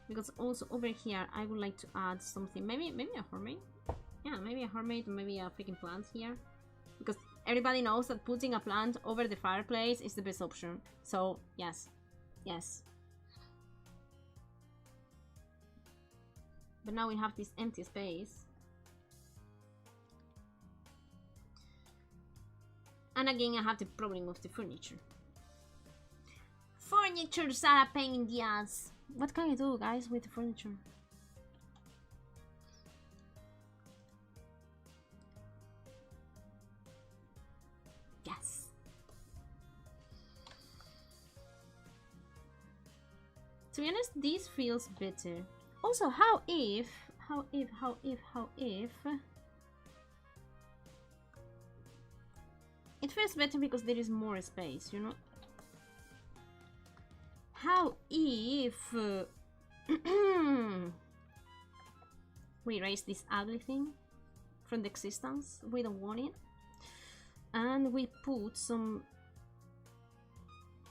Because also over here I would like to add something. Maybe a Hornmate? Yeah, maybe a Hornmate or maybe a freaking plant here. Because everybody knows that putting a plant over the fireplace is the best option. So, yes. Yes. But now we have this empty space. And again, I have the problem of the furniture. Furniture's are a pain in the ass. What can I do, guys, with the furniture? Yes. To be honest, this feels better. Also, how if it feels better because there is more space, you know? How if we erase this ugly thing from the existence? We don't want it. And we put some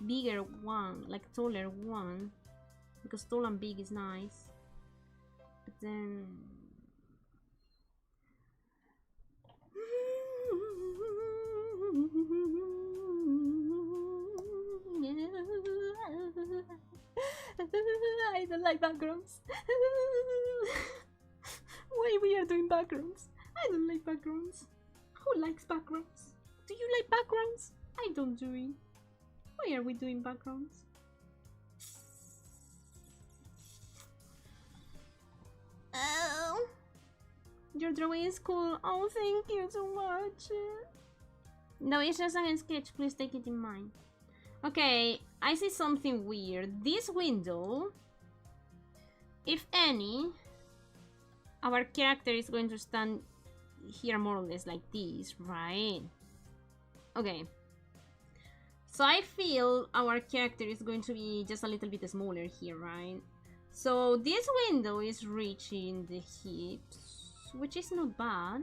bigger one, like taller one, because tall and big is nice. But then I don't like backgrounds. Why we are doing backgrounds? I don't like backgrounds. Who likes backgrounds? Do you like backgrounds? I don't do it. Why are we doing backgrounds? Oh, your drawing is cool. Oh, thank you so much. No, it's just a sketch. Please take it in mind. Okay, I see something weird. This window, if any, our character is going to stand here more or less like this, right? Okay. So I feel our character is going to be just a little bit smaller here, right? So this window is reaching the hips, which is not bad.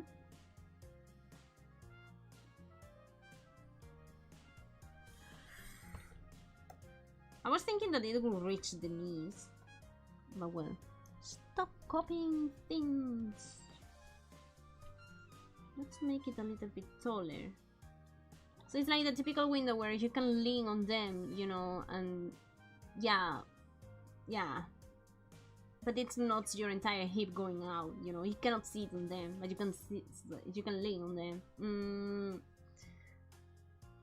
I was thinking that it will reach the knees, but well. Stop copying things. Let's make it a little bit taller. So it's like the typical window where you can lean on them, you know, and yeah. But it's not your entire hip going out, you know. You cannot sit on them, but you can lean on them.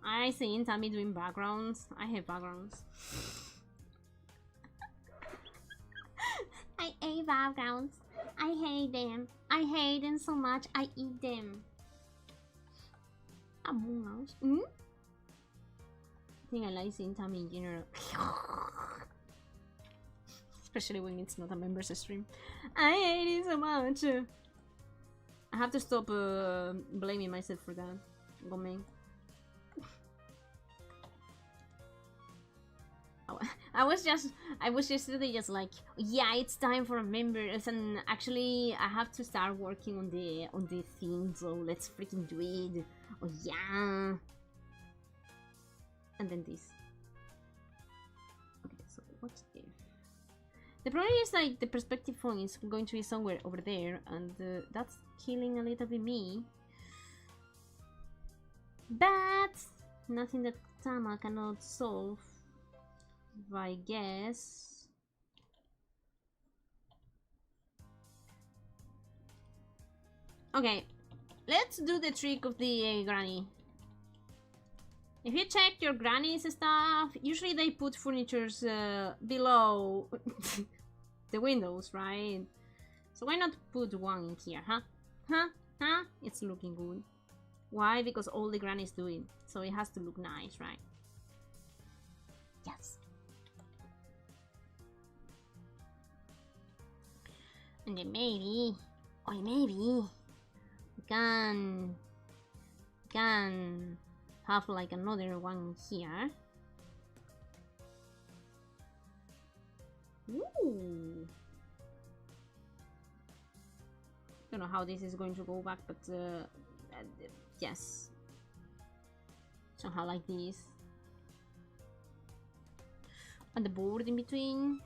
I seen Tammy doing backgrounds. I hate backgrounds. I hate backgrounds. I hate them. I hate them so much. I eat them. Among Us. I think I like seeing Tammy in general. Especially when it's not a members stream. I hate it so much. I have to stop blaming myself for that. Go me. I was yesterday just like, yeah, it's time for members, and actually I have to start working on the thing, so let's freaking do it. Oh yeah. And then this. Okay, so what's if? The problem is like the perspective phone is going to be somewhere over there, and that's killing a little bit me. But nothing that Tama cannot solve, I guess. Okay, let's do the trick of the granny. If you check your granny's stuff, usually they put furnitures below the windows, right? So why not put one in here, huh? Huh? Huh? It's looking good. Why? Because all the grannies do it. So it has to look nice, right? Yes. And then maybe, we can have like another one here. Ooh. Don't know how this is going to go back, but yes, somehow like this, and the board in between.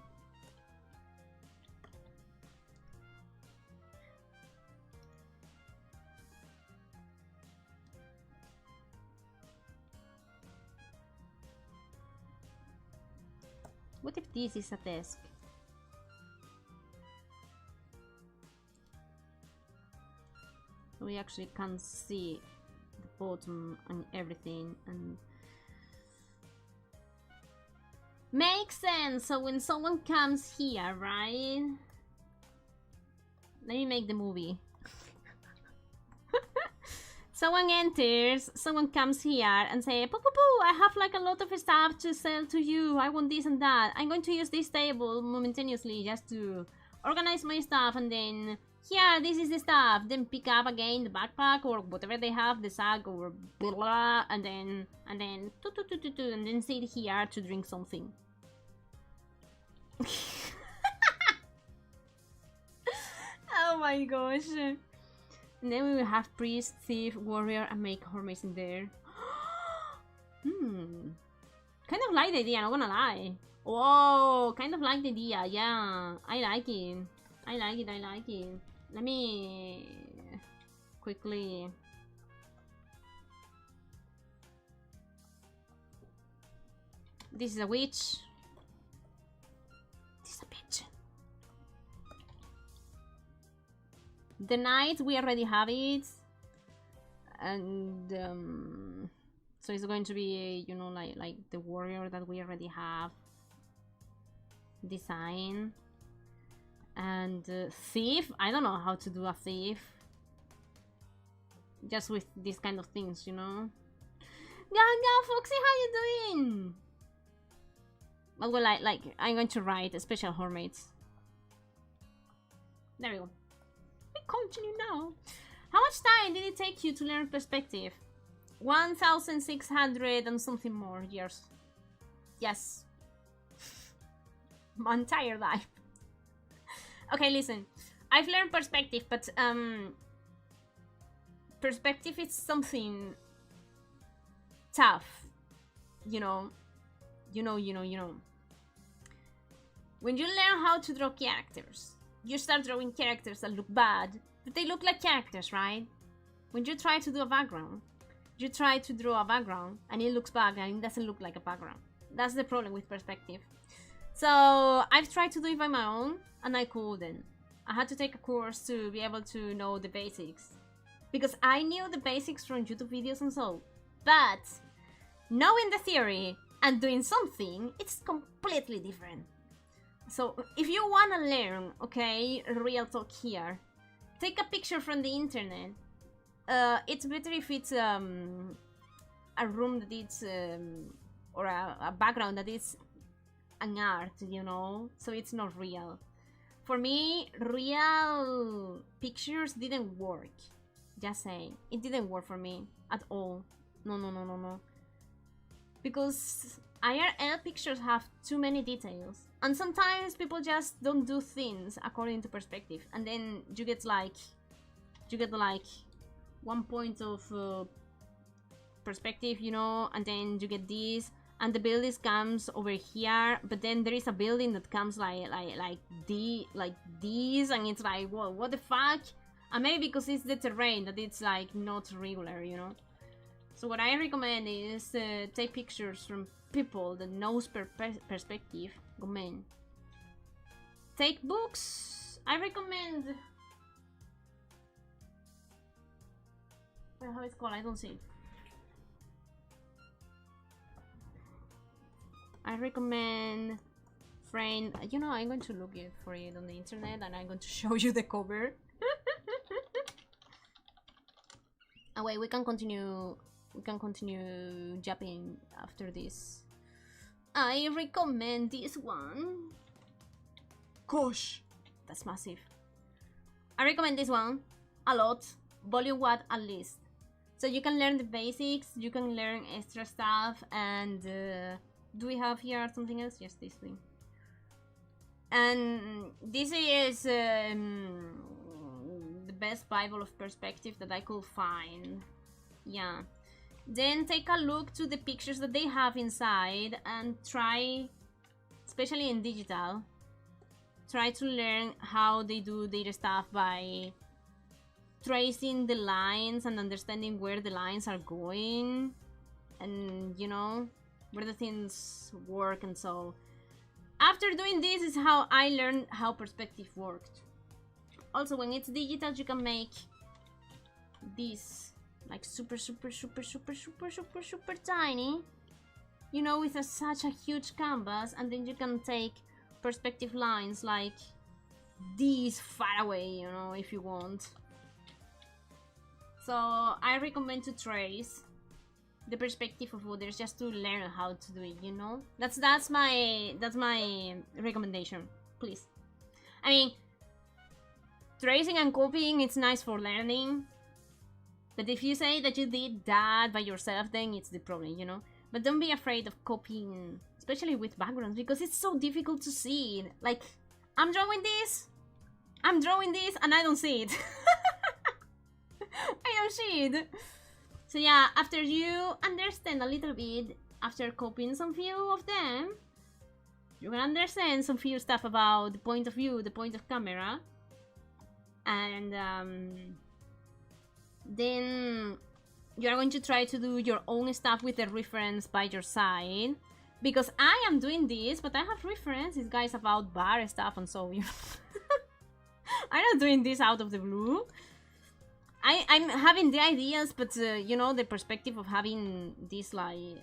What if this is a desk? We actually can see the bottom and everything, and makes sense. So when someone comes here, right? Let me make the movie. Someone enters, someone comes here and say, poo poo poo, I have like a lot of stuff to sell to you. I want this and that. I'm going to use this table momentaneously just to organize my stuff, and then here, this is the stuff. Then pick up again the backpack or whatever they have, the sack or blah, blah, and then and then sit here to drink something. Oh my gosh. And then we will have priest, thief, warrior, and make Hornmates in there. Kind of like the idea, not gonna lie. Whoa, kind of like the idea, yeah. I like it. I like it. Let me quickly... This is a witch. This is a bitch. The knight, we already have it. And so it's going to be, you know, like the warrior that we already have. Design. And thief, I don't know how to do a thief. Just with these kind of things, you know. Gaga, Foxy, how you doing? Well, like I'm going to write a special Hornmates. There we go. We continue now. How much time did it take you to learn perspective? 1,600 and something more years. Yes. My entire life. Okay, listen. I've learned perspective, but perspective is something tough. You know. When you learn how to draw characters, you start drawing characters that look bad, but they look like characters, right? When you try to do a background, you try to draw a background and it looks bad and it doesn't look like a background. That's the problem with perspective. So I've tried to do it by my own and I couldn't. I had to take a course to be able to know the basics. Because I knew the basics from YouTube videos and so. But knowing the theory and doing something, it's completely different. So if you want to learn, okay, real talk here, take a picture from the internet. It's better if it's a room that it's or a background that is an art, you know, so it's not real. For me, real pictures didn't work. Just saying, it didn't work for me at all. No. Because IRL pictures have too many details, and sometimes people just don't do things according to perspective, and then you get like 1 point of perspective, you know, and then you get this, and the building comes over here, but then there is a building that comes like this, and it's like, whoa, what the fuck? And maybe because it's the terrain that it's like not regular, you know. So what I recommend is take pictures from people that knows perspective. Go man. Take books. I recommend. How it's called? I don't see. I recommend friend. You know, I'm going to look it for it on the internet, and I'm going to show you the cover. Oh wait, we can continue jumping after this. I recommend this one. Gosh, that's massive. I recommend this one a lot. Volume 1 at least. So you can learn the basics, you can learn extra stuff, and do we have here something else? Yes, this thing. And this is the best Bible of perspective that I could find. Yeah. Then take a look to the pictures that they have inside and try, especially in digital, try to learn how they do their stuff by tracing the lines and understanding where the lines are going, and you know, where the things work. And so after doing this is how I learned how perspective worked. Also, when it's digital, you can make this like super tiny, you know, with such a huge canvas, and then you can take perspective lines like these far away, you know, if you want. So I recommend to trace the perspective of others just to learn how to do it, you know. That's my recommendation, please. I mean, tracing and copying, it's nice for learning, but if you say that you did that by yourself, then it's the problem, you know. But don't be afraid of copying, especially with backgrounds, because it's so difficult to see it. Like, I'm drawing this, and I don't see it. I don't see it. So yeah, after you understand a little bit, after copying some few of them, you can understand some few stuff about the point of view, the point of camera, and then you're going to try to do your own stuff with the reference by your side, because I am doing this, but I have references, guys, about bar stuff, and so you know, I'm not doing this out of the blue. I'm having the ideas, but you know, the perspective of having this like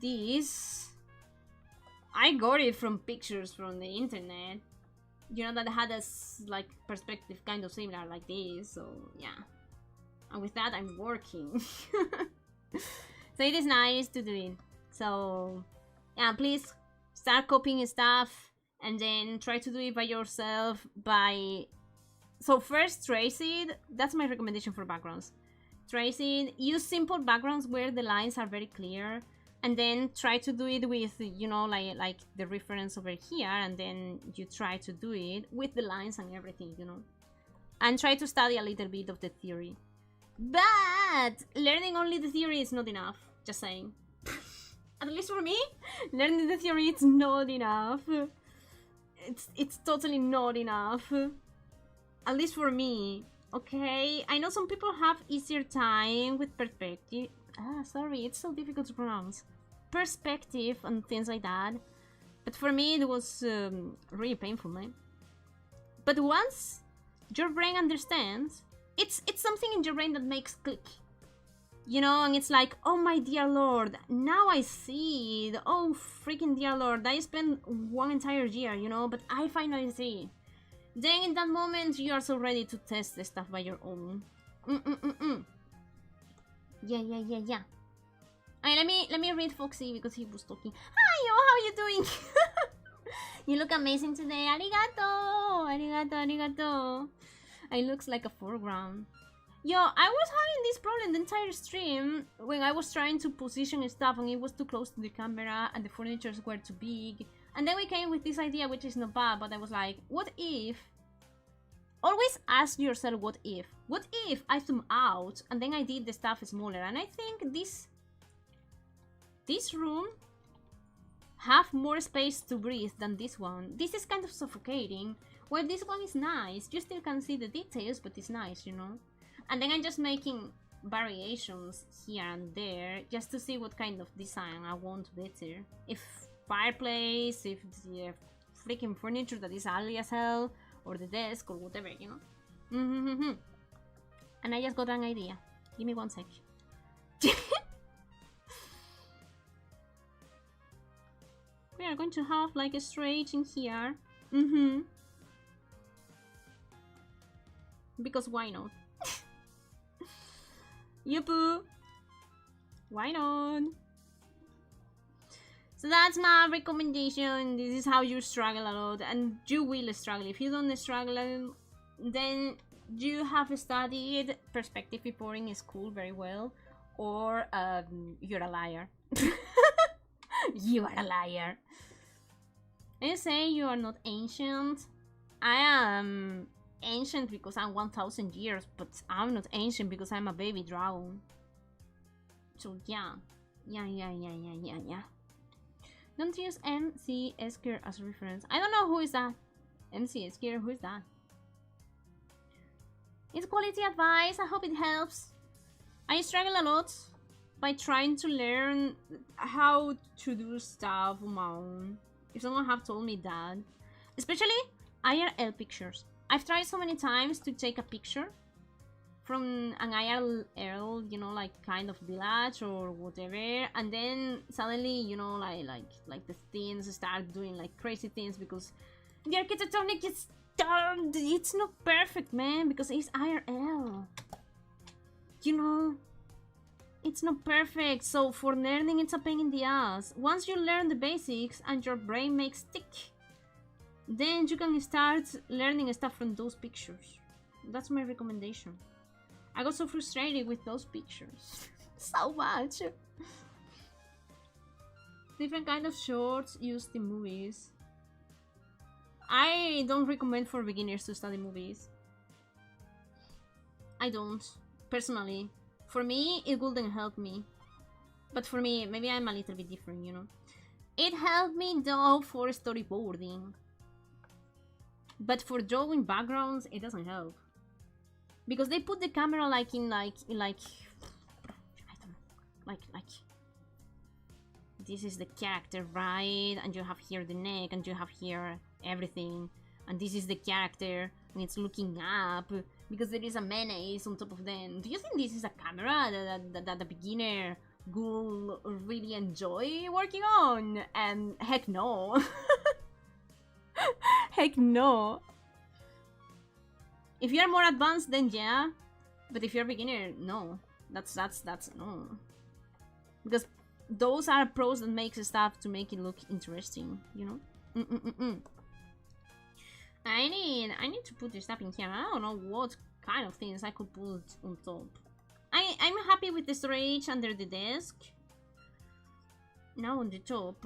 this, I got it from pictures from the internet, you know, that had a like perspective kind of similar like this. So yeah, and with that I'm working. So it is nice to do it. So yeah, please start copying stuff and then try to do it by yourself. So first trace it. That's my recommendation for backgrounds. Trace it, use simple backgrounds where the lines are very clear, and then try to do it with, you know, like the reference over here, and then you try to do it with the lines and everything, you know. And try to study a little bit of the theory. But learning only the theory is not enough, just saying. At least for me, learning the theory it's not enough. It's totally not enough. At least for me, okay? I know some people have easier time with perspective. Sorry, it's so difficult to pronounce. Perspective and things like that. But for me, it was really painful, man. But once your brain understands, it's something in your brain that makes click. You know, and it's like, oh my dear lord, now I see it. Oh freaking dear lord, I spent one entire year, you know, but I finally see it. Then in that moment, you are so ready to test the stuff by your own. Yeah. Alright, let me read Foxy because he was talking. Hi, yo, how are you doing? You look amazing today. Arigato. It looks like a foreground. Yo, I was having this problem the entire stream when I was trying to position stuff and it was too close to the camera and the furnitures were too big. And then we came with this idea, which is not bad, but I was like, what if? Always ask yourself, what if? What if I zoom out and then I did the stuff smaller? And I think this room have more space to breathe than this one. This is kind of suffocating. Well, this one is nice. You still can see the details, but it's nice, you know? And then I'm just making variations here and there just to see what kind of design I want better. If fireplace, if the freaking furniture that is ugly as hell, or the desk, or whatever, you know? And I just got an idea. Give me 1 sec. We are going to have like a straight in here. Because why not? Yuppie. Why not? So that's my recommendation. This is how you struggle a lot, and you will struggle. If you don't struggle, then you have studied perspective reporting in school very well, or you're a liar. You are a liar. I say you are not ancient. I am ancient because I'm 1,000 years, but I'm not ancient because I'm a baby dragon. So yeah. Don't use MC Esker as a reference. I don't know who is that. MC Esker, who is that? It's quality advice. I hope it helps. I struggle a lot by trying to learn how to do stuff on my own. If someone have told me that, especially IRL pictures. I've tried so many times to take a picture from an IRL, you know, like kind of village or whatever, and then suddenly, you know, like the things start doing like crazy things because the architectonic is done. It's not perfect, man, because it's IRL. You know, it's not perfect. So for learning, it's a pain in the ass. Once you learn the basics and your brain makes tick, then you can start learning stuff from those pictures. That's my recommendation. I got so frustrated with those pictures. So much. Different kind of shorts used in movies. I don't recommend for beginners to study movies. I don't. Personally. For me, it wouldn't help me. But for me, maybe I'm a little bit different, you know. It helped me though for storyboarding. But for drawing backgrounds, it doesn't help. Because they put the camera like in like I don't know, like this is the character, right? And you have here the neck, and you have here everything, and this is the character, and it's looking up because there is a mayonnaise on top of them. Do you think this is a camera that the beginner will really enjoy working on? And heck no. Heck no. If you're more advanced, then yeah, but if you're a beginner, no. That's no. Because those are pros that makes stuff to make it look interesting, you know. I need to put this stuff in here. I don't know what kind of things I could put on top. I'm happy with the storage under the desk. Now on the top.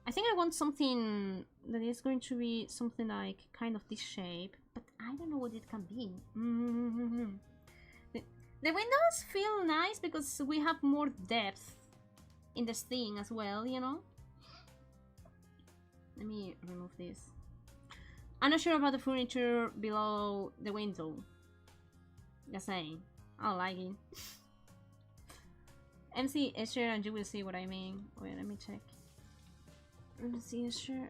I think I want something that is going to be something like kind of this shape, but I don't know what it can be. The windows feel nice because we have more depth in this thing as well, you know? Let me remove this. I'm not sure about the furniture below the window. Just saying. I don't like it. MC Escher and you will see what I mean. Wait, let me check. MC Escher.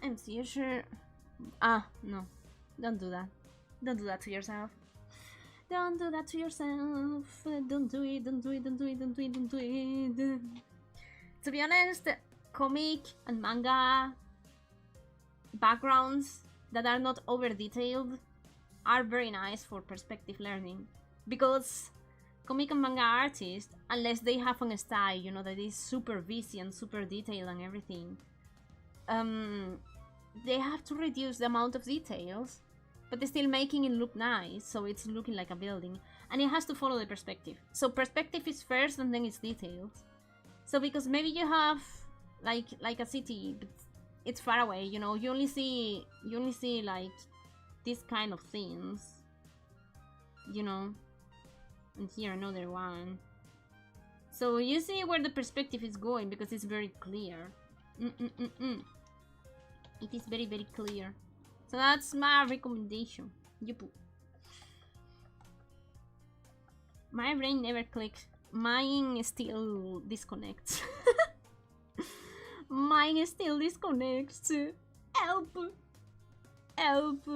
MC Escher. Ah, no. Don't do that. Don't do that to yourself. Don't do that to yourself. Don't do it, don't do it, don't do it, don't do it, don't do it. To be honest, comic and manga backgrounds that are not over detailed are very nice for perspective learning, because comic and manga artists, unless they have a style, you know, that is super busy and super detailed and everything, they have to reduce the amount of details, but they're still making it look nice, so it's looking like a building, and it has to follow the perspective. So perspective is first and then it's details. So because maybe you have like a city, but it's far away, you know, you only see like this kind of things, you know, and here another one. So you see where the perspective is going because it's very clear. It is very, very clear. So that's my recommendation. Yup. My brain never clicks. Mine still disconnects. Mine still disconnects. Help. Help.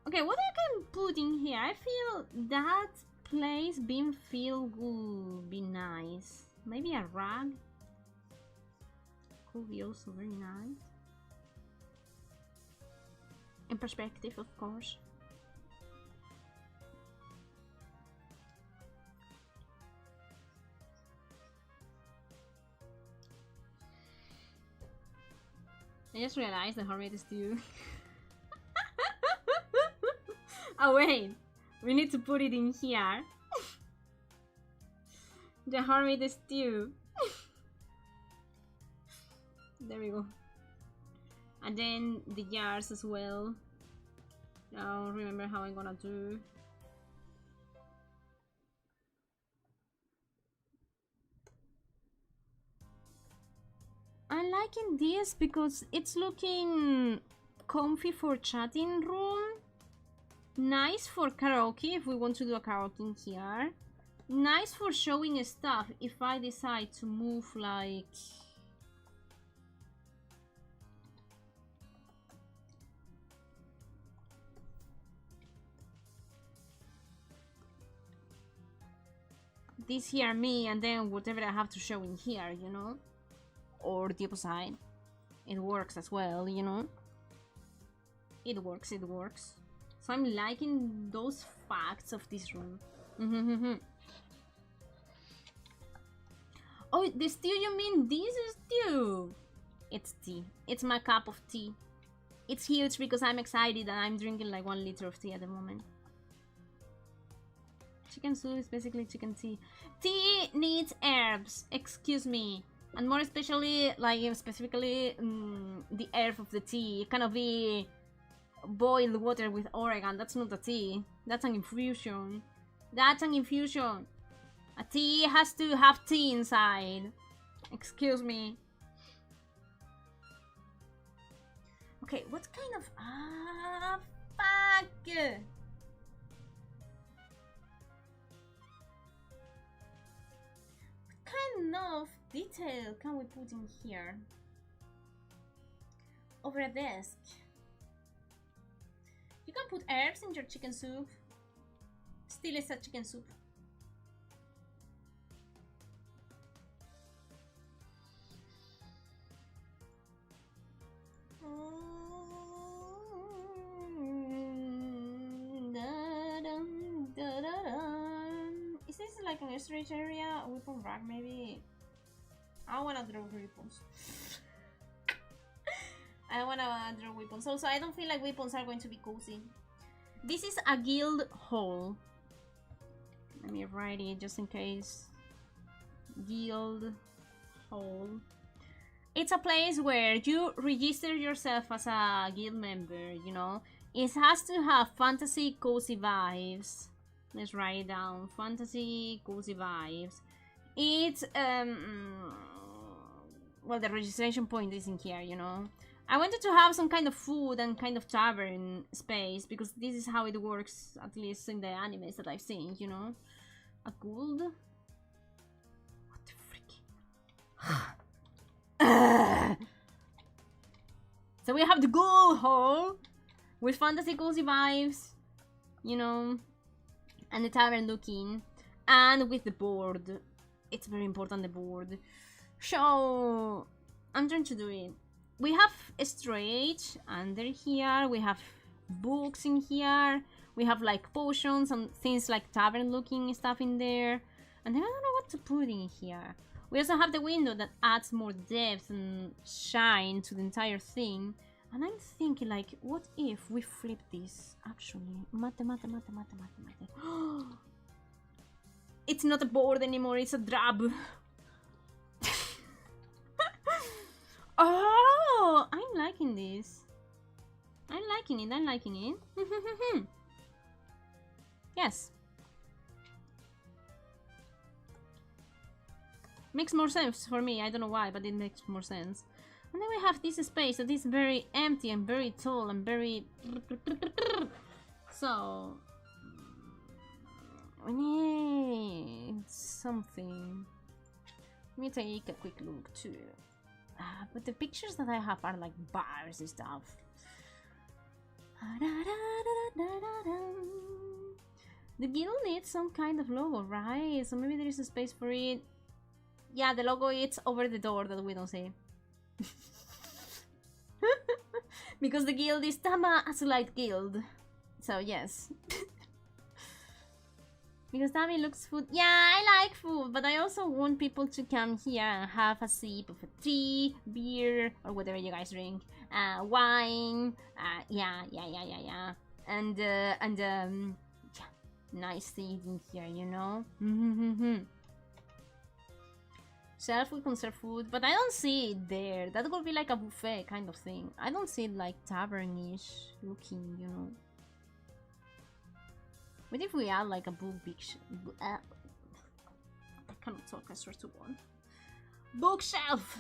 Okay, what I can put in here? I feel that place being filled would be nice. Maybe a rag could be also very nice. in perspective, of course. I just realized the Hornmates is due. Oh wait, we need to put it in here. The Hornmates is due. There we go. And then the jars as well. Now remember how I'm gonna do. I'm liking this because it's looking comfy for chatting room. Nice for karaoke if we want to do a karaoke in here. Nice for showing stuff if I decide to move like... this here me and then whatever I have to show in here, you know? Or the opposite. It works as well, you know? It works, it works. So I'm liking those facts of this room. Oh, the stew, you mean this is stew? It's tea. It's my cup of tea. It's huge because I'm excited and I'm drinking like 1 liter of tea at the moment. Chicken soup is basically chicken tea. Tea needs herbs, excuse me. And more especially, like specifically, the herb of the tea. It cannot be boiled water with oregano. That's not a tea. That's an infusion. That's an infusion. A tea has to have tea inside. Excuse me. Okay, what kind of... fuck! What kind of detail can we put in here? Over a desk. You can put herbs in your chicken soup. Still is a chicken soup. Is this like an storage area? A weapon rack maybe? I wanna draw weapons. I wanna draw weapons. Also, I don't feel like weapons are going to be cozy. This is a guild hall. Let me write it just in case. Guild hall. It's a place where you register yourself as a guild member, you know. It has to have fantasy cozy vibes. Let's write it down. Fantasy cozy vibes. It's well, the registration point is in here, you know. I wanted to have some kind of food and kind of tavern space because this is how it works, at least in the animes that I've seen, you know. A gold? What the freaking... So we have the gold hall with fantasy cozy vibes, you know, and the tavern looking, and with the board. It's very important, the board. So I'm trying to do it. We have storage under here. We have books in here. We have like potions and things like tavern looking stuff in there. And then I don't know what to put in here. We also have the window that adds more depth and shine to the entire thing. And I'm thinking like, what if we flip this? Actually, mate. It's not a board anymore, it's a drab. Oh, I'm liking this. I'm liking it. Yes. Makes more sense for me, I don't know why, but it makes more sense. And then we have this space that is very empty and very tall and very... So... we need something. Let me take a quick look too. But the pictures that I have are like bars and stuff. The guild needs some kind of logo, right? So maybe there is a space for it. Yeah, the logo is over the door that we don't see. Because the guild is Tama Azulight Guild. So yes. Because Tami looks food. Yeah, I like food, but I also want people to come here and have a sip of a tea, beer, or whatever you guys drink. Wine. Yeah. And yeah, nice things in here, you know? Shelf we can serve food, but I don't see it there. That would be like a buffet kind of thing. I don't see it like tavern-ish looking, you know? What if we add like a I cannot talk, I swear to God. Bookshelf!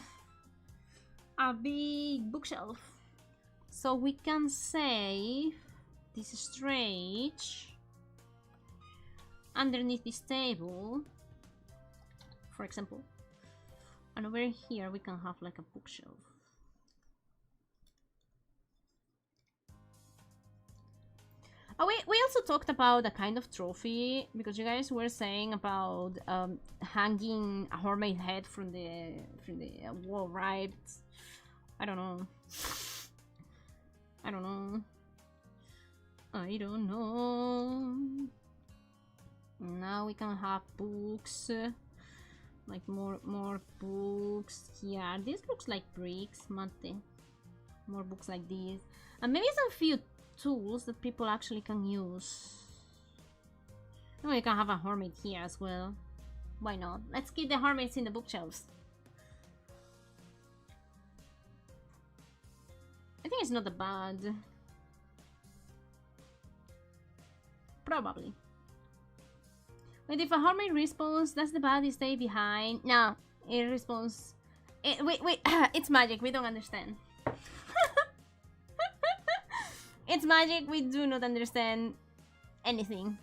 A big bookshelf. So we can say this straight underneath this table, for example. And over here we can have like a bookshelf. Oh, we also talked about a kind of trophy, because you guys were saying about hanging a Hornmate head from the wall, right? I don't know. Now we can have books, like more books here. This looks like bricks, mate. More books like this, and maybe some few tools that people actually can use. And we can have a Hornmate here as well. Why not? Let's keep the Hornmates in the bookshelves. I think it's not that bad. Probably. Wait, if a Hornmate respawns, does the body stay behind? No, it respawns. Wait, it's magic, we don't understand. It's magic, we do not understand anything.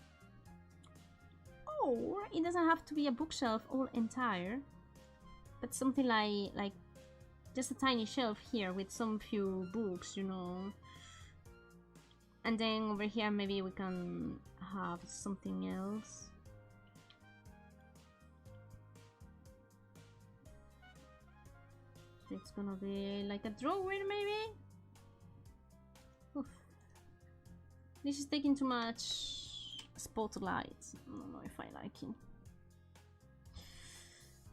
Or it doesn't have to be a bookshelf all entire, but something like just a tiny shelf here with some few books, you know. And then over here maybe we can have something else. It's gonna be like a drawer maybe? Oof. This is taking too much spotlight. I don't know if I like it.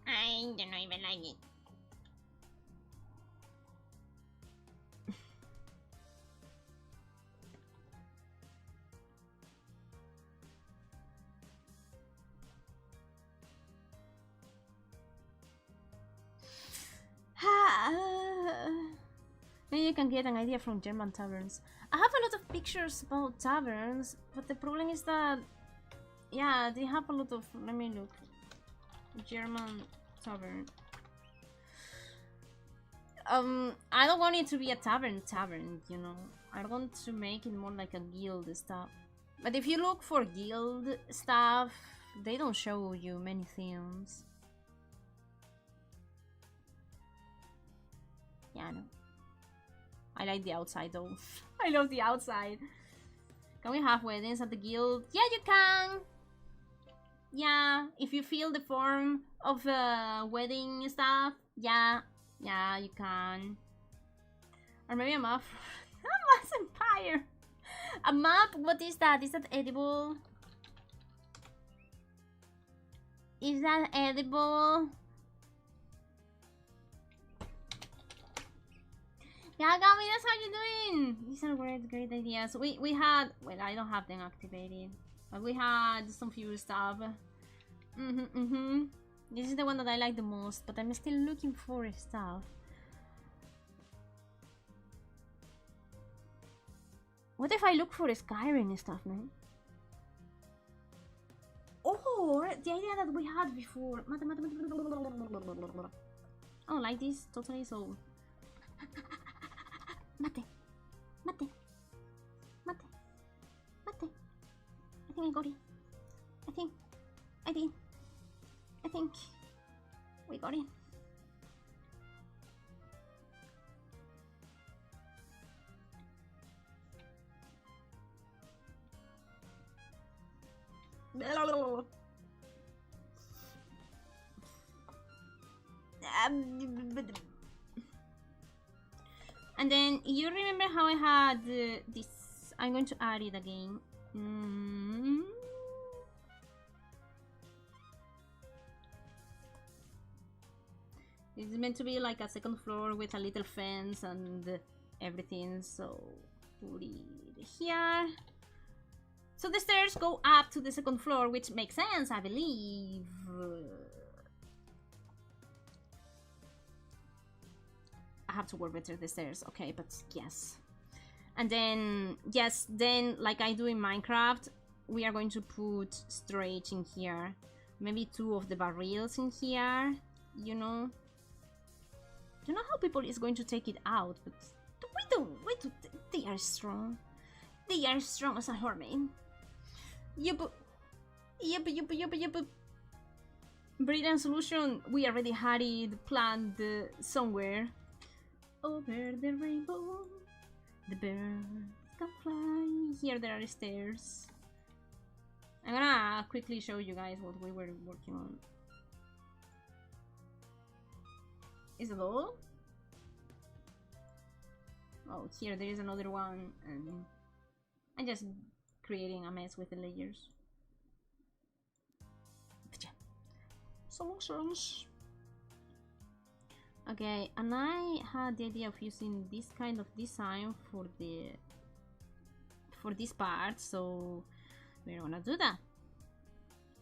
I don't even like it. Maybe you can get an idea from German taverns. I have a lot of pictures about taverns, but the problem is that, yeah, they have a lot of, let me look, German tavern. I don't want it to be a tavern, you know. I want to make it more like a guild stuff. But if you look for guild stuff, they don't show you many things. Yeah, I know. I like the outside though. I love the outside. Can we have weddings at the guild? Yeah, you can! Yeah, if you feel the form of wedding stuff, yeah, you can. Or maybe a map. A mass empire! A map? What is that? Is that edible? Is that edible? Yeah, Gami, that's how you're doing! These are great ideas. We had... Well, I don't have them activated. But we had some few stuff. This is the one that I like the most, but I'm still looking for stuff. What if I look for Skyrim stuff, man? Or the idea that we had before. I don't like this totally, so... Mate. I think I got it. I think we got it. And then you remember how I had this? I'm going to add it again. It's meant to be like a second floor with a little fence and everything, so put it here. So the stairs go up to the second floor, which makes sense, I believe. I have to work better the stairs, okay, but yes. And then, yes, then like I do in Minecraft, we are going to put storage in here. Maybe 2 of the barrels in here, you know. Don't know how people is going to take it out, but they are strong. They are strong as a Hornmate. Yup. Brilliant solution. We already had it planned somewhere. Over the rainbow, the birds can fly. Here there are stairs. I'm gonna quickly show you guys what we were working on. Is it all? Oh, here there is another one, and I'm just creating a mess with the layers. But yeah, solutions. Okay, and I had the idea of using this kind of design for this part, so we're gonna do that.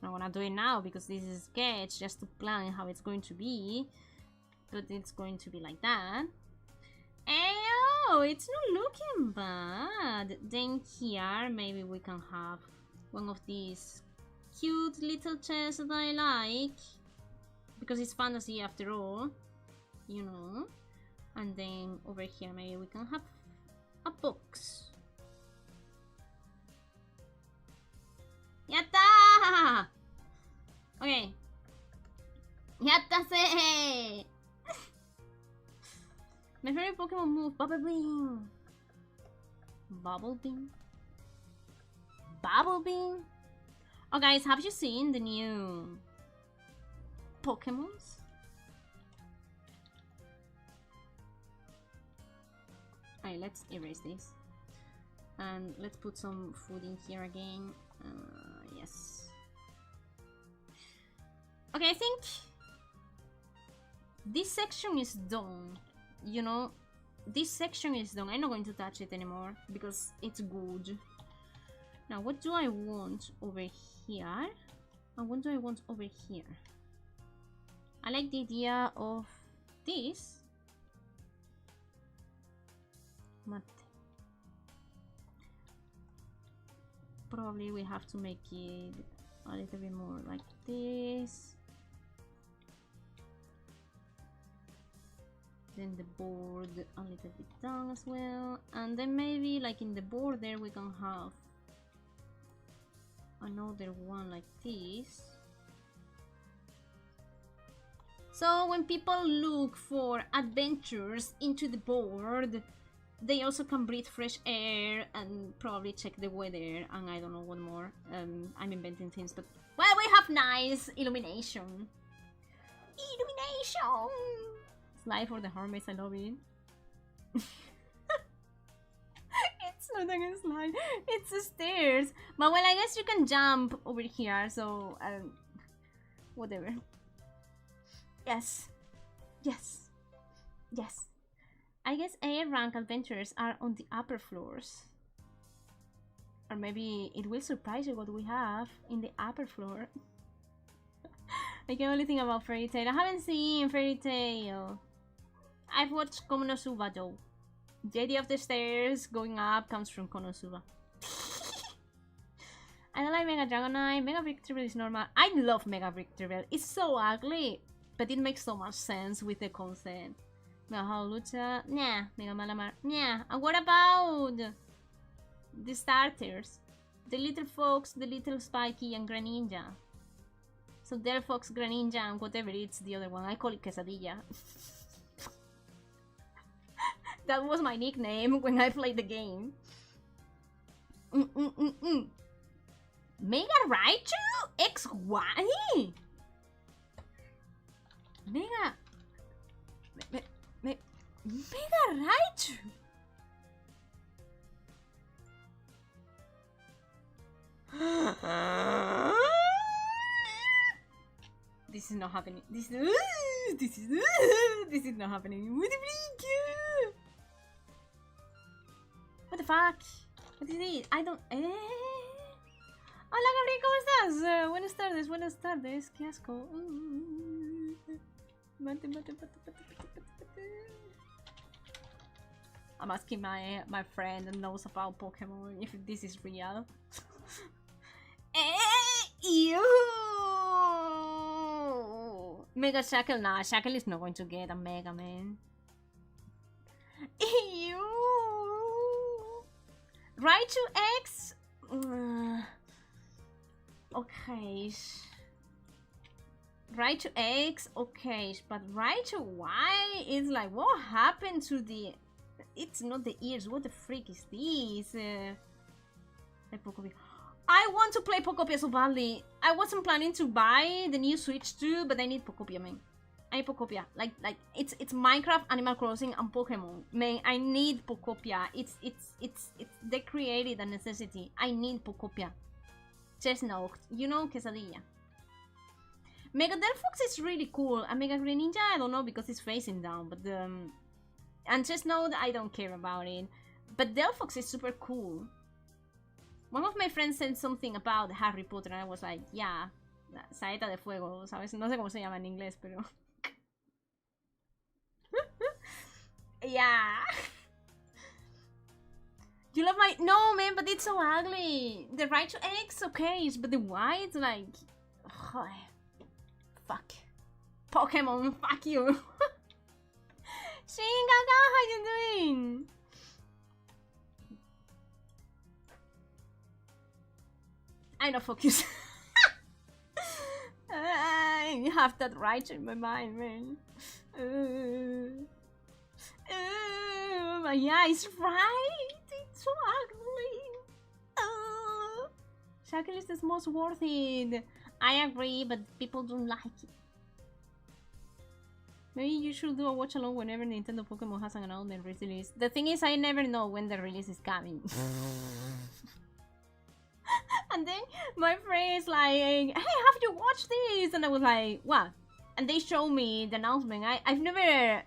I'm gonna do it now because this is a sketch just to plan how it's going to be. But it's going to be like that. And oh, it's not looking bad. Then here, maybe we can have one of these cute little chests that I like. Because it's fantasy after all, you know. And then over here, maybe we can have a box. Yatta! Okay. Yatta-se! My favorite Pokemon move, Bubble Beam. Bubble Beam. Bubble Beam. Oh guys, have you seen the new Pokemons? Alright, let's erase this. And let's put some food in here again. Yes. Okay, I think this section is done. You know, this section is done. I'm not going to touch it anymore because it's good. Now, what do I want over here? And what do I want over here? I like the idea of this. But probably we have to make it a little bit more like this. Then the board a little bit down as well, and then maybe like in the border we can have another one like this. So when people look for adventures into the board, they also can breathe fresh air and probably check the weather, and I don't know what more. I'm inventing things, but well, we have nice illumination. Illumination! Slide for the Hornmates, I love it. It's not like a slide, it's the stairs. But well, I guess you can jump over here, so whatever. Yes. Yes. Yes. I guess A rank adventures are on the upper floors. Or maybe it will surprise you what we have in the upper floor. I can only think about Fairy Tail. I haven't seen Fairy Tail. I've watched Konosuba though. The idea of the stairs going up comes from Konosuba. I don't like Mega Dragonite. Mega Victreebel is normal. I love Mega Victreebel. It's so ugly, but it makes so much sense with the concept. Mega Howlucha, nah. Mega Malamar, nah. And what about the starters? The Little Fox, the Little Spiky, and Greninja. So Delphox, Greninja, and whatever it's the other one. I call it Quesadilla. That was my nickname when I played the game. Mega Raichu XY? Mega... Mega Raichu! This is not happening. This is not happening. What the fuck? What is it? I don't. Hola Gabriel, ¿cómo estás? Buenas tardes, buenas tardes. Qué asco. Mate. I'm asking my friend that knows about Pokemon if this is real. Ew! Mega Shackle? Nah, Shackle is not going to get a Mega Man. Ew! Raichu X? Okay. Raichu X? Okay, but Raichu Y is like, what happened to the... It's not the ears, what the freak is this? I want to play Pokopia so badly. I wasn't planning to buy the new Switch too, but I need Pokopia, man. I need Pokopia. Like it's Minecraft, Animal Crossing, and Pokemon. Man, I need Pokopia. They created a necessity. I need Pokopia. Chestnut, you know, quesadilla. Mega Delphox is really cool. And Mega Greninja, I don't know because it's facing down, but and Chestnut, I don't care about it. But Delphox is super cool. One of my friends said something about Harry Potter and I was like, yeah, saeta de fuego, ¿sabes? No sé cómo se llama en inglés, pero... yeah. You love my... No, man, but it's so ugly. The Raichu X, okay, but the Y, it's like... Oh, fuck. Pokemon, fuck you. Shin, Gaga, how you doing? I don't focus. I have that right in my mind, man. My eyes right. It's so ugly. Shackle is the most worth it. I agree, but people don't like it. Maybe you should do a watch along whenever Nintendo Pokemon has an announcement release. The thing is, I never know when the release is coming. And then my friend is like, hey, have you watched this? And I was like, what? And they showed me the announcement. I've never,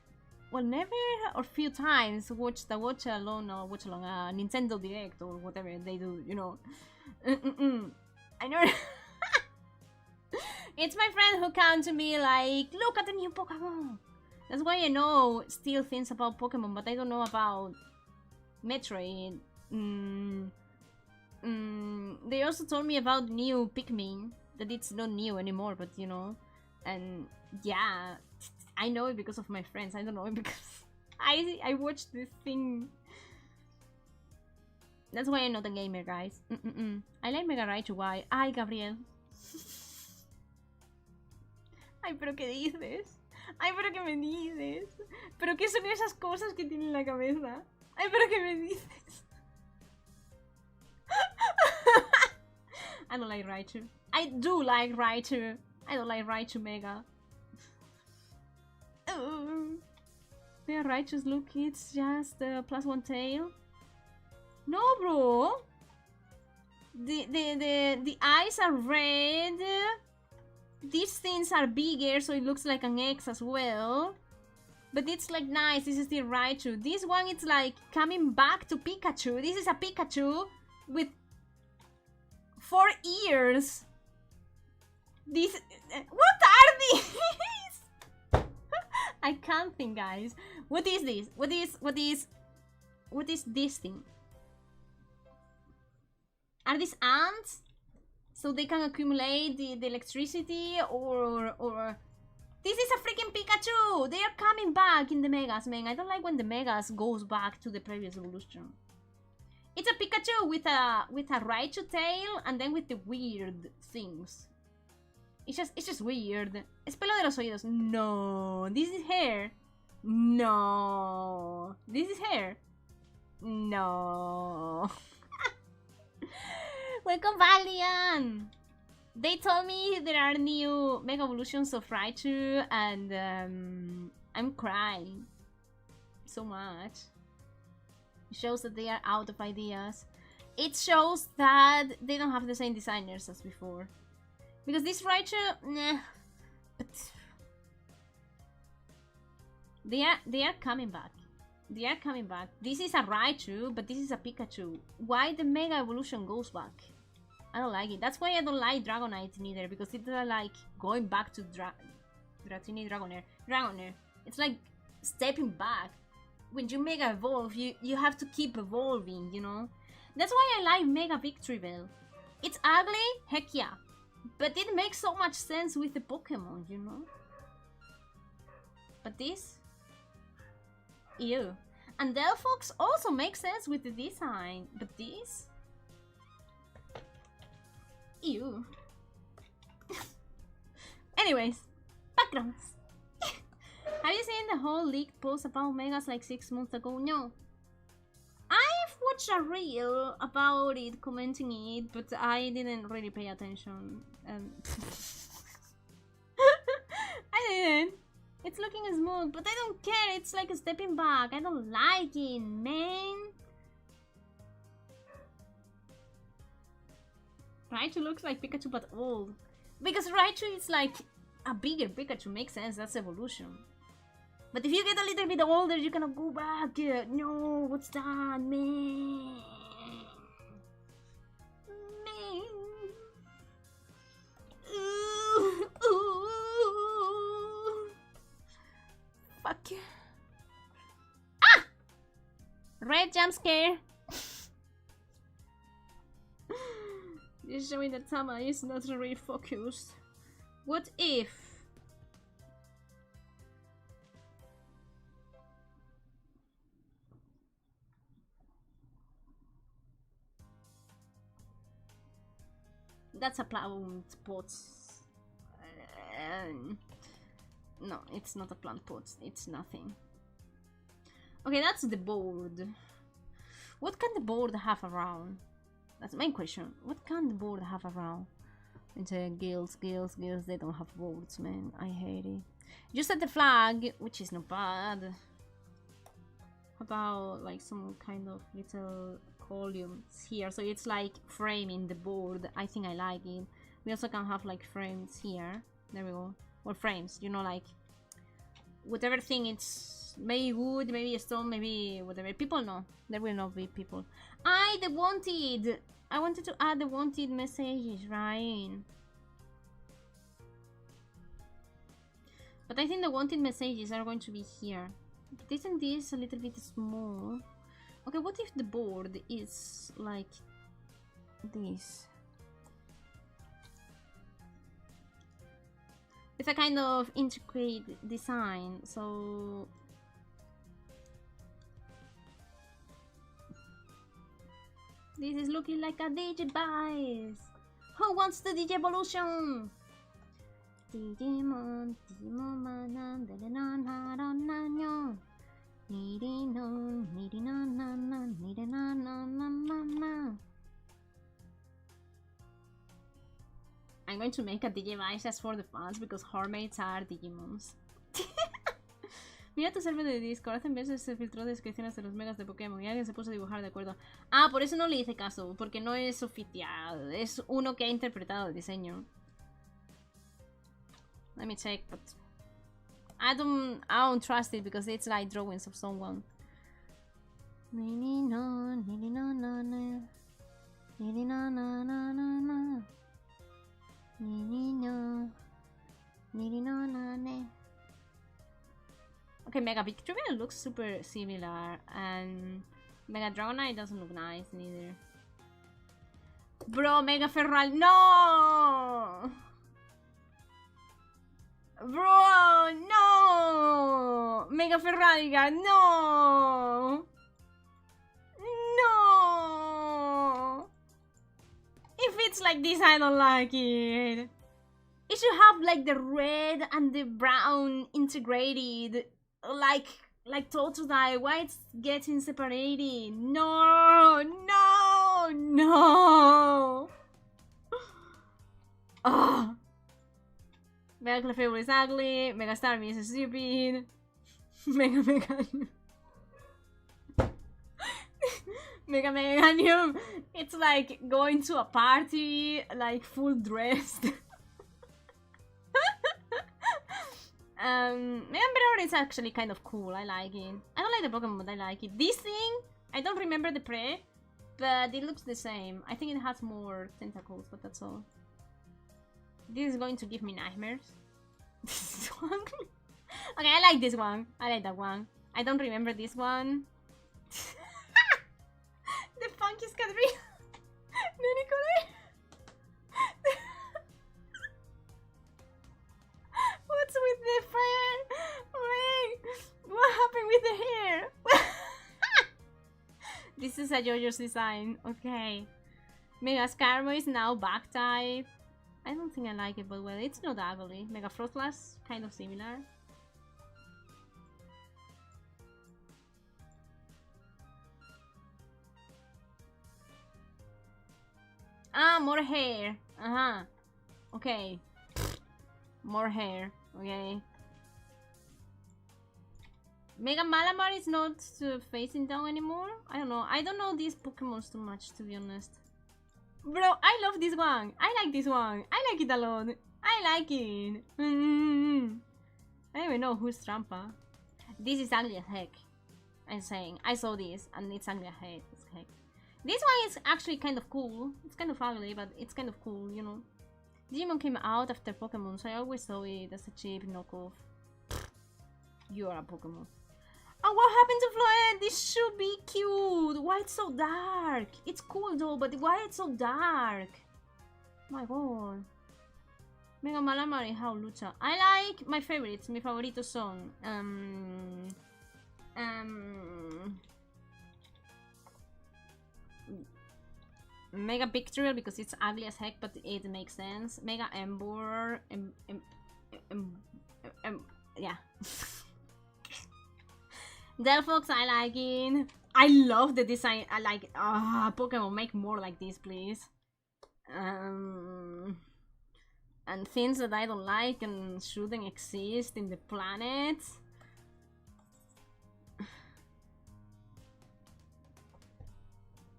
well, never or few times watched the watch along Nintendo Direct or whatever they do, you know. I never. It's my friend who came to me like, look at the new Pokemon. That's why I know still things about Pokemon, but I don't know about Metroid. They also told me about new Pikmin, that it's not new anymore, but you know, and yeah, I know it because of my friends. I don't know it because I watched this thing. That's why I'm not a gamer, guys. I like Mega Raichu Y. Ay, Gabriel. Ay, pero ¿qué dices? Ay, pero ¿qué me dices? ¿Pero qué son esas cosas que tiene en la cabeza? Ay, pero ¿qué me dices? I don't like Raichu. I do like Raichu. I don't like Raichu Mega. Yeah, Raichu's look, it's just +1 tail. No, bro. The eyes are red. These things are bigger, so it looks like an X as well. But it's like nice. This is the Raichu. This one, it's like coming back to Pikachu. This is a Pikachu with 4 ears. These... What are these? I can't think, guys. What is this? What is this thing? Are these ants? So they can accumulate the electricity or... This is a freaking Pikachu! They are coming back in the Megas, man. I don't like when the Megas goes back to the previous evolution. It's a Pikachu with a Raichu tail and then with the weird things. It's just weird. Es pelo de los oídos. No. This is hair. No. This is hair. No. Welcome, Valiant! They told me there are new Mega Evolutions of Raichu and I'm crying. so much. It shows that they are out of ideas. It shows that they don't have the same designers as before. Because this Raichu, nah, but they are coming back. They are coming back. This is a Raichu, but this is a Pikachu. Why the Mega Evolution goes back? I don't like it. That's why I don't like Dragonite neither, because it's like going back to Dratini Dragonair. It's like stepping back. When you Mega Evolve, you have to keep evolving, you know? That's why I like Mega Victreebel. It's ugly, heck yeah. But it makes so much sense with the Pokemon, you know? But this? Ew. And Delphox also makes sense with the design. But this? Ew. Anyways, backgrounds. Have you seen the whole leaked post about Megas like 6 months ago? No. I've watched a reel about it, commenting it, but I didn't really pay attention. I didn't. It's looking smooth, but I don't care. It's like a stepping back. I don't like it, man. Raichu looks like Pikachu but old. Because Raichu is like a bigger Pikachu. Makes sense. That's evolution. But if you get a little bit older, you're gonna go back. No, what's that, man? Man. Ooh, ooh. Fuck you. Ah! Red jump scare. You're showing that Tama is not really focused. What if? That's a plant pot. No, it's not a plant pot. It's nothing. Okay, that's the board. What can the board have around? That's the main question. What can the board have around? It's guilds. They don't have boards, man. I hate it. Just at the flag, which is not bad. How about like some kind of little columns here, so it's like framing the board. I think I like it. We also can have like frames here. There we go. Or frames, you know, like whatever thing it's, maybe wood, maybe a stone, maybe whatever. People know. There will not be people. The wanted. I wanted to add the wanted messages, right? But I think the wanted messages are going to be here. But isn't this a little bit small? Okay, what if the board is like this? It's a kind of intricate design, so... This is looking like a Digivice! Who wants the Digievolution? Digimon, Digimon, I'm going to make a Digivice just for the fans because Hornmates are Digimons. Mira tu server de Discord, hace meses se filtró descripciones de los megas de Pokémon y alguien se puso a dibujar de acuerdo. Ah, por eso no le hice caso, porque no es oficial, es uno que ha interpretado el diseño. Let me check, but I don't trust it because it's like drawings of someone. Okay, Mega Victreebel looks super similar, and Mega Dragonite doesn't look nice neither. Bro, Mega Ferral, no! Bro, no! Mega Ferrariga, no! No! If it's like this, I don't like it. It should have like the red and the brown integrated, like Totodile. Why it's getting separated? No! No! No! Oh! Mega Clefable is ugly. Mega Starmie is stupid. Mega. Mega Meganium. It's like going to a party, like full dressed. Megaemperor is actually kind of cool. I like it. I don't like the Pokemon, but I like it. This thing, I don't remember the pre, but it looks the same. I think it has more tentacles, but that's all. This is going to give me nightmares. This one. Okay, I like this one. I like that one. I don't remember this one. The funky Scadry. What's with the hair? Wait, what happened with the hair? This is a JoJo's design. Okay. Mega Scarmo is now back type. I don't think I like it, but well, it's not ugly. Mega Frostlass, kind of similar. Ah, more hair. Uh-huh. Okay. More hair. Okay. Mega Malamar is not facing down anymore? I don't know. I don't know these Pokemons too much, to be honest. Bro, I love this one. I like this one. I like it a lot. I like it. I don't even know who's Trampa. This is ugly as heck. I'm saying. I saw this and it's ugly as heck. This one is actually kind of cool. It's kind of ugly, but it's kind of cool, you know. Digimon came out after Pokemon, so I always saw it as a cheap knockoff. You are a Pokemon. Oh, what happened to Floette? This should be cute. Why it's so dark? It's cool though, but why it's so dark? My god. Mega Malamar y How Lucha. I like my favorites. Mi favorito son. Mega Victorial because it's ugly as heck, but it makes sense. Mega Ember. Yeah. Delphox, I like it. I love the design. I like it. Pokemon, make more like this, please. And things that I don't like and shouldn't exist in the planet.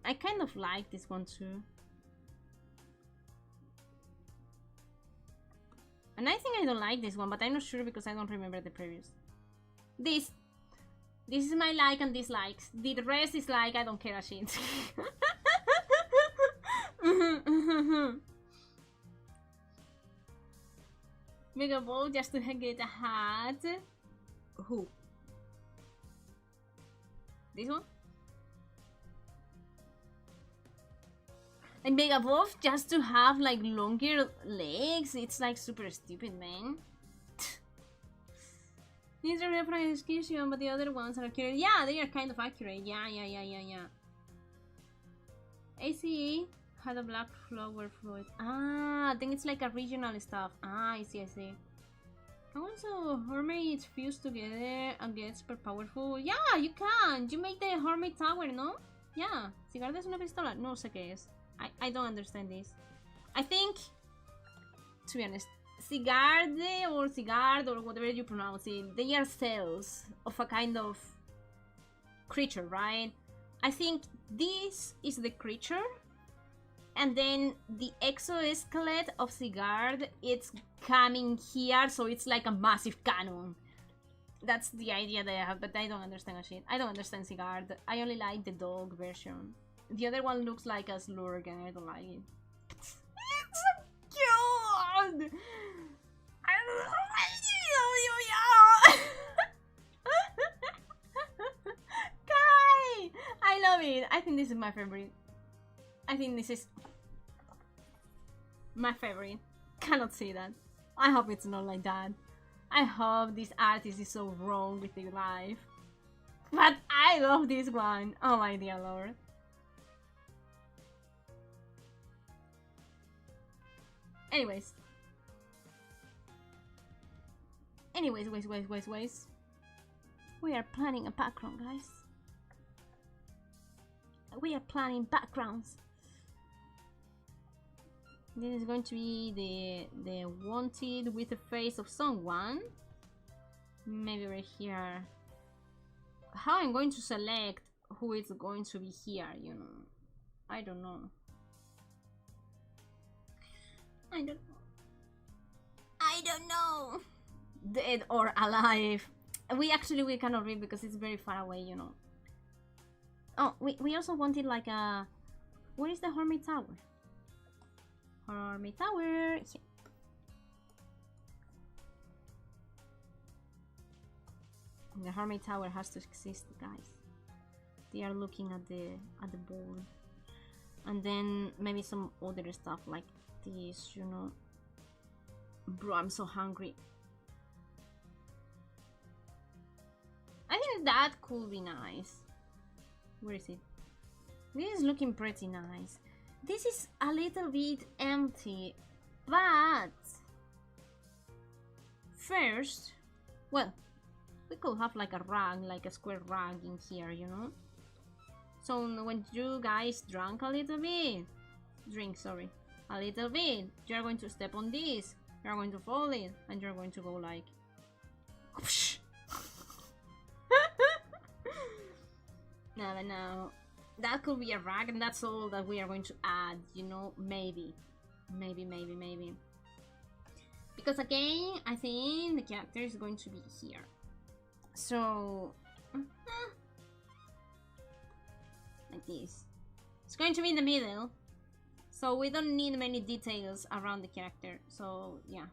I kind of like this one too. And I think I don't like this one, but I'm not sure because I don't remember the previous. This is my like and dislikes. The rest is like, I don't care a shit. Mega Ball just to get a hat. Who? This one? And Mega Wolf just to have like longer legs. It's like super stupid, man. These are referring description, but the other ones are accurate. Yeah, they are kind of accurate. Yeah. ACE had a black flower float. Ah, I think it's like a regional stuff. Ah, I see. Also, Hornymates fuse together and get super powerful. Yeah, you can. You make the Hornmate tower, no? Yeah. ¿Cigarde es una pistola? No sé qué es. I don't understand this. I think, to be honest, Cigarde or Cigard or whatever you pronounce it, they are cells of a kind of creature, right? I think this is the creature, and then the exoskeleton of Cigard, it's coming here, so it's like a massive cannon. That's the idea that I have, but I don't understand a shit. I don't understand Cigard. I only like the dog version. The other one looks like a Slurg and I don't like it. It's so cute! I Kai! I love it. I think this is my favorite. I think this is my favorite. Cannot see that. I hope it's not like that. I hope this artist is so wrong with their life. But I love this one. Oh my dear lord. Anyways. We are planning a background, guys. We are planning backgrounds. This is going to be the wanted with the face of someone. Maybe right here. How I'm going to select who is going to be here, you know. I don't know. I don't know. Dead or alive. We cannot read because it's very far away, you know. Oh, we also wanted like a... Where is the Hornmate Tower? Hornmate Tower. Here. The Hornmate Tower has to exist, guys. They are looking at the board. And then maybe some other stuff like this, you know. Bro, I'm so hungry. I think that could be nice. Where is it? This is looking pretty nice. This is a little bit empty, but first, well, we could have like a rag, like a square rag in here, you know. So when you guys drink a little bit, a little bit, you're going to step on this, you're going to fold it, and you're going to go like no, that could be a rag, and that's all that we are going to add, you know. Maybe, because again, I think the character is going to be here, so like this. It's going to be in the middle, so we don't need many details around the character. So yeah,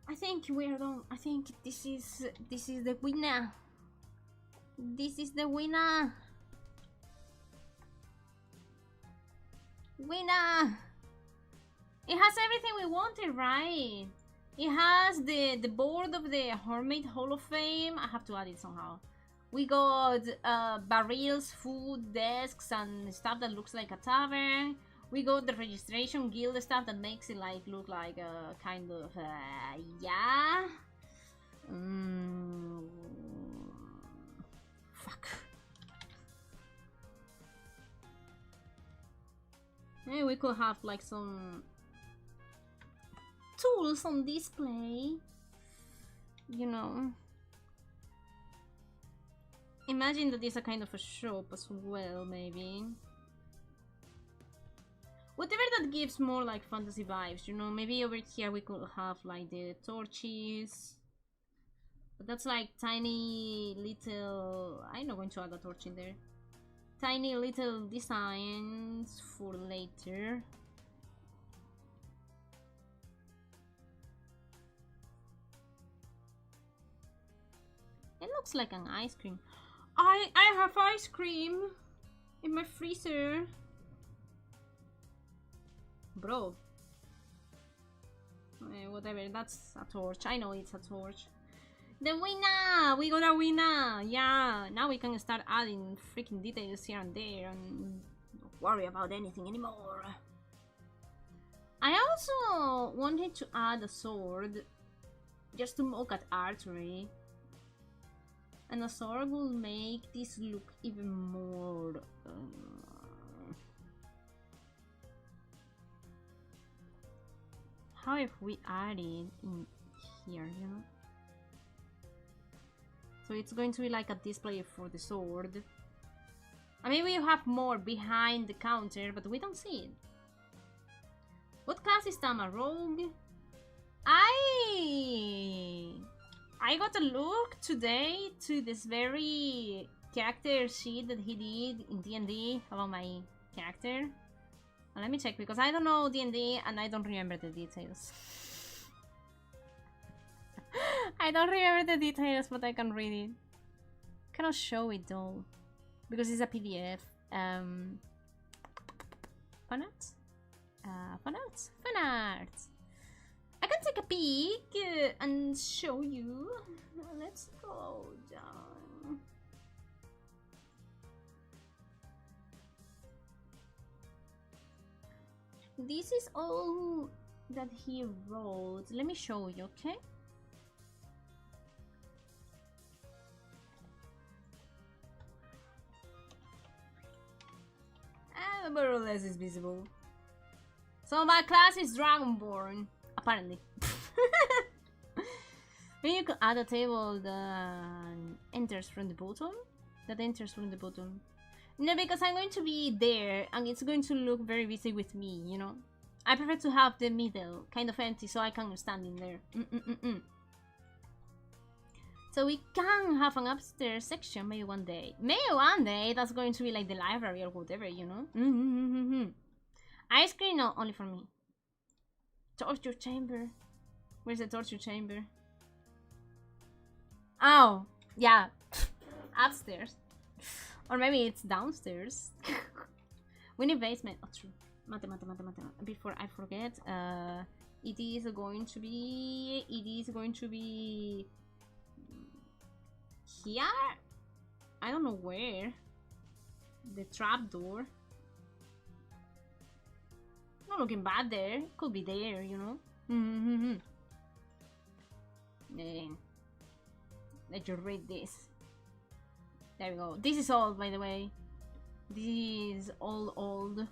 I think we're done. I think this is the winner. This is the winner. Winner. It has everything we wanted, right? It has the board of the Hornmate Hall of Fame. I have to add it somehow. We got barrels, food, desks, and stuff that looks like a tavern. We got the registration guild stuff that makes it like look like a kind of yeah. Fuck. Maybe we could have like some tools on display, you know. Imagine that it's a kind of a shop as well, maybe. Whatever that gives more like fantasy vibes, you know. Maybe over here we could have like the torches. But that's like tiny little... I'm not going to add a torch in there. Tiny little designs for later. It looks like an ice cream. I have ice cream in my freezer. Bro. Whatever, that's a torch. I know it's a torch. The winner! We got a winner! Yeah, now we can start adding freaking details here and there and don't worry about anything anymore. I also wanted to add a sword just to mock at archery. And a sword will make this look even more... How if we add it in here, you know? So it's going to be like a display for the sword. I mean, we have more behind the counter, but we don't see it. What class is Tama? Rogue? I got a look today to this very character sheet that he did in D&D about my character. Let me check, because I don't know D&D and I don't remember the details. I don't remember the details, but I can read it. Cannot show it though, because it's a PDF. Fanarts? Fanarts? Fanarts! I can take a peek and show you. Let's go down. This is all that he wrote. Let me show you, okay? More or less is visible. So my class is Dragonborn, apparently. Maybe you could add a table that enters from the bottom. No, because I'm going to be there and it's going to look very busy with me, you know? I prefer to have the middle kind of empty so I can stand in there. So we can have an upstairs section maybe one day. That's going to be like the library or whatever, you know? Ice cream? No, only for me. Torture chamber. Where's the torture chamber? Oh, yeah. Upstairs. Or maybe it's downstairs. We need basement. Oh, true. Mate. Before I forget, it is going to be here. I don't know where. The trapdoor. Not looking bad there. It could be there, you know. Let you read this. There we go. This is old, by the way. This is all old.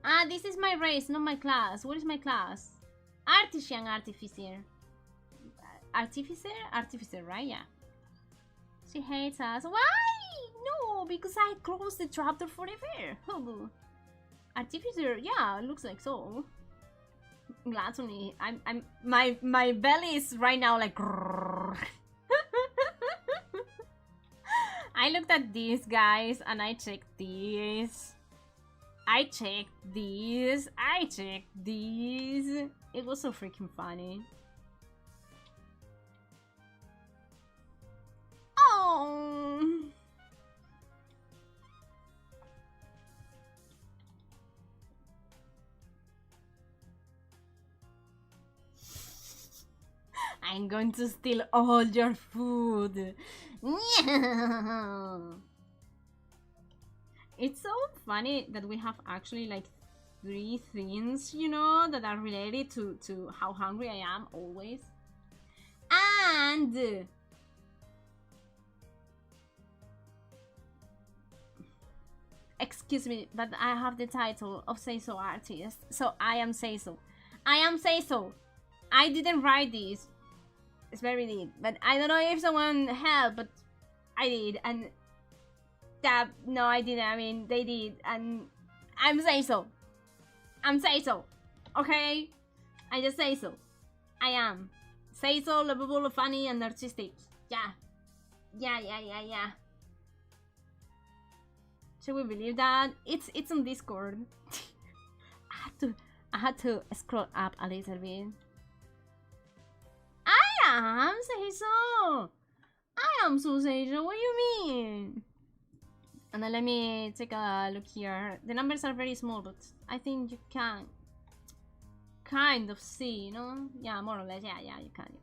Ah, this is my race, not my class. What is my class? Artisan, artificer. Artificer, right? Yeah. She hates us. Why? No, because I closed the trapdoor forever. Oh, artificer, yeah, looks like so. Gluttony. My belly is right now like. I looked at these guys and I checked these. I checked these. It was so freaking funny. Oh. I'm going to steal all your food. It's so funny that we have actually like 3 things, you know, that are related to how hungry I am always. And excuse me, but I have the title of Say So artist, so I am Say So. I didn't write this. It's very deep, but I don't know if someone helped, but I did, and that no, I didn't. I mean, they did, and I'm Say So. Okay, I just say so. I am Say So, lovable, funny, and artistic. Yeah. Should we believe that? It's on Discord. I had to scroll up a little bit. I am Say So. I am so Say So. What do you mean? And then let me take a look here. The numbers are very small, but I think you can kind of see, you know? Yeah, more or less. Yeah, you can.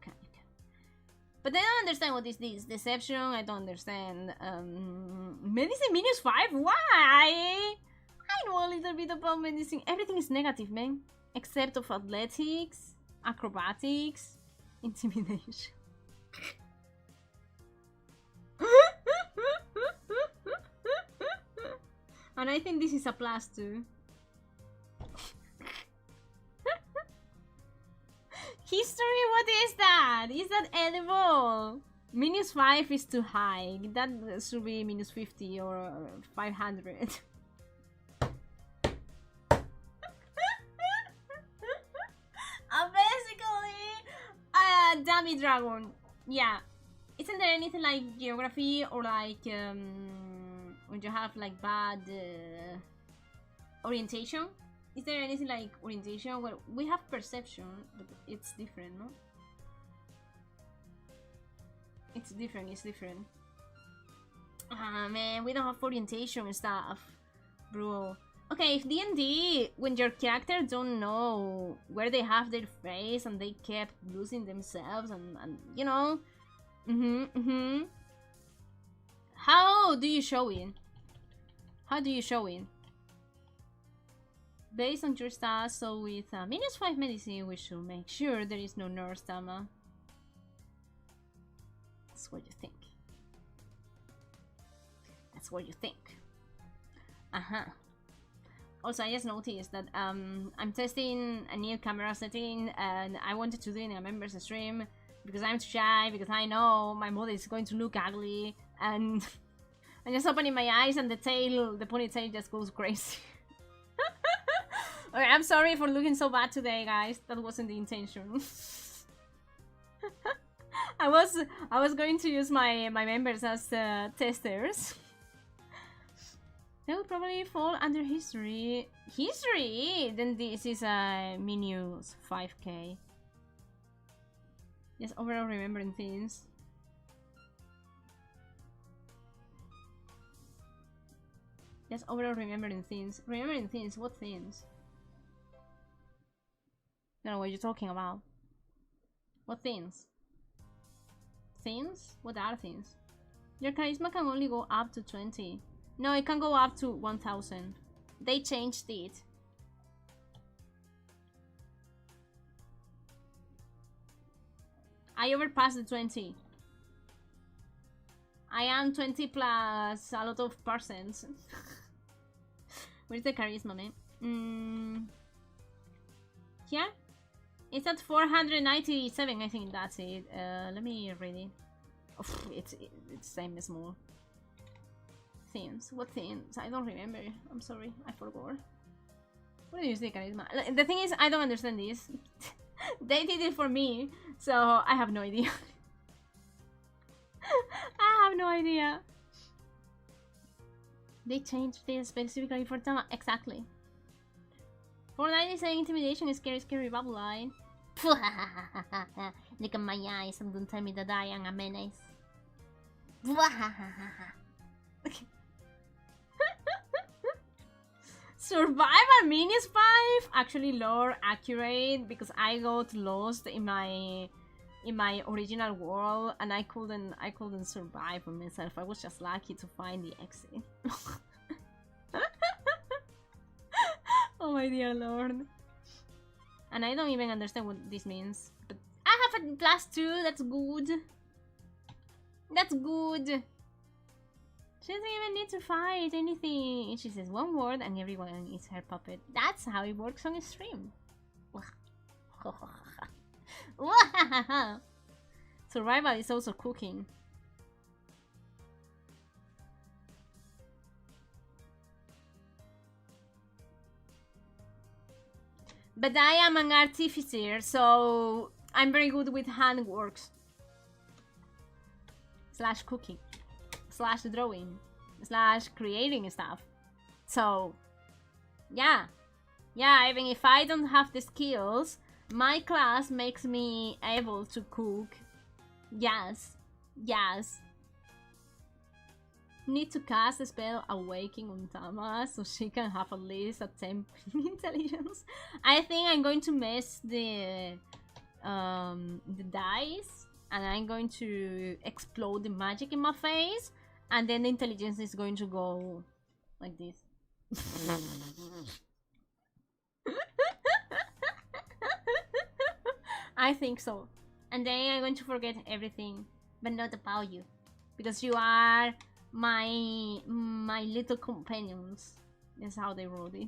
But I don't understand what is this. Deception, I don't understand. Medicine -5? Why? I know a little bit about medicine. Everything is negative, man. Except of athletics, acrobatics, intimidation. And I think this is a +2. History, what is that? Is that edible? -5 is too high. That should be -50 or 500. Basically, dummy dragon. Yeah. Isn't there anything like geography or like when you have like bad orientation? Is there anything like orientation? Well, we have perception, but it's different, no? It's different. Ah, man, we don't have orientation stuff, bro. Okay, if D&D, when your character don't know where they have their face and they kept losing themselves and you know, How do you show it? Based on your stats, so with -5 medicine, we should make sure there is no nurse Tama. That's what you think. Also, I just noticed that I'm testing a new camera setting, and I wanted to do it in a members stream because I'm too shy, because I know my model is going to look ugly, and I'm just opening my eyes and the ponytail just goes crazy. Okay, I'm sorry for looking so bad today, guys. That wasn't the intention. I was going to use my members as testers. They would probably fall under history. History? Then this is a Minus 5k. Just overall remembering things. Just overall remembering things. Remembering things? What things? I don't know what you're talking about. What things? Things? What are things? Your charisma can only go up to 20. No, it can go up to 1000. They changed it. I overpassed the 20. I am 20 plus a lot of percents. Where's the charisma, man? Here? It's at 497, I think that's it. Let me read it. Oh, it's same as more. Themes. What themes? I don't remember. I'm sorry, I forgot. What do you say, charisma? The thing is, I don't understand this. They did it for me, so I have no idea. I have no idea. They changed this specifically for Tama. Exactly. 497 intimidation is scary bubble line. Look at my eyes and don't tell me that I am a menace. Survival minus 5? Actually lore accurate, because I got lost in my original world and I couldn't survive for myself. I was just lucky to find the exit. Oh my dear lord. And I don't even understand what this means. But I have a +2, that's good. That's good. She doesn't even need to fight anything. She says one word and everyone is her puppet. That's how it works on stream. Survival is also cooking. But I am an artificer, so I'm very good with handworks. / cooking. / drawing. / creating stuff. So, yeah. Yeah, even if I don't have the skills, my class makes me able to cook. Yes. Yes. Need to cast a spell Awakening on Tama so she can have at least a 10 intelligence. I think I'm going to mess the dice and I'm going to explode the magic in my face, and then the intelligence is going to go like this. I think so. And then I'm going to forget everything, but not about you, because you are my little companions. That's how they wrote it.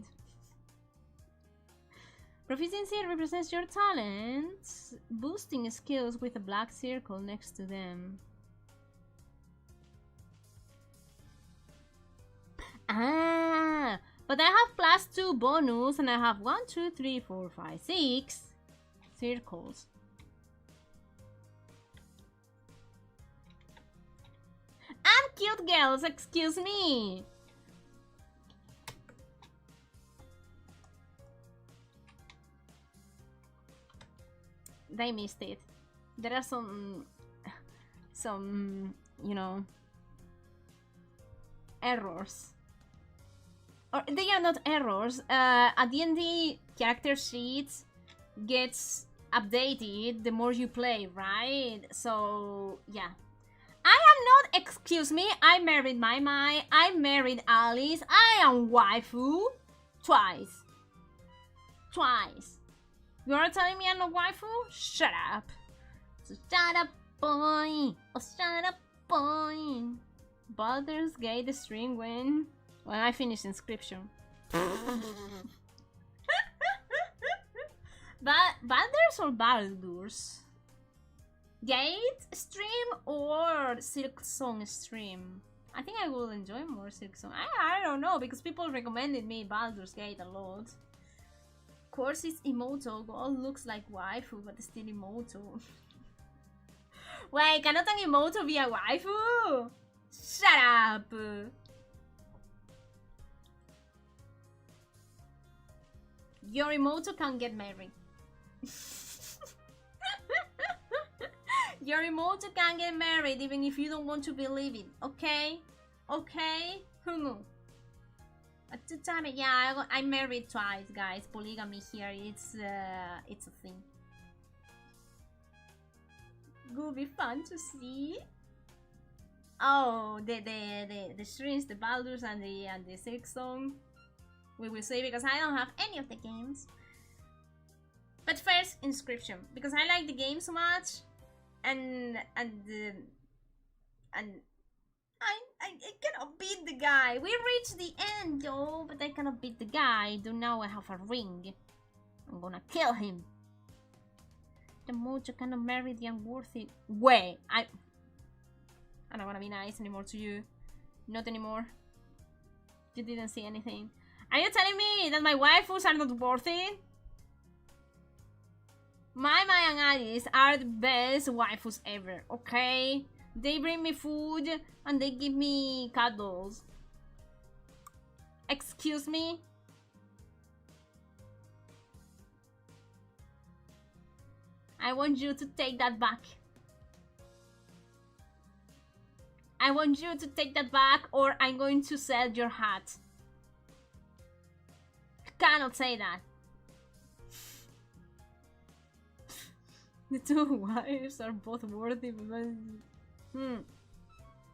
Proficiency represents your talents, boosting skills with a black circle next to them. Ah, but I have +2 bonus and I have 1, 2, 3, 4, 5, 6 circles. I'm cute, girls, excuse me. They missed it. There are some, you know, errors. Or they are not errors. A D&D character sheet gets updated the more you play, right? So, yeah. I am not, excuse me, I married Mai, I married Alice, I am waifu. Twice. You are telling me I'm a waifu? Shut up. So shut up, boy. Oh, shut up, boy. Baldur's Gate stream when I finish Inscription. Baldur's or Baldur's? Gate stream or Silk Song stream? I think I will enjoy more Silk Song. I don't know, because people recommended me Baldur's Gate a lot. Of course it's Emoto. God looks like waifu, but it's still Emoto. Wait, cannot an Emoto be a waifu? Shut up! Your Emoto can get married. Your Emoto can get married even if you don't want to believe it, okay? Okay? Hungu. At the time, yeah, I'm married twice, guys. Polygamy here, it's a thing. Would be fun to see. Oh, the streams, the Baldur's and the Silk Song. We will say, because I don't have any of the games. But first, Inscription, because I like the game so much, and I cannot beat the guy. We reached the end though, but I cannot beat the guy. Though now I have a ring. I'm gonna kill him. The mojo cannot marry the unworthy. Wait, I don't wanna be nice anymore to you. Not anymore. You didn't see anything. Are you telling me that my waifus are not worthy? My and Alice are the best waifus ever, okay? They bring me food and they give me cuddles. Excuse me? I want you to take that back. I want you to take that back, or I'm going to sell your hat. You cannot say that. The two wives are both worthy, but...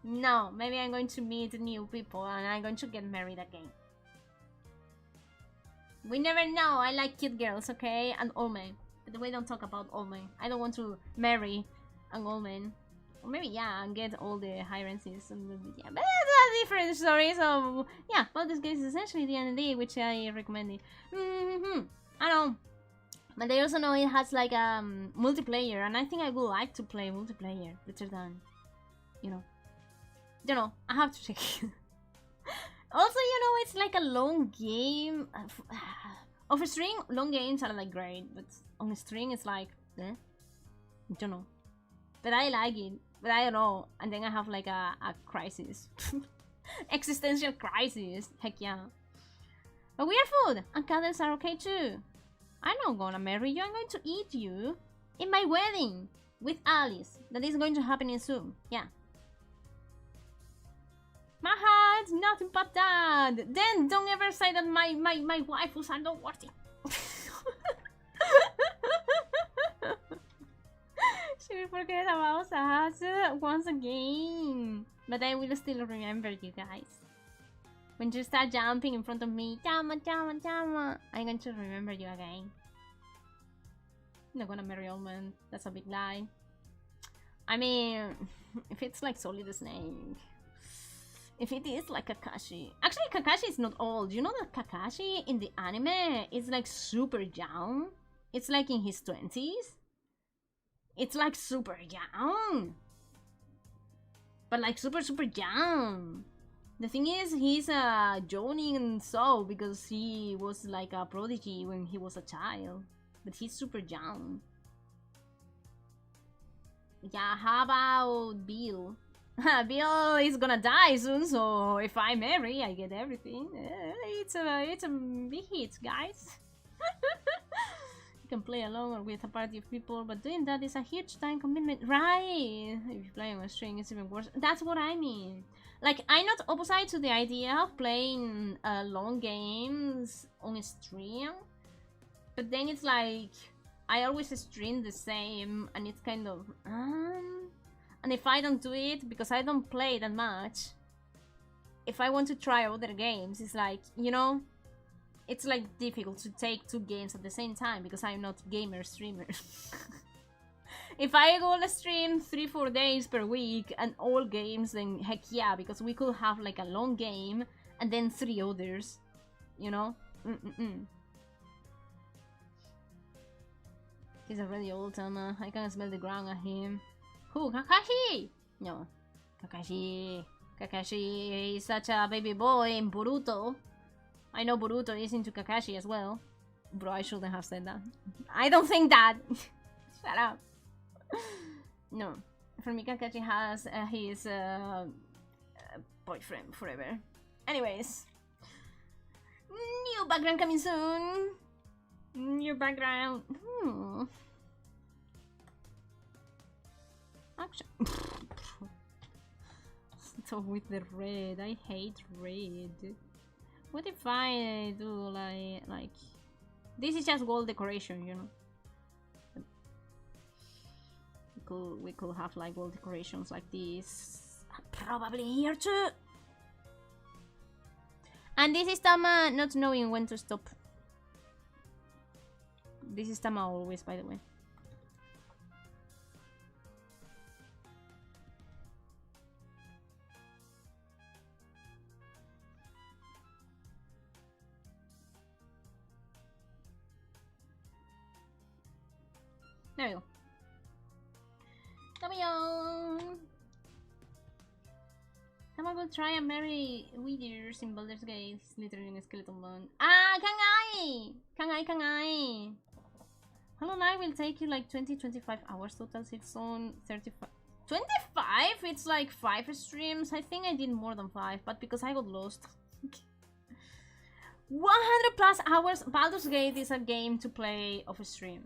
No, maybe I'm going to meet new people and I'm going to get married again. We never know. I like cute girls, okay? And old men. But we don't talk about old men. I don't want to marry an old man. Or maybe, yeah, and get all the hierances. And yeah, but that's a different story. So, yeah, well, this game is essentially the D&D, which I recommend it. I know. But I also know it has like multiplayer, and I think I would like to play multiplayer better than, you know. Don't know, I have to check. Also, you know, it's like a long game. Off a string, long games are like great, but on a string it's like, don't know. But I like it, but I don't know. And then I have like a crisis. Existential crisis, heck yeah. But we are food, and cuddles are okay too. I'm not gonna marry you, I'm going to eat you in my wedding with Alice. That is going to happen in soon, yeah. My heart's nothing but that. Then don't ever say that my waifus are not worthy. She will forget about us once again. But I will still remember you guys. When you start jumping in front of me, Tama, Tama, Tama, I'm going to remember you again. I'm not gonna marry old man. That's a big lie. I mean, if it's like Solid Snake. If it is like Kakashi. Actually, Kakashi is not old. You know that Kakashi in the anime is like super young? It's like in his 20s. It's like super young. But like super young. The thing is, he's a jonin so because he was like a prodigy when he was a child. But he's super young. Yeah, how about Bill? Bill is gonna die soon, so if I marry, I get everything. It's a big hit, guys. You can play alone or with a party of people, but doing that is a huge time commitment, right? If you play on a string, it's even worse. That's what I mean. Like, I'm not opposite to the idea of playing long games on a stream, but then it's like I always stream the same, and it's kind of and if I don't do it because I don't play that much, if I want to try other games, it's like, you know, it's like difficult to take two games at the same time because I'm not gamer streamer. If I go to stream 3-4 days per week and all games, then heck yeah, because we could have like a long game and then 3 others. you know? He's already old, Tama. I can smell the ground at him. Who? Kakashi? No. Kakashi. Kakashi is such a baby boy in Boruto. I know Boruto is into Kakashi as well. Bro, I shouldn't have said that. I don't think that. Shut up. No. For me, Kakashi has his boyfriend forever. Anyways. New background coming soon. New background. Actually. So with the red. I hate red. What if I do like this is just wall decoration, you know? We could have like wall decorations like this. Probably here too. And this is Tama not knowing when to stop. This is Tama always, by the way. There we go. Tama will try and marry Weeders in Baldur's Gate. He's literally in a skeleton bone. Ah, Kangai! Hollow Knight will take you like 20-25 hours total. 6 on 35. 25? It's like 5 streams. I think I did more than 5, but because I got lost. 100 plus hours. Baldur's Gate is a game to play off a stream.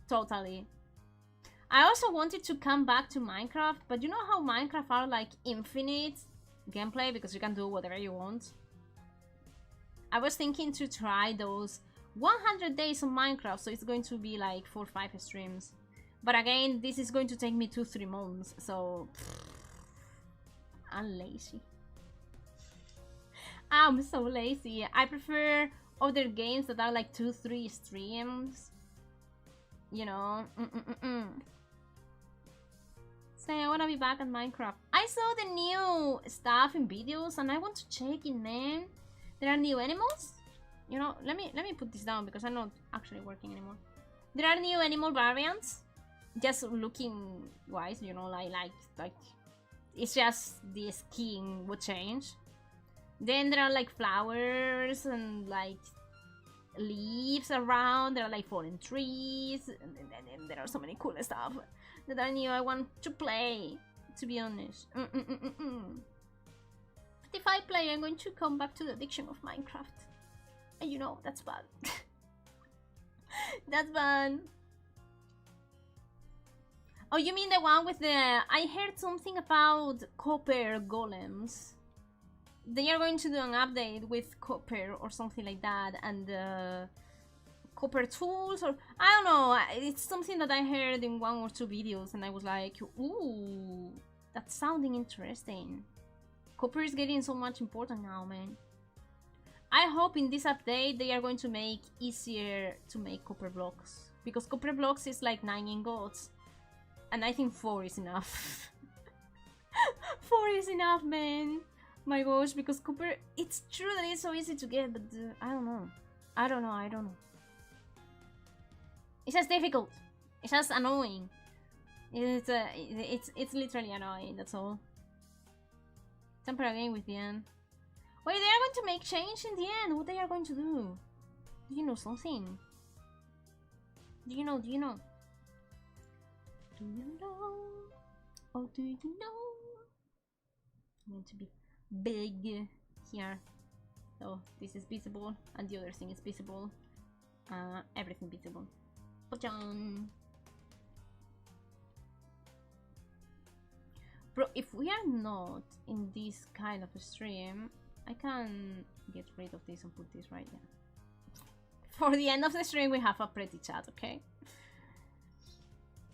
Totally. I also wanted to come back to Minecraft, but you know how Minecraft are like infinite gameplay because you can do whatever you want? I was thinking to try those 100 days on Minecraft, so it's going to be like 4 or 5 streams. But again, this is going to take me 2-3 months, so I'm lazy. I'm so lazy. I prefer other games that are like 2-3 streams. You know, Say, I wanna be back at Minecraft. I saw the new stuff in videos and I want to check it, man. There are new animals. You know, let me put this down because I'm not actually working anymore. There are new animal variants. Just looking wise, you know, like it's just the skin would change. Then there are like flowers and like leaves around. There are like fallen trees, and there are so many cool stuff that I knew I want to play, to be honest. But if I play, I'm going to come back to the addiction of Minecraft, and you know that's bad. That's bad. Oh, you mean the one with the... I heard something about copper golems. They are going to do an update with copper or something like that, and copper tools, or I don't know. It's something that I heard in 1 or 2 videos, and I was like, ooh, that's sounding interesting. Copper is getting so much important now, man. I hope in this update they are going to make easier to make copper blocks, because copper blocks is like 9 ingots, and I think 4 is enough. 4 is enough, man. My gosh, because copper, it's true that it's so easy to get, but I don't know. I don't know. It's just difficult. It's just annoying. It's literally annoying, that's all. Temper again with the end. Wait, they are going to make change in the end. What they are going to do? Do you know something? Do you know? Do you know? Do you know? Oh, do you know? I'm going to be big here. So this is visible and the other thing is visible. Everything visible. Bro, if we are not in this kind of a stream, I can get rid of this and put this right there. For the end of the stream we have a pretty chat, okay?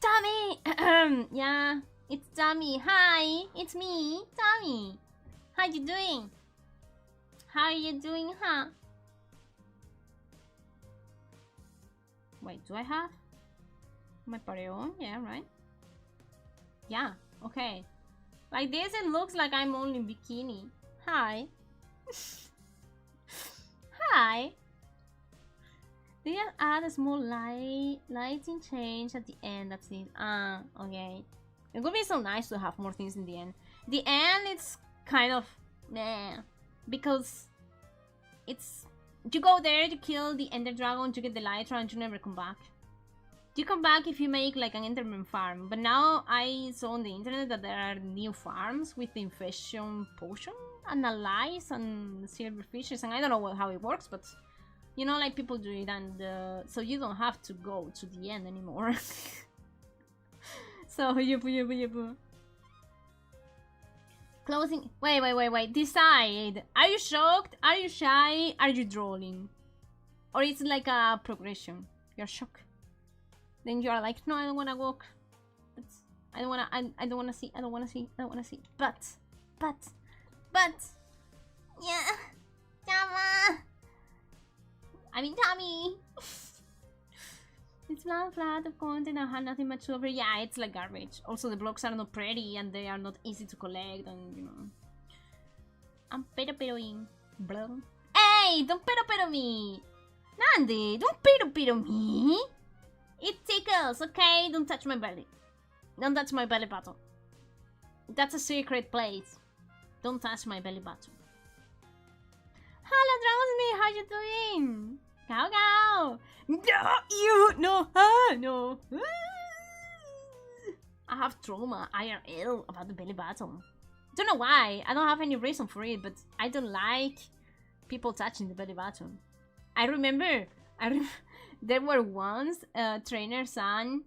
Tommy! Yeah, it's Tommy. Hi, it's me, Tommy. How you doing? How are you doing, huh? Wait, do I have my party on? Yeah, right? Yeah, okay. Like this, it looks like I'm only in bikini. Hi. Why? They just add a small lighting change at the end. That's it. Okay. It would be so nice to have more things in the end. The end, it's kind of meh, because it's you go there, you kill the Ender Dragon, you get the Elytra, and you never come back. You come back if you make like an Enderman farm. But now I saw on the internet that there are new farms with the infection potion and allies and silverfishes, and I don't know how it works, but you know, like people do it, and so you don't have to go to the end anymore. So yup. Closing. Wait. Decide. Are you shocked? Are you shy? Are you drooling? Or it's like a progression. You're shocked. Then you are like, no, I don't wanna walk. But I don't wanna see. But yeah. Tama. I mean Tommy. It's flat of content. I have nothing much to offer. Yeah, it's like garbage. Also, the blocks are not pretty and they are not easy to collect, and you know. I'm pero-peroing. Bro. Hey, don't pero me. Nandi, don't pero me. It tickles, okay? Don't touch my belly. Don't touch my belly button. That's a secret place. Don't touch my belly button. Hello, Drowsy, how you doing? Gaoo. No. I have trauma, IRL, about the belly button. Don't know why. I don't have any reason for it, but I don't like people touching the belly button. I remember there were once a trainer's son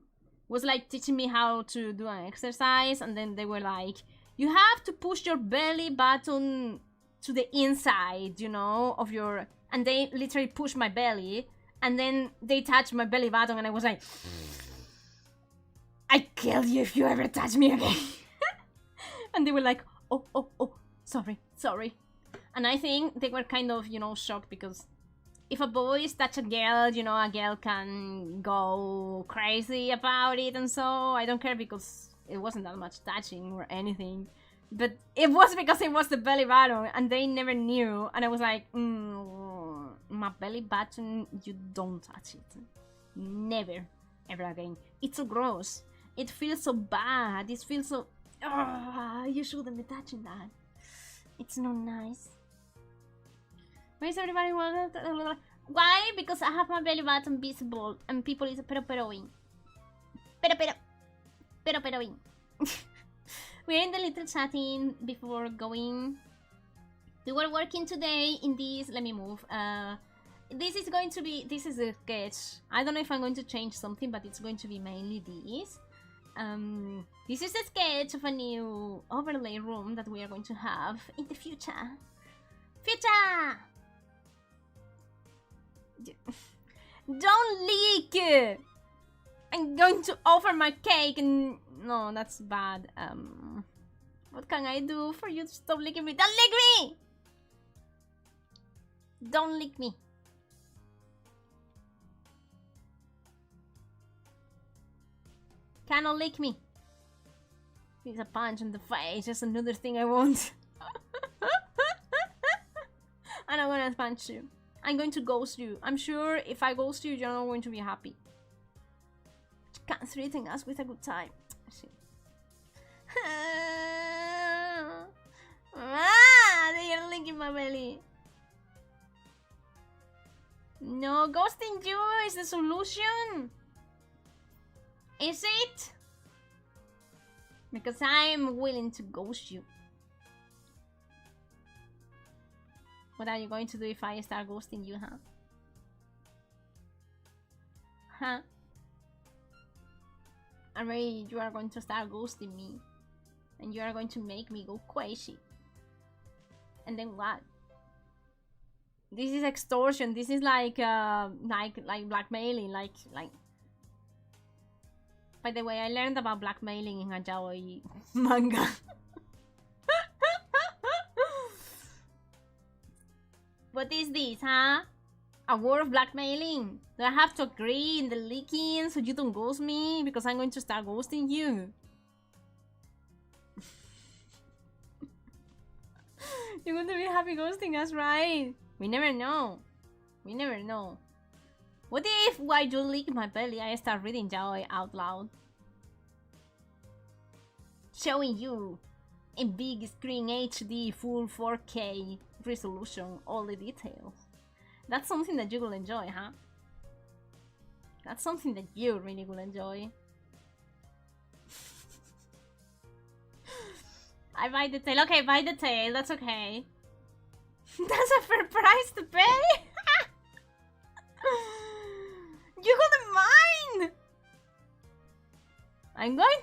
was like teaching me how to do an exercise, and then they were like, you have to push your belly button to the inside, you know, of your, and they literally pushed my belly, and then they touched my belly button, and I was like, I kill you if you ever touch me again. And they were like, oh, sorry. And I think they were kind of, you know, shocked, because if a boy touch a girl, you know, a girl can go crazy about it, and so I don't care, because it wasn't that much touching or anything. But it was because it was the belly button, and they never knew, and I was like, my belly button, you don't touch it. Never, ever again. It's so gross. It feels so bad. It feels so, you shouldn't be touching that. It's not nice. Why is everybody? Why? Because I have my belly button visible, and people is pero-peroing. Pero-peroing. We're in the little chatting before going. We were working today in this. Let me move. This is a sketch. I don't know if I'm going to change something, but it's going to be mainly this. This is a sketch of a new overlay room that we are going to have in the future. Don't leak! I'm going to offer my cake, and no, that's bad. What can I do for you to stop licking me? Don't lick me! Don't lick me. Cannot lick me. It's a punch in the face. Just another thing I want. And I'm gonna punch you. I'm going to ghost you. I'm sure if I ghost you, you're not going to be happy. You can't threaten us with a good time. They are licking my belly. No, ghosting you is the solution. Is it? Because I'm willing to ghost you. What are you going to do if I start ghosting you, huh? Huh? Already you are going to start ghosting me. And you are going to make me go crazy. And then what? This is extortion. This is like blackmailing. Like. By the way, I learned about blackmailing in a yaoi manga. What is this, huh? A war of blackmailing? Do I have to agree in the leaking so you don't ghost me? Because I'm going to start ghosting you. You're going to be happy ghosting us, right? We never know. We never know. What if while you lick my belly, I start reading yaoi out loud? Showing you in big screen HD full 4K resolution all the details. That's something that you will enjoy, huh? That's something that you really will enjoy. I buy the tail. Okay, buy the tail. That's okay. That's a fair price to pay. You wouldn't mind. I'm going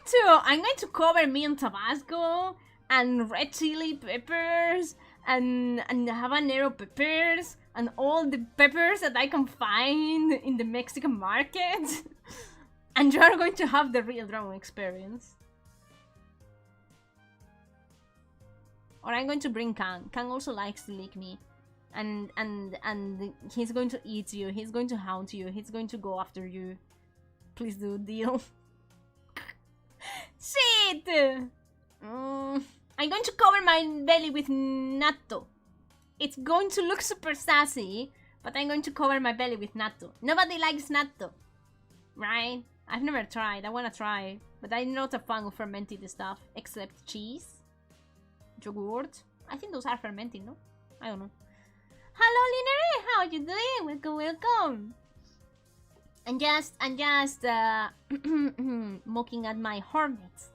to cover me in Tabasco and red chili peppers and habanero peppers and all the peppers that I can find in the Mexican market. And you are going to have the real drone experience. Or I'm going to bring Kang. Kang also likes to lick me. And he's going to eat you. He's going to haunt you. He's going to go after you. Please do, deal. Shit! I'm going to cover my belly with natto. It's going to look super sassy, but I'm going to cover my belly with natto. Nobody likes natto, right? I've never tried. I want to try, but I'm not a fan of fermented stuff, except cheese, yogurt. I think those are fermented, no? I don't know. Hello, Linere. How are you doing? Welcome, welcome. I'm just mocking at my Hornmates.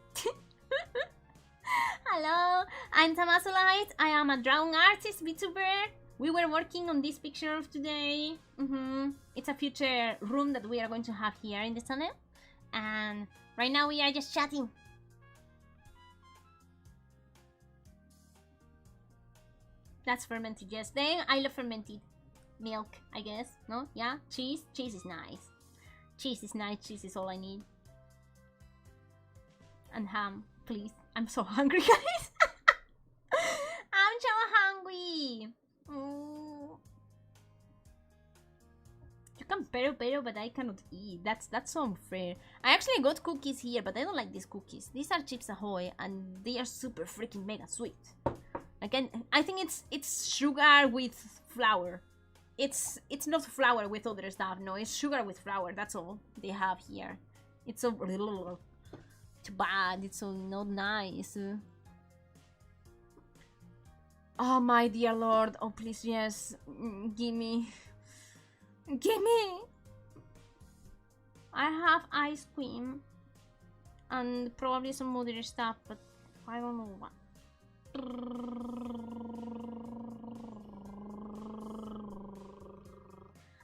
Hello, I'm Tama Azulight. I am a drawing artist, Vtuber. We were working on this picture of today. It's a future room that we are going to have here in the channel. And right now we are just chatting. That's fermented, yes. Then I love fermented milk, I guess. No? Yeah? Cheese? Cheese is nice. Cheese is nice. Cheese is all I need. And ham, please. I'm so hungry, guys. I'm so hungry. You can pero, but I cannot eat. That's so unfair. I actually got cookies here, but I don't like these cookies. These are Chips Ahoy, and they are super freaking mega sweet. Again, I think it's sugar with flour. It's not flour with other stuff. No, it's sugar with flour. That's all they have here. It's so too bad. It's so not nice. Oh my dear Lord. Oh please, yes. Gimme. I have ice cream and probably some other stuff, but I don't know what.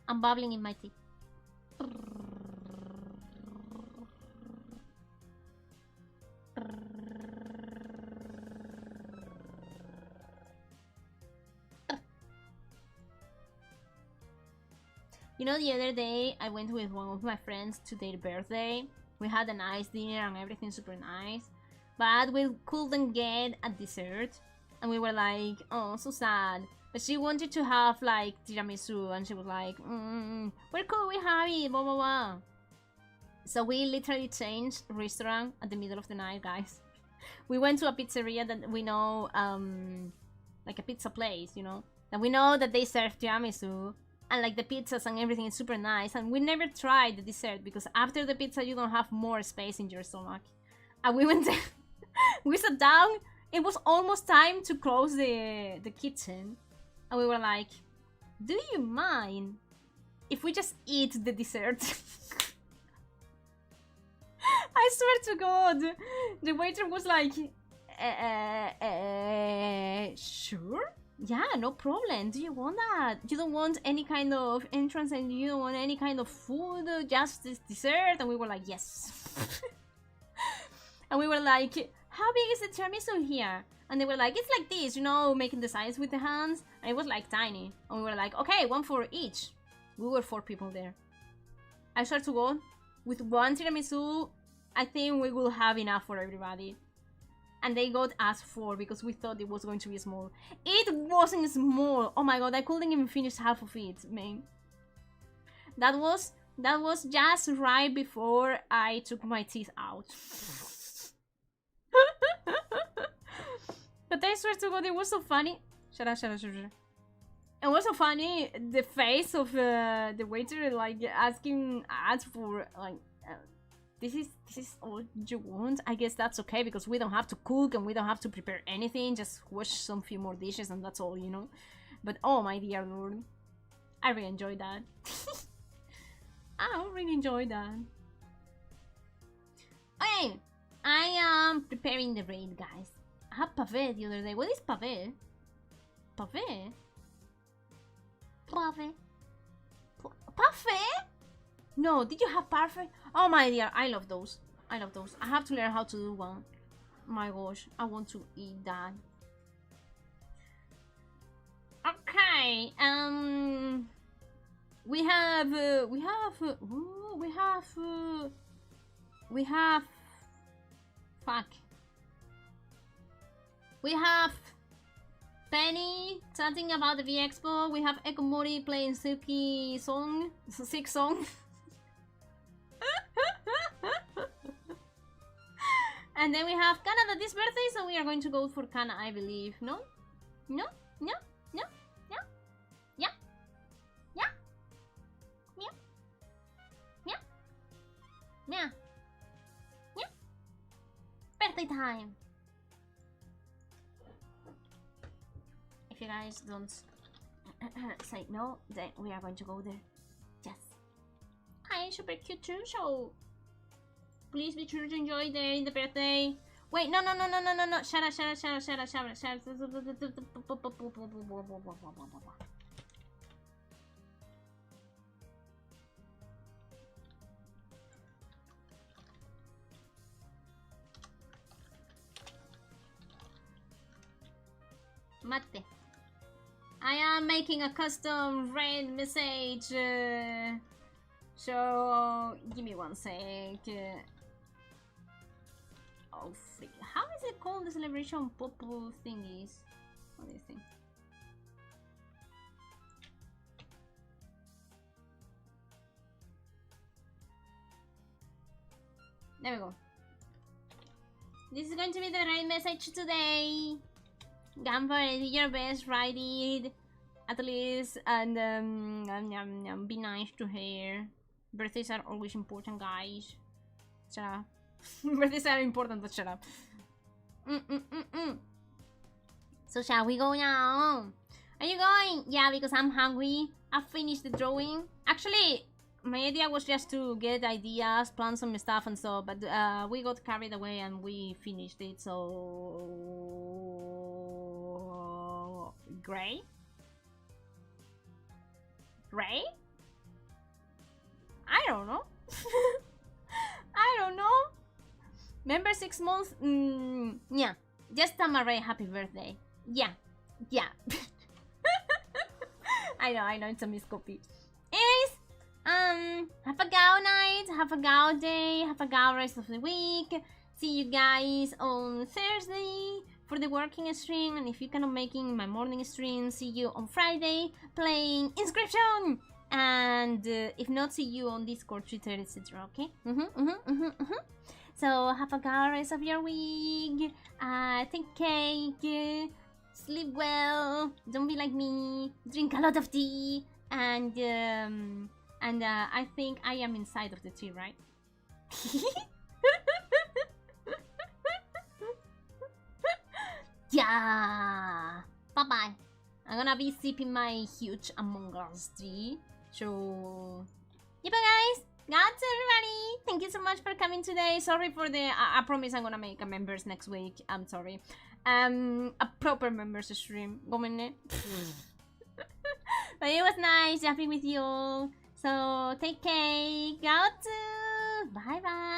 I'm bubbling in my teeth. You know, the other day I went with one of my friends to their birthday. We had a nice dinner and everything super nice, but we couldn't get a dessert, and we were like, oh, so sad. But she wanted to have like tiramisu, and she was like, where could we have it? Blah blah blah. So we literally changed restaurant at the middle of the night, guys. We went to a pizzeria that we know, like a pizza place, you know, that we know that they serve tiramisu. And like the pizzas and everything is super nice. And we never tried the dessert because after the pizza you don't have more space in your stomach. And we went there, we sat down. It was almost time to close the kitchen. And we were like, do you mind if we just eat the dessert? I swear to God. The waiter was like, sure? Yeah, no problem. Do you want that? You don't want any kind of entrance and you don't want any kind of food, just this dessert? And we were like, yes. And we were like, how big is the tiramisu here? And they were like, it's like this, you know, making the signs with the hands. And it was like tiny. And we were like, okay, one for each. We were 4 people there. I swear to God, with one tiramisu, I think we will have enough for everybody. And they got us 4 because we thought it was going to be small. It wasn't small. Oh my God, I couldn't even finish half of it, man. That was just right before I took my teeth out. But I swear to God, it was so funny. Shut up. It was so funny, the face of the waiter, like asking us for like, this is all you want. I guess that's okay because we don't have to cook and we don't have to prepare anything. Just wash some few more dishes and that's all, you know. But oh my dear lord, I really enjoyed that. I really enjoyed that. Okay, I am preparing the raid, guys. I had pavé the other day. What is pavé? Pavé? Pavé? Parfait? No, did you have parfait? Oh my dear, I love those. I love those. I have to learn how to do one. My gosh, I want to eat that. Okay, we have, fuck. We have Penny chatting about the V-Expo. We have Ekomori playing Silky song, sick song. And then we have Canada this birthday, so we are going to go for Kana, I believe. No? No? No? No? No? Yeah? Yeah? Yeah? Yeah? Yeah? Yeah? Birthday time! If you guys don't say no, then we are going to go there. Yes. Hi, super cute too, so please be sure to enjoy the birthday. Wait, no. Shut up. Mate. I am making a custom red message. So give me one sec. Oh freak! How is it called? The celebration pop thingies. What do you think? There we go. This is going to be the right message today. Gamper, do your best, write it at least, and be nice to her. Birthdays are always important, guys. Shut up. Birthdays are important, but shut up. So shall we go now? Are you going? Yeah, because I'm hungry. I finished the drawing. Actually, my idea was just to get ideas, plan some stuff and so, but we got carried away and we finished it, so... Gray? Gray? I don't know. I don't know. Remember 6 months? Yeah. Just Tama Ray, happy birthday. Yeah. I know, it's a miscopy. Anyways, have a gaoo night, have a gaoo day, have a gaoo rest of the week. See you guys on Thursday for the working stream, and if you cannot making my morning stream, see you on Friday playing Inscription. And if not, see you on Discord, Twitter, etc. Okay? So have a good rest of your week. Take cake. Sleep well. Don't be like me. Drink a lot of tea. And I think I am inside of the tea, right? Yeah. Bye bye. I'm gonna be sipping my huge Among Us tea. So, yeah, guys, that's everybody. Thank you so much for coming today. Sorry for the. I promise I'm gonna make a members next week. I'm sorry. A proper members stream. But it was nice jumping with you all. So take care. Bye bye.